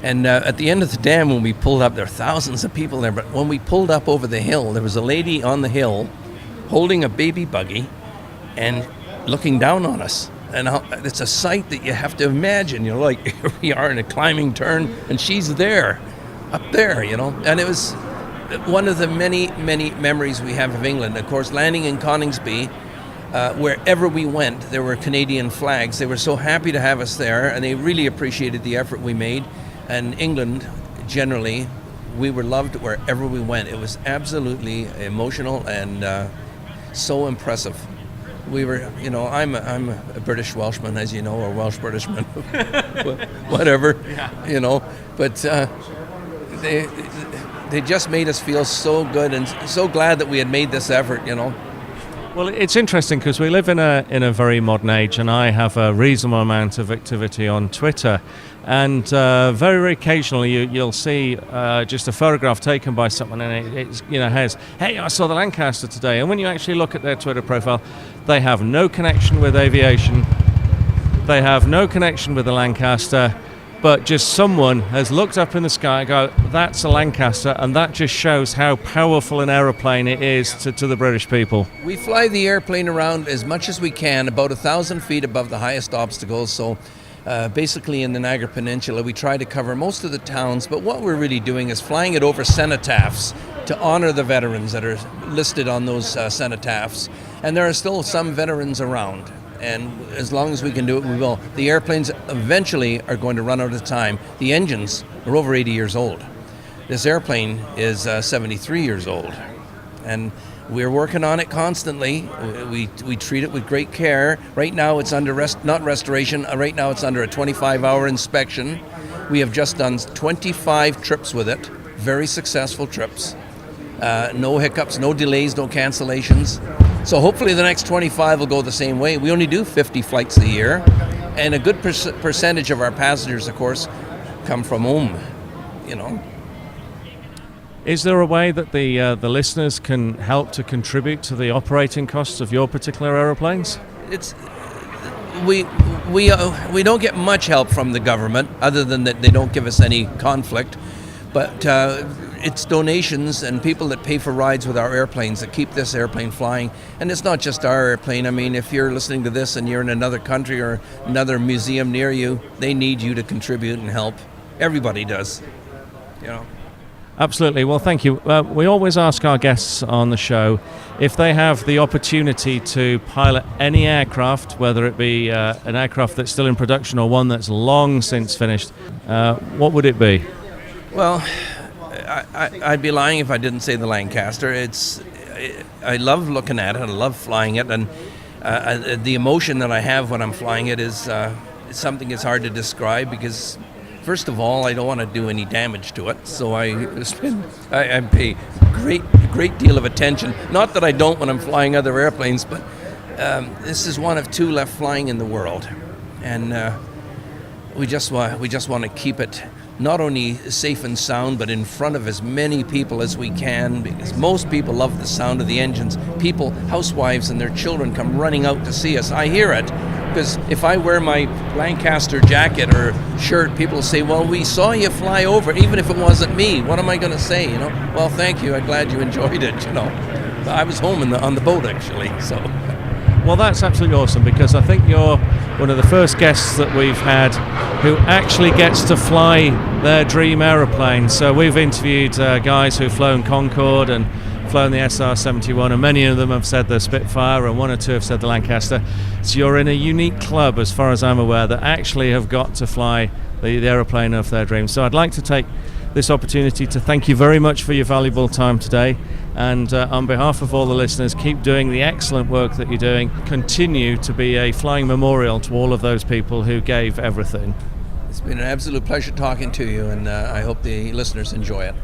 And at the end of the dam, when we pulled up, there were thousands of people there, but when we pulled up over the hill, there was a lady on the hill holding a baby buggy and looking down on us. And it's a sight that you have to imagine. Like, here we are in a climbing turn, and she's there, up there, And it was one of the many, many memories we have of England. Of course, landing in Coningsby, wherever we went, there were Canadian flags. They were so happy to have us there, and they really appreciated the effort we made. And England, generally, we were loved wherever we went. It was absolutely emotional and so impressive. We were, I'm a British Welshman, as you know, or Welsh Britishman, whatever, But they just made us feel so good and so glad that we had made this effort, Well, it's interesting because we live in a very modern age, and I have a reasonable amount of activity on Twitter, and very, very occasionally you'll see just a photograph taken by someone, and it has, "Hey, I saw the Lancaster today," and when you actually look at their Twitter profile, they have no connection with aviation, they have no connection with the Lancaster, but just someone has looked up in the sky and go, "That's a Lancaster," and that just shows how powerful an aeroplane it is to the British people. We fly the airplane around as much as we can, about 1,000 feet above the highest obstacles. So basically in the Niagara Peninsula, we try to cover most of the towns, but what we're really doing is flying it over cenotaphs to honor the veterans that are listed on those cenotaphs. And there are still some veterans around. And as long as we can do it, we will. The airplanes eventually are going to run out of time. The engines are over 80 years old. This airplane is 73 years old. And we're working on it constantly. We treat it with great care. Right now it's under not restoration. Right now it's under a 25-hour inspection. We have just done 25 trips with it. Very successful trips. No hiccups, no delays, no cancellations. So hopefully the next 25 will go the same way. We only do 50 flights a year, and a good percentage of our passengers, of course, come from home, Is there a way that the listeners can help to contribute to the operating costs of your particular aeroplanes? We don't get much help from the government, other than that they don't give us any conflict, but it's donations and people that pay for rides with our airplanes that keep this airplane flying. And it's not just our airplane. I mean, if you're listening to this and you're in another country or another museum near you, they need you to contribute and help. Everybody does, Absolutely. Well, thank you. We always ask our guests on the show if they have the opportunity to pilot any aircraft, whether it be an aircraft that's still in production or one that's long since finished, what would it be? Well, I'd be lying if I didn't say the Lancaster. I love looking at it. I love flying it, and the emotion that I have when I'm flying it is something that's hard to describe because, first of all, I don't want to do any damage to it, so I pay great deal of attention. Not that I don't when I'm flying other airplanes, but this is one of 2 left flying in the world, and we just want to keep it not only safe and sound, but in front of as many people as we can, because most people love the sound of the engines. People, housewives and their children come running out to see us. I hear it, because if I wear my Lancaster jacket or shirt, people say, "Well, we saw you fly over," even if it wasn't me. What am I going to say, Well, thank you, I'm glad you enjoyed it, I was home on the boat, actually, so... Well, that's absolutely awesome, because I think you're one of the first guests that we've had who actually gets to fly their dream aeroplane. So we've interviewed guys who've flown Concorde and flown the SR-71, and many of them have said the Spitfire, and 1 or 2 have said the Lancaster. So you're in a unique club, as far as I'm aware, that actually have got to fly the aeroplane of their dreams. So I'd like to take this opportunity to thank you very much for your valuable time today, and on behalf of all the listeners, keep doing the excellent work that you're doing. Continue to be a flying memorial to all of those people who gave everything. It's been an absolute pleasure talking to you, and I hope the listeners enjoy it.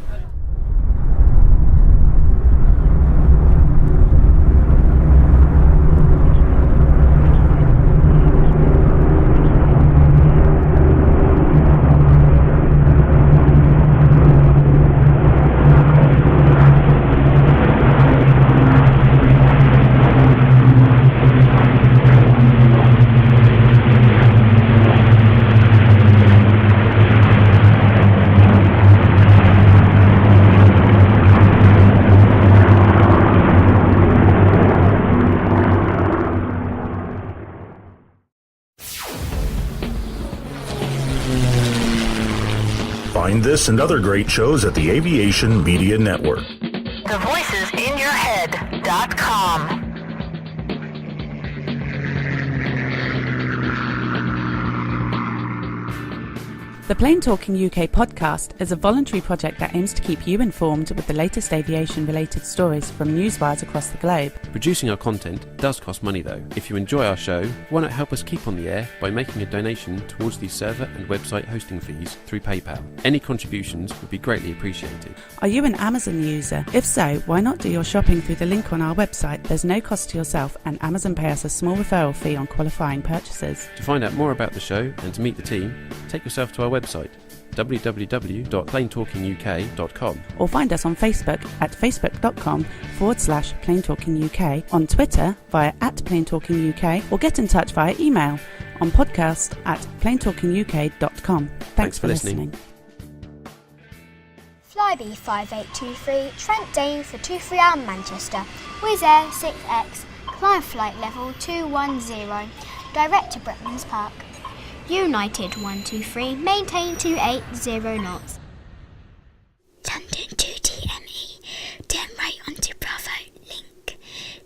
Find this and other great shows at the Aviation Media Network. thevoicesinyourhead.com. The Plain Talking UK podcast is a voluntary project that aims to keep you informed with the latest aviation-related stories from newswires across the globe. Producing our content does cost money though. If you enjoy our show, why not help us keep on the air by making a donation towards the server and website hosting fees through PayPal? Any contributions would be greatly appreciated. Are you an Amazon user? If so, why not do your shopping through the link on our website? There's no cost to yourself, and Amazon pay us a small referral fee on qualifying purchases. To find out more about the show and to meet the team, take yourself to our website www.plaintalkinguk.com, or find us on Facebook at facebook.com/plaintalkinguk, on Twitter via @plaintalkinguk, or get in touch via email on podcast@plaintalkinguk.com. Thanks for listening. Flybe 5823 Trent Dane for 23-hour Manchester, Wizz Air 6X, climb flight level 210, direct to Britman's Park. United 123, maintain 280 knots. London 2TME, turn right onto Bravo, link,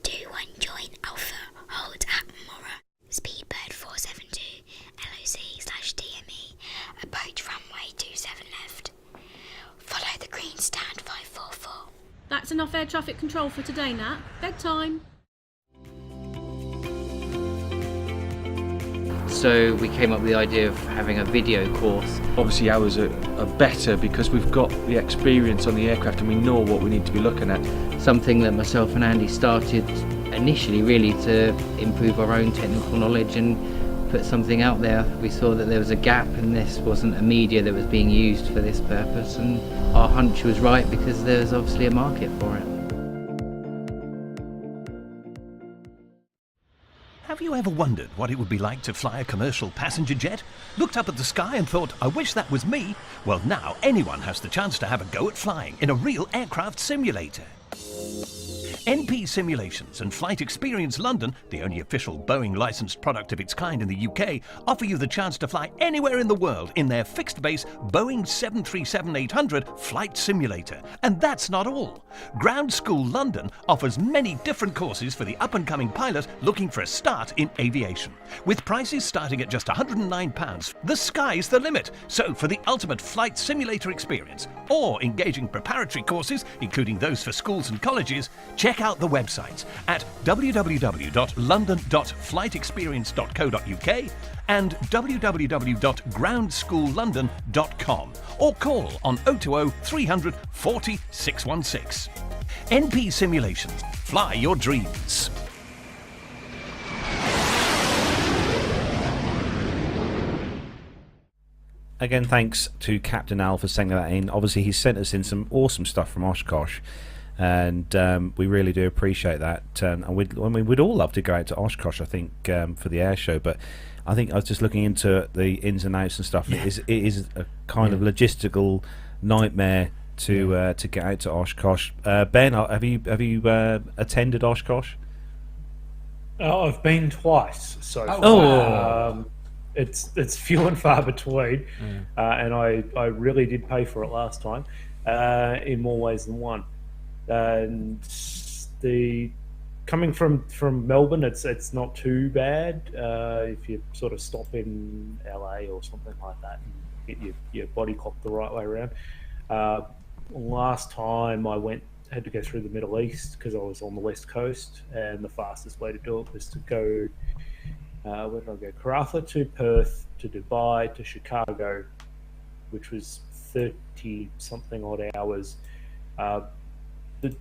21 join Alpha, hold at Mora, Speedbird 472, LOC/DME, approach runway 27 left, follow the green stand 544. That's enough air traffic control for today, Nat. Bedtime. So we came up with the idea of having a video course. Obviously ours are better because we've got the experience on the aircraft and we know what we need to be looking at. Something that myself and Andy started initially really to improve our own technical knowledge and put something out there. We saw that there was a gap and this wasn't a media that was being used for this purpose, and our hunch was right because there was obviously a market for it. Have you ever wondered what it would be like to fly a commercial passenger jet? Looked up at the sky and thought, I wish that was me? Well, now anyone has the chance to have a go at flying in a real aircraft simulator. NP Simulations and Flight Experience London, the only official Boeing licensed product of its kind in the UK, offer you the chance to fly anywhere in the world in their fixed-base Boeing 737-800 flight simulator. And that's not all. Ground School London offers many different courses for the up-and-coming pilot looking for a start in aviation. With prices starting at just £109, the sky's the limit. So for the ultimate flight simulator experience, or engaging preparatory courses, including those for schools and colleges, check out the websites at www.london.flightexperience.co.uk and www.groundsschoollondon.com, or call on 020 300 40 616. NP Simulations. Fly your dreams. Again, thanks to Captain Al for sending that in. Obviously, he sent us in some awesome stuff from Oshkosh, and we really do appreciate that. And we'd all love to go out to Oshkosh, I think, for the air show, but I think I was just looking into the ins and outs and stuff. And it is a kind of logistical nightmare to get out to Oshkosh. Ben, have you attended Oshkosh? Oh, I've been twice so far. Oh. It's few and far between, and I really did pay for it last time, in more ways than one. And coming from Melbourne, it's not too bad if you sort of stop in LA or something like that and get your body clock the right way around. Last time I had to go through the Middle East because I was on the West Coast, and the fastest way to do it was to go. Where did I go? Karratha to Perth to Dubai to Chicago, which was 30-something odd hours. The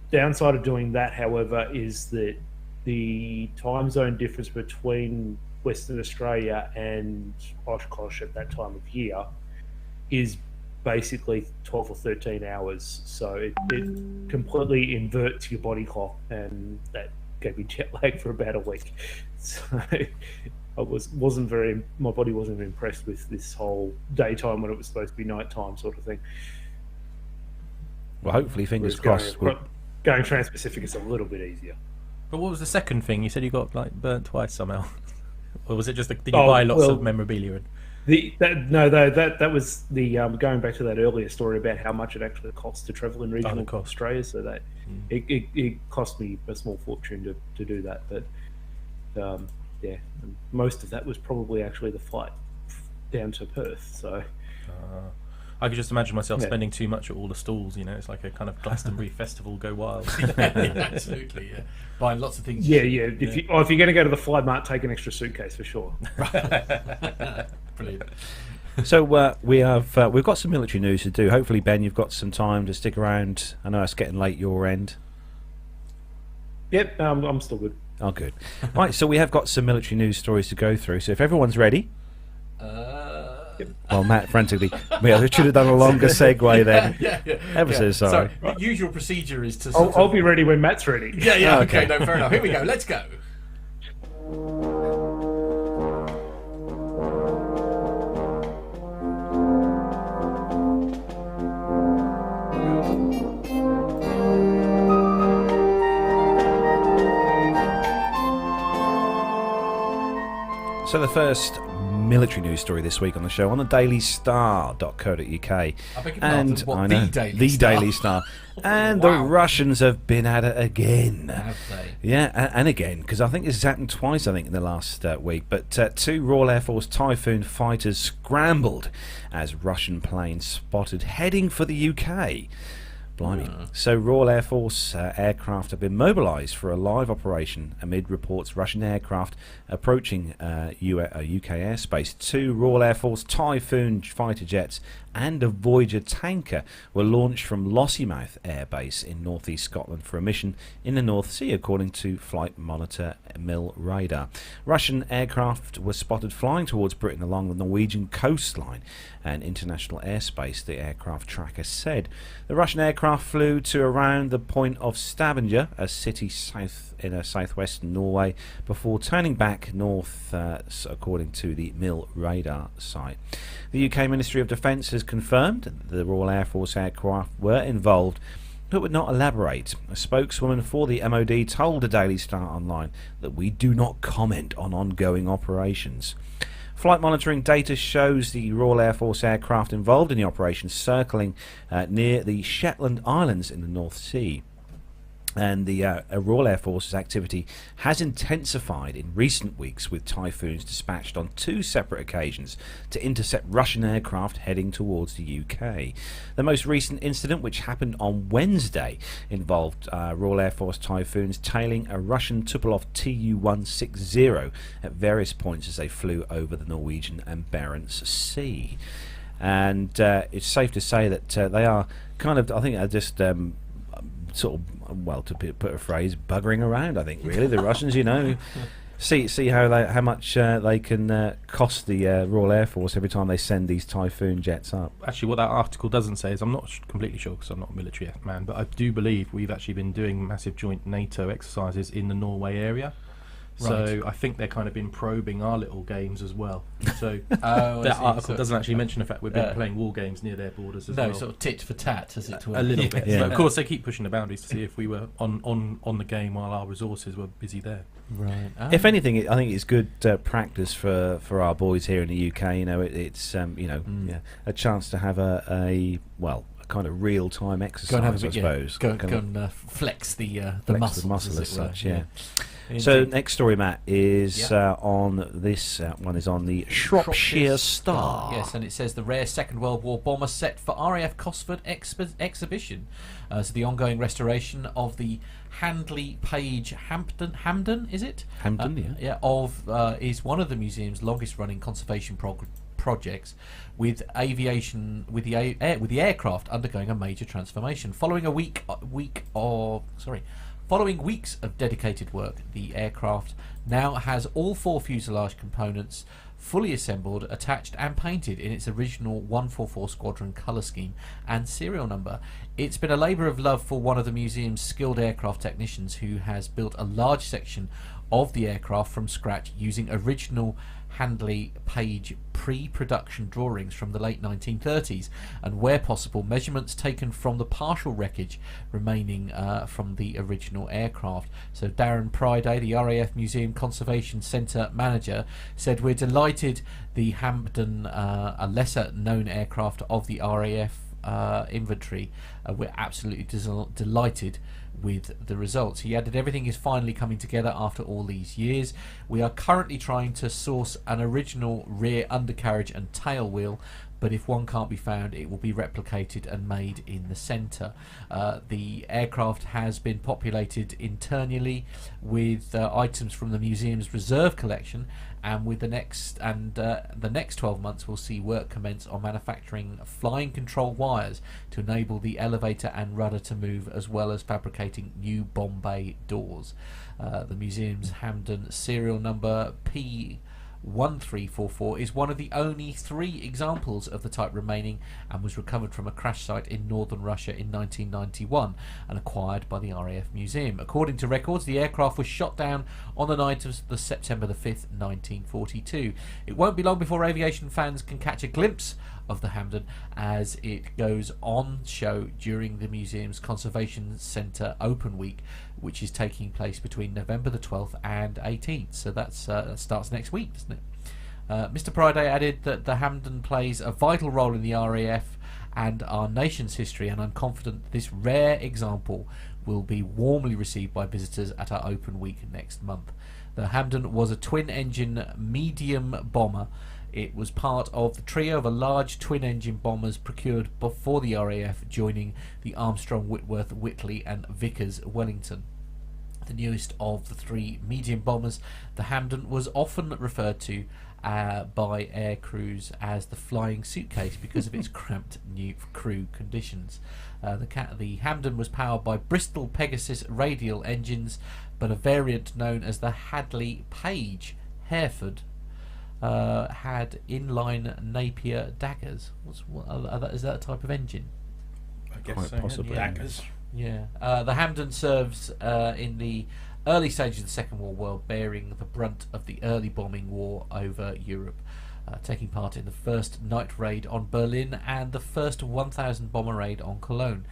downside of doing that, however, is that the time zone difference between Western Australia and Oshkosh at that time of year is basically 12 or 13 hours. So it completely inverts your body clock, and that gave me jet lag for about a week. So my body wasn't impressed with this whole daytime when it was supposed to be nighttime sort of thing. Well, hopefully, fingers crossed. Going Trans-Pacific is a little bit easier. But what was the second thing? You said you got burnt twice somehow. Or was it just did you buy lots of memorabilia? That was the going back to that earlier story about how much it actually costs to travel in regional Australia. So that it cost me a small fortune to do that. But yeah, most of that was probably actually the flight down to Perth. So I could just imagine myself spending too much at all the stalls. You know, it's like a kind of Glastonbury festival go wild. Absolutely, yeah. Buying lots of things. Yeah. If you're going to go to the Fly Mart, take an extra suitcase for sure. Brilliant. So we've got some military news to do. Hopefully, Ben, you've got some time to stick around. I know it's getting late your end. Yep, I'm still good. Oh, good. Right, so we have got some military news stories to go through. So if everyone's ready. Well, Matt frantically. I should have done a longer segue then. Ever so sorry. The usual procedure is to. I'll be ready when Matt's ready. Yeah. Okay. No, fair enough. Here we go. Let's go. So the first military news story this week on the show on the dailystar.co.uk. And I know, the Daily Star. And the Russians have been at it again. Have they? Yeah, and again, because I think this has happened twice, in the last week. But two Royal Air Force Typhoon fighters scrambled as Russian planes spotted heading for the UK. Blimey. So Royal Air Force aircraft have been mobilised for a live operation amid reports Russian aircraft approaching UK airspace. Two Royal Air Force Typhoon fighter jets and a Voyager tanker were launched from Lossiemouth Air Base in northeast Scotland for a mission in the North Sea, according to flight monitor Mil Radar. Russian aircraft were spotted flying towards Britain along the Norwegian coastline and international airspace, the aircraft tracker said. The Russian aircraft flew to around the point of Stavanger, a city in southwest Norway, before turning back north, according to the Mil Radar site. The UK Ministry of Defence has confirmed that the Royal Air Force aircraft were involved, but would not elaborate. A spokeswoman for the MOD told the Daily Star Online that we do not comment on ongoing operations. Flight monitoring data shows the Royal Air Force aircraft involved in the operation circling near the Shetland Islands in the North Sea. And the Royal Air Force's activity has intensified in recent weeks, with Typhoons dispatched on two separate occasions to intercept Russian aircraft heading towards the UK. The most recent incident, which happened on Wednesday, involved Royal Air Force Typhoons tailing a Russian Tupolev Tu-160 at various points as they flew over the Norwegian and Barents Sea. And it's safe to say that they are kind of, I think, just sort of, well, to put a phrase, buggering around. I think really the Russians, see how much they can cost the Royal Air Force every time they send these Typhoon jets up. Actually, what that article doesn't say is, I'm not completely sure because I'm not a military man, but I do believe we've actually been doing massive joint NATO exercises in the Norway area. So I think they've kind of been probing our little games as well. So that article doesn't actually mention the fact we've been playing war games near their borders as well. No, sort of tit for tat, as it were. A little bit. But of course, they keep pushing the boundaries to see if we were on the game while our resources were busy there. Right. If anything, I think it's good practice for our boys here in the UK. It's a chance to have a kind of real-time exercise, I suppose. Go and flex the muscle as such, yeah. So next story, Matt, is on this one is on the Shropshire Star. Yes, and it says the rare Second World War bomber set for RAF Cosford exhibition. So the ongoing restoration of the Handley Page Hampden, is it? Hampden, is one of the museum's longest-running conservation projects, with the aircraft undergoing a major transformation. Following weeks of dedicated work, the aircraft now has all four fuselage components fully assembled, attached and painted in its original 144 Squadron colour scheme and serial number. It's been a labour of love for one of the museum's skilled aircraft technicians, who has built a large section of the aircraft from scratch using original Handley Page pre-production drawings from the late 1930s, and where possible measurements taken from the partial wreckage remaining from the original aircraft. So Darren Priday, the RAF Museum Conservation Centre manager, said, "We're delighted the Hampden, a lesser known aircraft of the RAF inventory, we're absolutely delighted with the results." He added, "Everything is finally coming together after all these years. We are currently trying to source an original rear undercarriage and tail wheel, but if one can't be found, it will be replicated and made in the centre." The aircraft has been populated internally with items from the museum's reserve collection, and with the next 12 months will see work commence on manufacturing flying control wires to enable the elevator and rudder to move, as well as fabricating new bomb bay doors. The museum's Hampden serial number P1344 is one of the only 3 examples of the type remaining, and was recovered from a crash site in northern Russia in 1991 and acquired by the RAF Museum. According to records, the aircraft was shot down on the night of September the 5th, 1942. It won't be long before aviation fans can catch a glimpse of the Hampden as it goes on show during the museum's Conservation Centre Open Week, which is taking place between November the 12th and 18th. So that starts next week, doesn't it? Mr. Priday added that the Hampden plays a vital role in the RAF and our nation's history, and I'm confident this rare example will be warmly received by visitors at our Open Week next month. The Hampden was a twin-engine medium bomber. It was part of the trio of a large twin-engine bombers procured before the RAF, joining the Armstrong, Whitworth, Whitley and Vickers Wellington. The newest of the 3 medium bombers, the Hampden was often referred to by air crews as the flying suitcase because of its cramped new crew conditions. The Hampden was powered by Bristol Pegasus radial engines, but a variant known as the Handley Page Hereford had inline Napier daggers. Is that a type of engine? I guess Quite so. possibly. Daggers. Yeah. The Hampden serves in the early stages of the Second World War, bearing the brunt of the early bombing war over Europe, taking part in the first night raid on Berlin and the first 1,000 bomber raid on Cologne.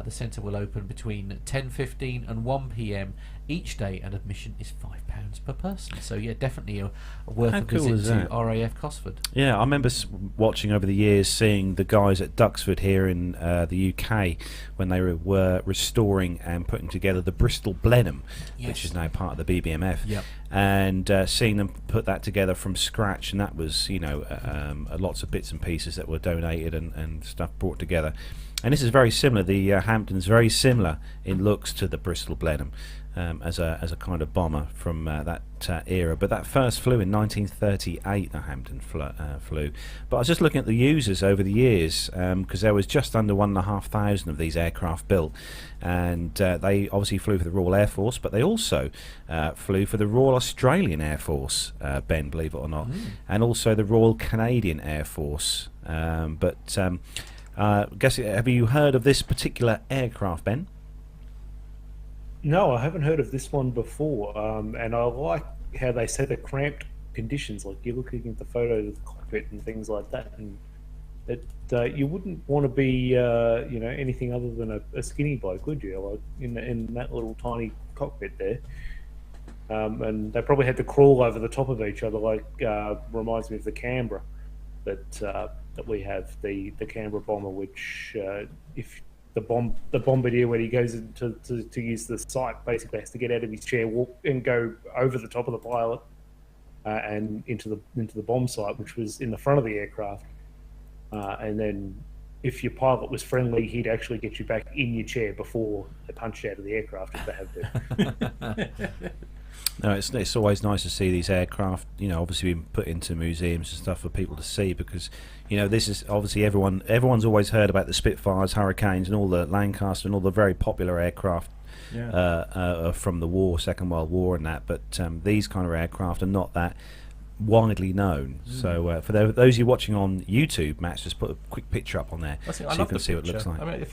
The centre will open between 10:15 and 1 p.m. each day, and admission is £5 per person. So yeah, definitely a worth a visit to RAF Cosford. Yeah, I remember watching over the years, seeing the guys at Duxford here in the UK when they were restoring and putting together the Bristol Blenheim, which is now part of the BBMF. Yep. And seeing them put that together from scratch, and that was, lots of bits and pieces that were donated and stuff brought together. And this is very similar. The Hampden's very similar in looks to the Bristol Blenheim as a kind of bomber from that era. But that first flew in 1938. The Hampden flew. But I was just looking at the users over the years, because there was just under 1,500 of these aircraft built, and they obviously flew for the Royal Air Force, but they also flew for the Royal Australian Air Force, Ben, believe it or not, and also the Royal Canadian Air Force. Have you heard of this particular aircraft, Ben? No, I haven't heard of this one before, and I like how they say the cramped conditions. Like, you're looking at the photos of the cockpit and things like that, and that you wouldn't want to be, anything other than a skinny bloke, would you? Like in that little tiny cockpit there, and they probably had to crawl over the top of each other. Like, reminds me of the Canberra that we have, the Canberra bomber, which if the bombardier, when he goes into to use the site, basically has to get out of his chair, walk and go over the top of the pilot and into the bomb site, which was in the front of the aircraft. And then if your pilot was friendly, he'd actually get you back in your chair before they punched out of the aircraft if they have to. No, it's always nice to see these aircraft, obviously being put into museums and stuff for people to see, because, this is obviously everyone's always heard about the Spitfires, Hurricanes, and all the Lancaster and all the very popular aircraft from the war, Second World War and that, but these kind of aircraft are not that widely known. So for those of you watching on YouTube, Matt's just put a quick picture up on there, so you can see what it looks like. I mean,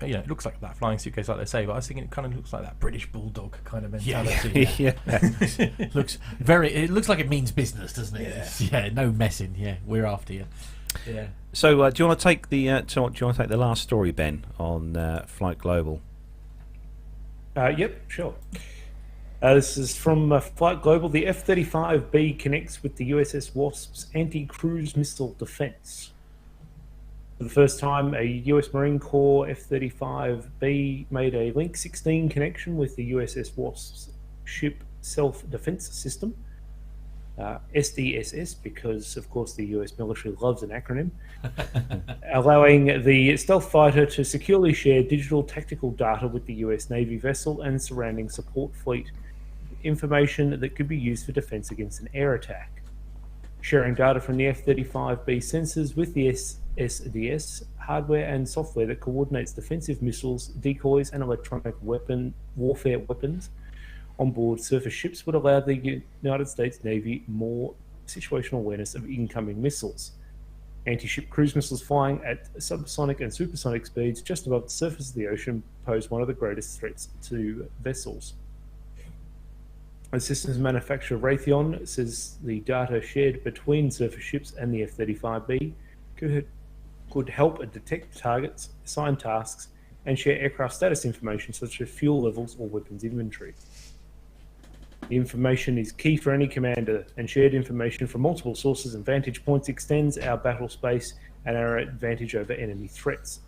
it looks like that flying suitcase, like they say, but I was thinking it kind of looks like that British bulldog kind of mentality. It looks like it means business, doesn't it? No messing. Yeah, we're after you. Yeah. So, do you want to take the last story, Ben, on Flight Global? Yep, sure. This is from Flight Global. The F-35B connects with the USS Wasp's anti-cruise missile defense. For the first time, a US Marine Corps F-35B made a Link 16 connection with the USS Wasp's ship self-defense system, SDSS, because of course the US military loves an acronym, allowing the stealth fighter to securely share digital tactical data with the US Navy vessel and surrounding support fleet, information that could be used for defense against an air attack. Sharing data from the F-35B sensors with the SDS, hardware and software that coordinates defensive missiles, decoys and electronic warfare weapons on board surface ships would allow the United States Navy more situational awareness of incoming missiles. Anti-ship cruise missiles flying at subsonic and supersonic speeds just above the surface of the ocean pose one of the greatest threats to vessels. The systems manufacturer Raytheon says the data shared between surface ships and the F-35B could help detect targets, assign tasks, and share aircraft status information such as fuel levels or weapons inventory. The information is key for any commander, and shared information from multiple sources and vantage points extends our battle space and our advantage over enemy threats,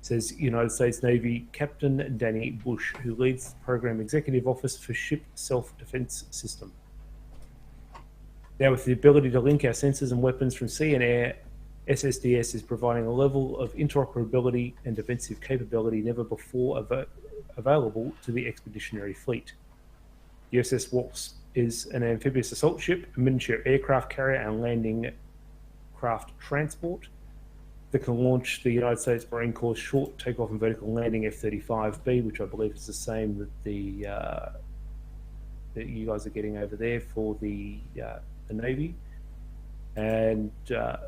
says United States Navy Captain Danny Bush, who leads the Program Executive Office for Ship Self-Defense System. Now, with the ability to link our sensors and weapons from sea and air, SSDS is providing a level of interoperability and defensive capability never before available to the expeditionary fleet. USS Wasp is an amphibious assault ship, a miniature aircraft carrier and landing craft transport that can launch the United States Marine Corps short takeoff and vertical landing F-35B, which I believe is the same that that you guys are getting over there for the Navy. And the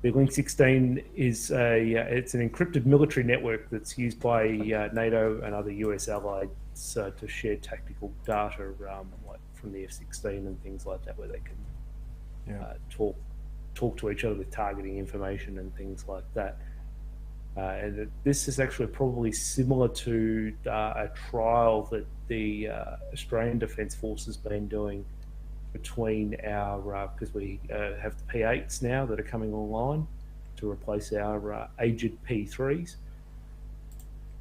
Link 16 is it's an encrypted military network that's used by NATO and other US allies to share tactical data like from the F-16 and things like that, where they can talk to each other with targeting information and things like that. And this is actually probably similar to a trial that the Australian Defence Force has been doing between our, because we have the P8s now that are coming online to replace our aged P3s.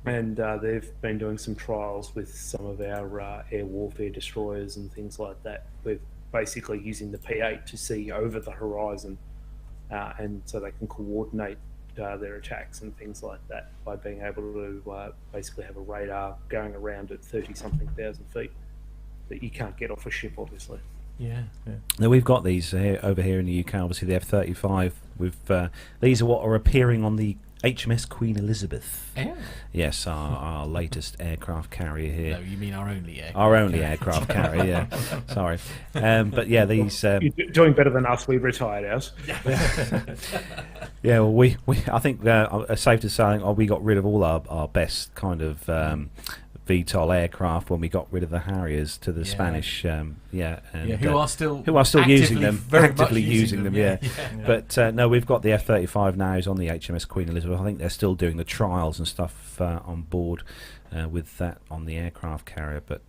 And they've been doing some trials with some of our air warfare destroyers and things like that. We're basically using the P8 to see over the horizon, and so they can coordinate their attacks and things like that by being able to basically have a radar going around at 30-something thousand feet that you can't get off a ship, obviously. Yeah. Now we've got these over here in the UK. Obviously, the F-35. These are what are appearing on the HMS Queen Elizabeth. Oh. Yes, our latest aircraft carrier here. No, you mean our only aircraft. Our only aircraft carrier. Yeah. Sorry, but yeah, these. You're doing better than us. We retired ours. Yeah, well, we I think it's safe to say we got rid of all our best kind of VTOL aircraft when we got rid of the Harriers to the Spanish, who are still using them, actively using them. Yeah. But no, we've got the F-35 now is on the HMS Queen Elizabeth. I think they're still doing the trials and stuff on board with that on the aircraft carrier. But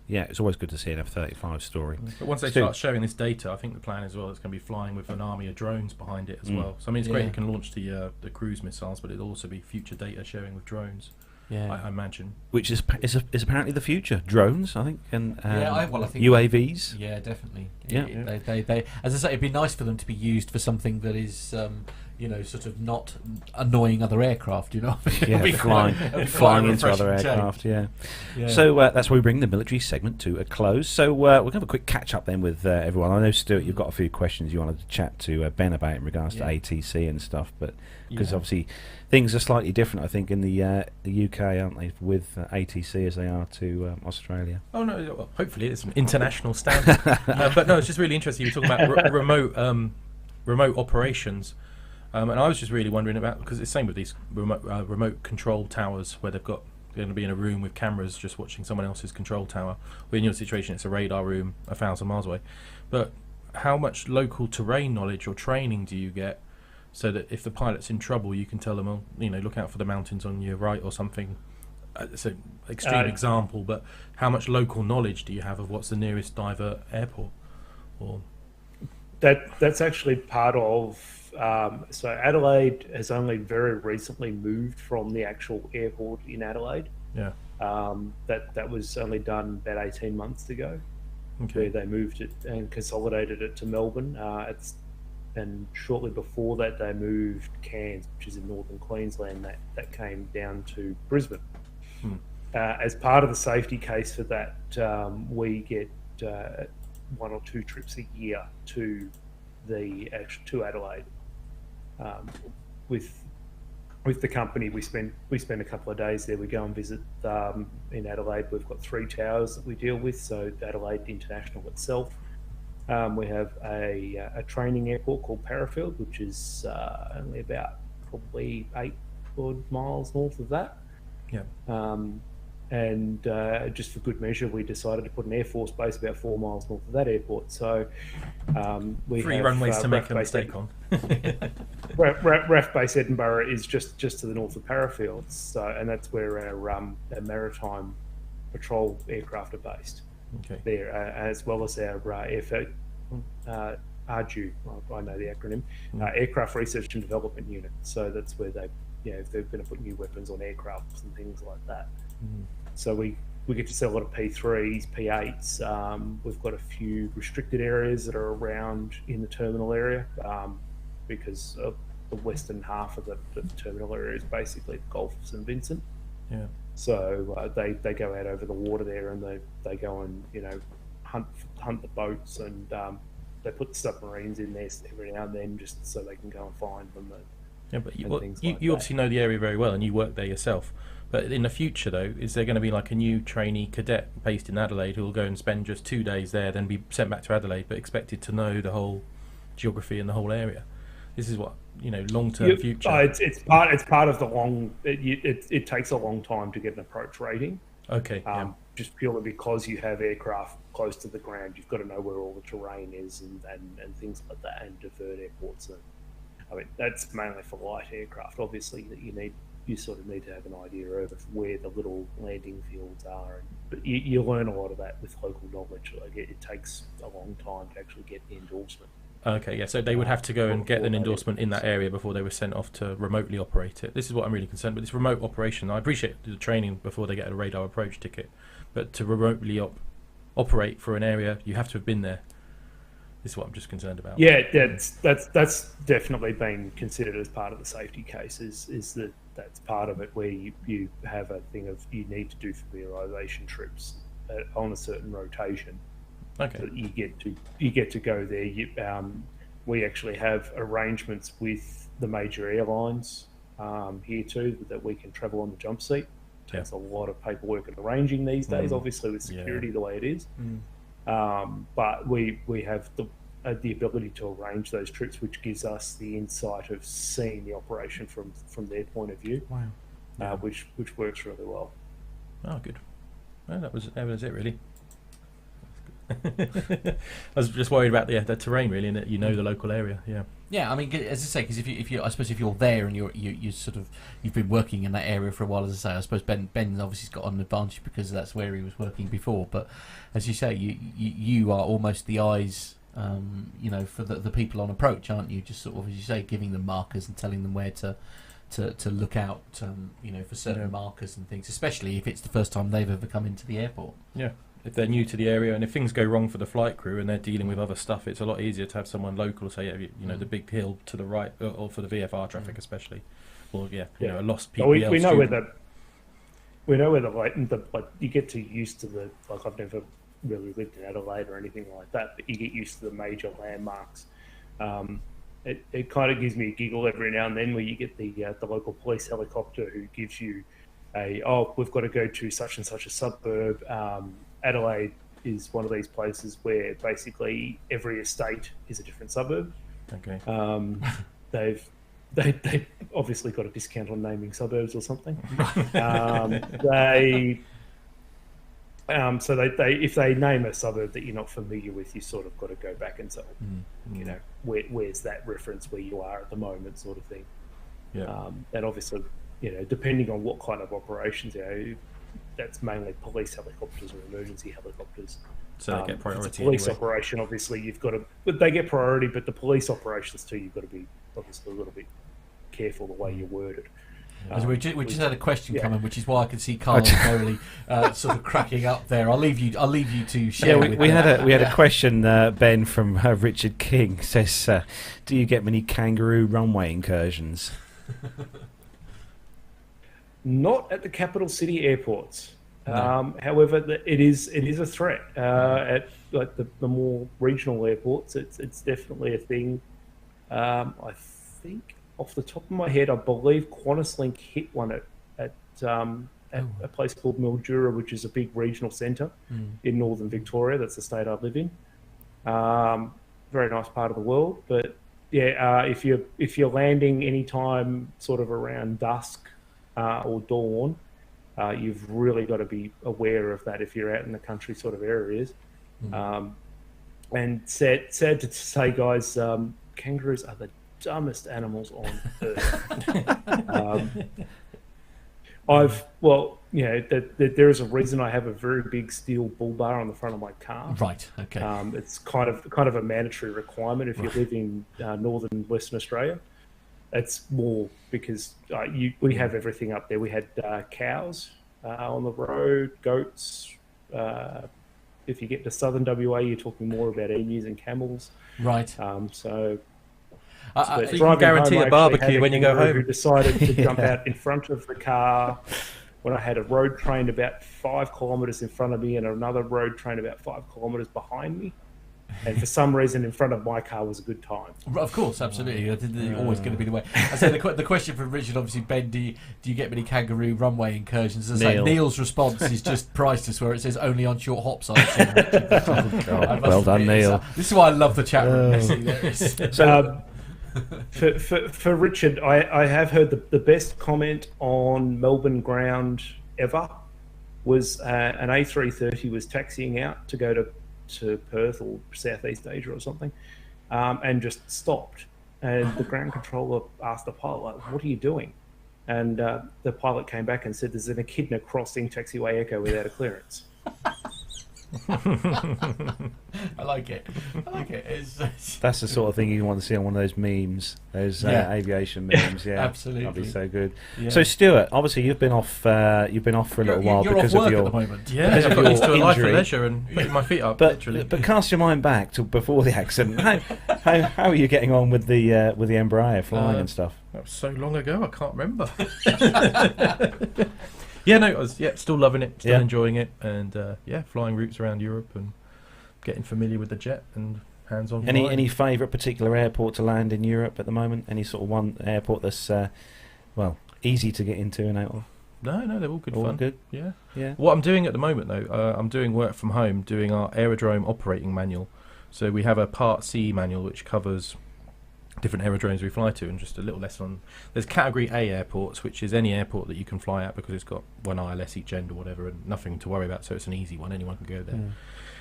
it's always good to see an F-35 story. But once they start showing this data, I think the plan as well is going to be flying with an army of drones behind it as well. So I mean, it's great it can launch the cruise missiles, but it'll also be future data sharing with drones. Yeah, I imagine. Which is apparently the future. Drones, I think, and I think UAVs. Yeah, definitely. Yeah. They as I say, it'd be nice for them to be used for something that is, sort of not annoying other aircraft. Flying into other aircraft. Yeah. So that's where we bring the military segment to a close. So we're going to have a quick catch up then with everyone. I know, Stuart, you've got a few questions you wanted to chat to Ben about in regards to ATC and stuff, but because obviously things are slightly different, I think, in the UK, aren't they, with ATC as they are to Australia? Oh no, well, hopefully it's an international standard. But no, it's just really interesting. You were talking about remote operations. And I was just really wondering about, because it's the same with these remote control towers where they're going to be in a room with cameras just watching someone else's control tower. Well, in your situation, it's a radar room 1,000 miles away. But how much local terrain knowledge or training do you get so that if the pilot's in trouble, you can tell them, oh, look out for the mountains on your right or something? It's an extreme example, but how much local knowledge do you have of what's the nearest divert airport? Or that's actually part of. So Adelaide has only very recently moved from the actual airport in Adelaide. Yeah. That was only done about 18 months ago, where they moved it and consolidated it to Melbourne. And shortly before that, they moved Cairns, which is in northern Queensland. That came down to Brisbane. As part of the safety case for that, we get 1 or 2 trips a year to Adelaide. With the company, we spend a couple of days there. We go and visit in Adelaide. We've got 3 towers that we deal with. So Adelaide International itself. We have a training airport called Parafield, which is only about probably 8 odd miles north of that. Yeah. And just for good measure, we decided to put an Air Force base about 4 miles north of that airport. So we 3 have runways to make a mistake on. RAF Base Edinburgh is just to the north of Parafield, and that's where our maritime patrol aircraft are based. Okay. There, as well as our RDU, I know the acronym, Aircraft Research and Development Unit. So that's where if they're going to put new weapons on aircraft and things like that. So we get to sell a lot of P3s, P8s. We've got a few restricted areas that are around in the terminal area because of the western half of the terminal area is basically the Gulf of St Vincent. Yeah. So they go out over the water there and they go and hunt the boats and they put submarines in there every now and then just so they can go and find them. Yeah, but you obviously know the area very well and you work there yourself. But in the future, though, is there going to be like a new trainee cadet based in Adelaide who will go and spend just 2 days there, then be sent back to Adelaide, but expected to know the whole geography and the whole area? This is what long-term future. It's part of the long. It takes a long time to get an approach rating. Okay. Just purely because you have aircraft close to the ground, you've got to know where all the terrain is and things like that, and divert airports. And that's mainly for light aircraft. Obviously, that you sort of need to have an idea of where the little landing fields are. But you learn a lot of that with local knowledge. Like it takes a long time to actually get the endorsement. Okay, yeah, so they would have to go and get an endorsement in that area before they were sent off to remotely operate it. This is what I'm really concerned with, this remote operation. I appreciate the training before they get a radar approach ticket, but to remotely operate for an area, you have to have been there. This is what I'm just concerned about. Yeah, that's definitely been considered as part of the safety case. Is that that's part of it where you have a thing of you need to do familiarisation trips on a certain rotation. Okay. So you get to go there. We actually have arrangements with the major airlines here too that we can travel on the jump seat. Takes a lot of paperwork and arranging these days, obviously with security the way it is. But we have the ability to arrange those trips, which gives us the insight of seeing the operation from their point of view. Wow. Which works really well. Oh, good. Well, that was it really. I was just worried about the terrain really, and that you know the local area. Yeah, I mean, as I say, because if you I suppose if you're there and you sort of you've been working in that area for a while, as I say, I suppose Ben obviously's got an advantage because that's where he was working before. But as you say, you are almost the eyes, for the people on approach, aren't you? Just sort of, as you say, giving them markers and telling them where to look out, for certain markers and things, especially if it's the first time they've ever come into the airport. Yeah. If they're new to the area and if things go wrong for the flight crew and they're dealing with other stuff, it's a lot easier to have someone local say, the big hill to the right, or for the VFR traffic especially, or a lost PPL. We know where the you get used to the I've never really lived in Adelaide or anything like that, but you get used to the major landmarks. It kind of gives me a giggle every now and then where you get the local police helicopter who gives you we've got to go to such and such a suburb. Adelaide is one of these places where basically every estate is a different suburb. Okay. they obviously got a discount on naming suburbs or something. So if they name a suburb that you're not familiar with, you sort of got to go back and say, you know, where's that reference where you are at the moment, sort of thing. Yeah. And obviously, you know, depending on what kind of operations, you know, that's mainly police helicopters or emergency helicopters. So they get priority. If it's a police anyway. operation, obviously you've got to, but they get priority. But the police operations too, you've got to be obviously a little bit careful the way you word it. We just had a question coming, which is why I can see Carl Verily sort of cracking up there. I'll leave you to share. Yeah, we had a question, Ben, from Richard King. Says, "Do you get many kangaroo runway incursions?" Not at the capital city airports. No. However, it is a threat at like the more regional airports. It's definitely a thing. I think off the top of my head, I believe QantasLink hit one at a place called Mildura, which is a big regional centre in northern Victoria. That's the state I live in. Very nice part of the world, but yeah, if you're landing anytime sort of around dusk or dawn, you've really got to be aware of that if you're out in the country sort of areas. And sad to say, guys, kangaroos are the dumbest animals on earth. There is a reason I have a very big steel bull bar on the front of my car. Right. Okay. It's kind of a mandatory requirement if you live in northern Western Australia. It's more because we have everything up there. We had cows on the road, goats. If you get to southern WA, you're talking more about emus and camels. Right. So you can guarantee a barbecue when you go home. Who decided to jump out in front of the car when I had a road train about 5 kilometres in front of me and another road train about 5 kilometres behind me. And for some reason, in front of my car was a good time. Of course, absolutely. Always going to be the way. I said the question from Richard, obviously, Ben, do you get many kangaroo runway incursions? As I say, Neil's response is just priceless, where it says only on short hops. Well done, Neil. This is why I love the chat room. So, for Richard, I have heard the best comment on Melbourne ground ever was an A330 was taxiing out to go to Perth or Southeast Asia or something, and just stopped. And the ground controller asked the pilot, "What are you doing?" And the pilot came back and said, "There's an echidna crossing taxiway Echo without a clearance." I like it. That's the sort of thing you want to see on one of those memes, those aviation memes. Yeah, absolutely. That'd be so good. Yeah. So, Stuart, obviously you've been off for a little while because off work of your at the moment. Yeah, I've got used to a life of leisure and putting my feet up. Literally. But cast your mind back to before the accident. How are you getting on with the Embraer flying and stuff? That was so long ago, I can't remember. Yeah, no, I was still loving it, still enjoying it, and flying routes around Europe and getting familiar with the jet and hands-on. Any favourite particular airport to land in Europe at the moment? Any sort of one airport that's easy to get into and out of? No, they're all good all fun. Good. Yeah. Yeah. What I'm doing at the moment though, I'm doing work from home, doing our aerodrome operating manual. So we have a Part C manual which covers different aerodromes we fly to, and just a little lesson on. There's Category A airports, which is any airport that you can fly at because it's got one ILS each end or whatever, and nothing to worry about. So it's an easy one; anyone can go there.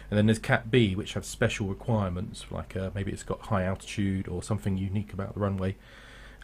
And then there's Cat B, which have special requirements, like maybe it's got high altitude or something unique about the runway.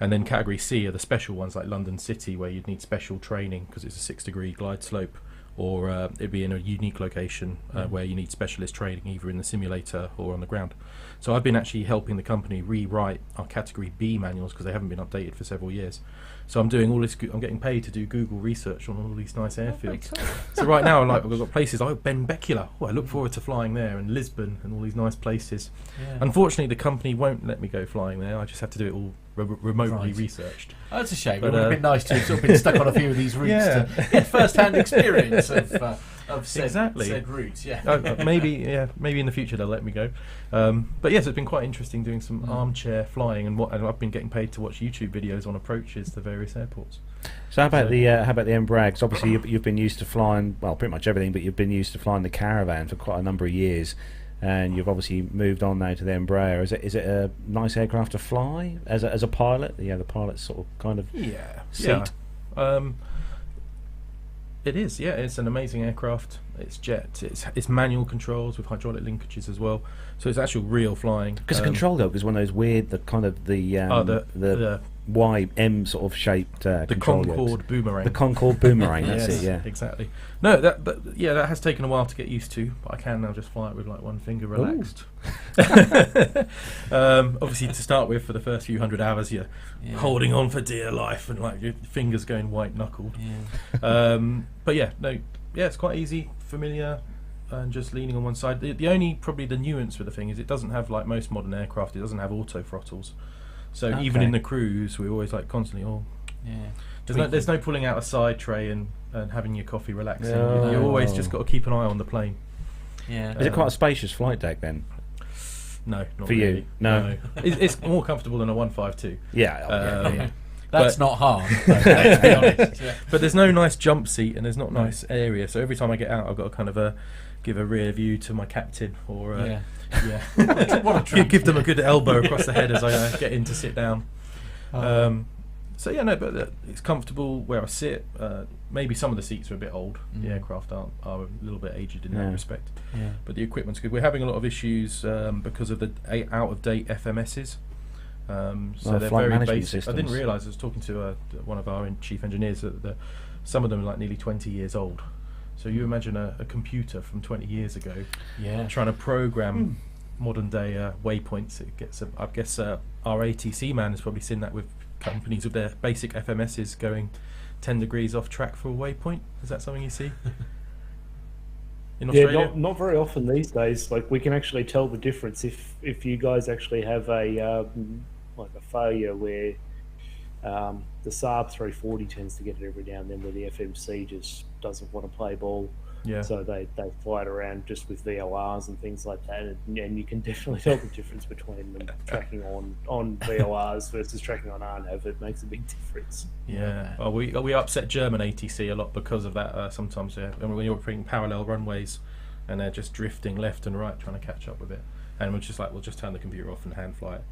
And then Category C are the special ones, like London City, where you'd need special training because it's a 6-degree glide slope, or it'd be in a unique location where you need specialist training, either in the simulator or on the ground. So I've been actually helping the company rewrite our Category B manuals because they haven't been updated for several years. So I'm doing all this. I'm getting paid to do Google research on all these nice airfields. So right now, like we've got places like Benbecula. I look forward to flying there, and Lisbon, and all these nice places. Yeah. Unfortunately, the company won't let me go flying there. I just have to do it all remotely researched. Oh, that's a shame. It would have been nice to have sort of been stuck on a few of these routes to get first-hand experience of said routes. Yeah. Maybe in the future they'll let me go. But yes, it's been quite interesting doing some armchair flying, and I've been getting paid to watch YouTube videos on approaches to various airports. So how about the Embraer? 'Cause obviously you've been used to flying pretty much everything, but you've been used to flying the Caravan for quite a number of years. and you've obviously moved on now to the Embraer. Is it a nice aircraft to fly as a pilot? The pilot's sort of kind of seat. It is, yeah. It's an amazing aircraft. It's jet. It's manual controls with hydraulic linkages as well. So it's actual real flying. Because the control yoke is one of those weird, the YM sort of shaped the control Concorde yokes. Boomerang. The Concorde Boomerang, that's Yes, it, yeah. Exactly. No, that has taken a while to get used to, but I can now just fly it with like one finger relaxed. Obviously, to start with, for the first few 100 hours, you're holding on for dear life and like your fingers going white knuckled. But it's quite easy, familiar, and just leaning on one side. The only probably the nuance with the thing is it doesn't have, like most modern aircraft, it doesn't have auto throttles. So even in the cruise, we're always like constantly, there's no pulling out a side tray and having your coffee relaxing. You always just got to keep an eye on the plane. Yeah. Is it quite a spacious flight deck then? No, not for really. you. No. It's more comfortable than a 152. Yeah. That's not hard. Let's be honest. But there's no nice jump seat and there's not nice area. So every time I get out, I've got to kind of give a rear view to my captain or give them a good elbow across the head as I get in to sit down. But it's comfortable where I sit. Maybe some of the seats are a bit old. The aircraft are a little bit aged in that respect. But the equipment's good. We're having a lot of issues because of the out-of-date FMSs. So they're very basic. Systems. I didn't realise, I was talking to one of our chief engineers, that some of them are like nearly 20 years old. So you imagine a computer from 20 years ago trying to program modern day waypoints. It gets I guess our ATC man has probably seen that with companies with their basic FMSs going 10 degrees off track for a waypoint. Is that something you see in Australia? Not very often these days. Like, we can actually tell the difference if you guys actually have a failure where the Saab 340 tends to get it every now and then, where the FMC just doesn't want to play ball. So they fly it around just with VORs and things like that, and you can definitely tell the difference between them tracking on VORs versus tracking on RNAV. It makes a big difference. Well, we upset German ATC a lot because of that. Sometimes when you're putting parallel runways and they're just drifting left and right trying to catch up with it, and we're just like, we'll just turn the computer off and hand fly it.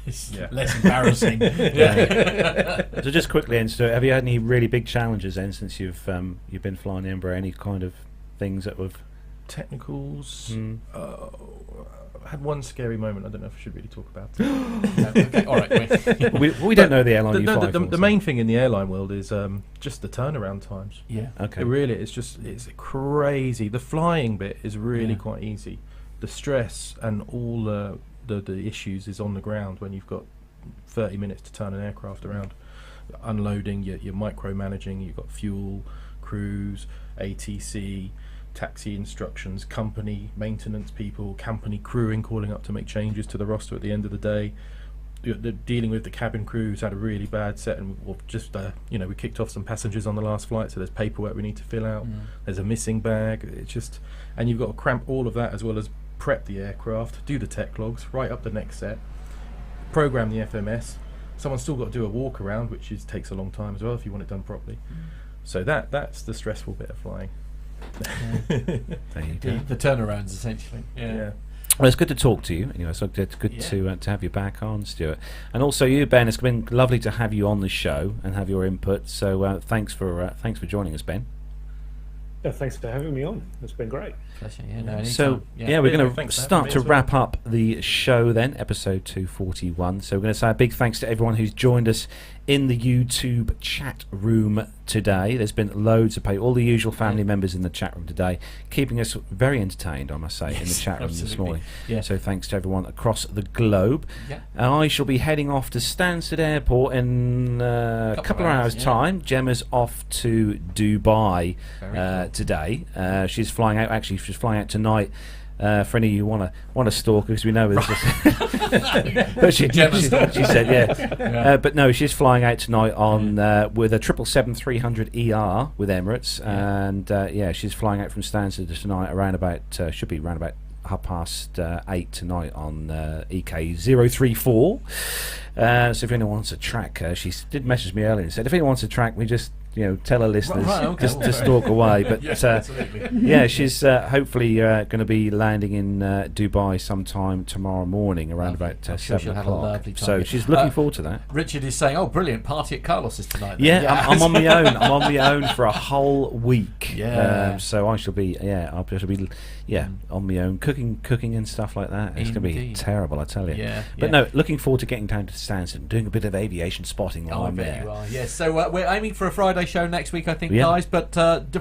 It's less embarrassing. So just quickly, Stuart, have you had any really big challenges then since you've been flying the Embraer? Any kind of things that have technicals? I had one scary moment. I don't know if I should really talk about it. All right. we don't know the airline you fly for. The main thing in the airline world is just the turnaround times. Okay. It really it's crazy. The flying bit is really quite easy. The stress and all the issues is on the ground when you've got 30 minutes to turn an aircraft around. Unloading, you're micromanaging, you've got fuel, crews, ATC, taxi instructions, company maintenance people, company crewing calling up to make changes to the roster at the end of the day. You're dealing with the cabin crew who's had a really bad set, and we kicked off some passengers on the last flight, so there's paperwork we need to fill out. There's a missing bag. And you've got to cramp all of that as well as prep the aircraft, do the tech logs, write up the next set, program the FMS. Someone's still got to do a walk around, which takes a long time as well if you want it done properly. So that's the stressful bit of flying. There you go. The turnarounds, essentially. Well, it's good to talk to you. So it's good to have you back on, Stuart. And also you, Ben. It's been lovely to have you on the show and have your input. So thanks for joining us, Ben. Thanks for having me on. It's been great. Pleasure. We're going to start to wrap up the show then, episode 241. So we're going to say a big thanks to everyone who's joined us in the YouTube chat room today. There's been loads of all the usual family members in the chat room today, keeping us very entertained, I must say, in the chat room this morning. So thanks to everyone across the globe. I shall be heading off to Stansted Airport in a couple of hours' time. Gemma's off to Dubai today. She's flying out. Actually, she's flying out tonight. For any of you want to stalk her, because we know there's but she said but no, she's flying out tonight on with a 777-300 ER with Emirates, and she's flying out from Stansted tonight around about should be around about 8:30 tonight on EK034. So if anyone wants to track her, she did message me earlier and said if anyone wants to track me, just tell her listeners just to stalk away. But she's hopefully going to be landing in Dubai sometime tomorrow morning around about 7 o'clock. So she's looking forward to that. Richard is saying, "Oh, brilliant party at Carlos's tonight." Then. Yeah, I'm on my own. I'm on my own for a whole week. Yeah. So I shall be on my own cooking and stuff like that. It's going to be terrible, I tell you. Yeah. But no, looking forward to getting down to Stansted, doing a bit of aviation spotting while I'm there. You are. Yes. So we're aiming for a Friday show next week, I think, guys. But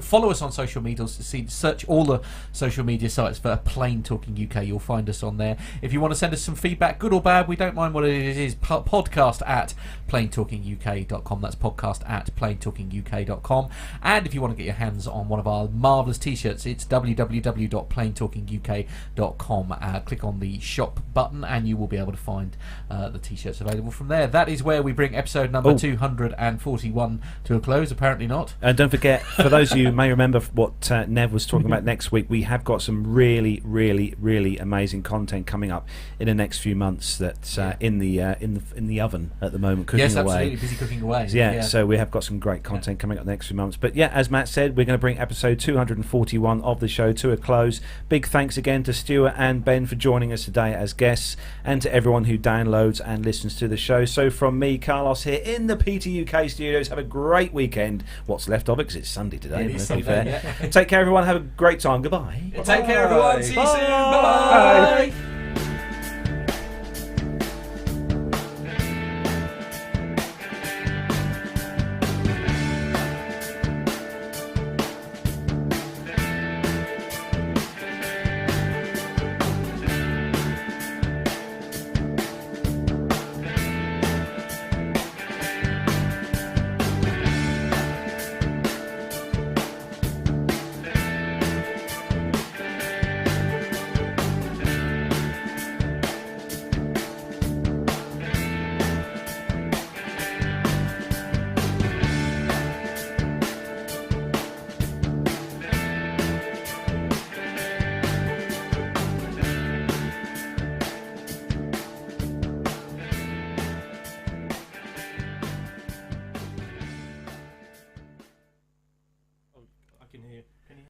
follow us on social media. Search all the social media sites for Plain Talking UK. You'll find us on there. If you want to send us some feedback, good or bad, we don't mind what it is. Podcast at plaintalkinguk.com. That's podcast at plaintalkinguk.com. And if you want to get your hands on one of our marvellous t-shirts, it's www.plaintalkinguk.com. Click on the shop button and you will be able to find the t-shirts available from there. That is where we bring episode number 241 to a close. Apparently not. And don't forget, for those of you who may remember what Nev was talking about next week, we have got some really, really, really amazing content coming up in the next few months. That's in the oven at the moment, cooking away. Yes, absolutely, busy cooking away. So we have got some great content coming up the next few months. But as Matt said, we're going to bring episode 241 of the show to a close. Big thanks again to Stuart and Ben for joining us today as guests, and to everyone who downloads and listens to the show. So from me, Carlos, here in the PTUK studios, have a great weekend. What's left of it, because it's Sunday today, let's be fair. Take care, everyone. Have a great time. Goodbye. Take care, everyone. See you soon. Bye.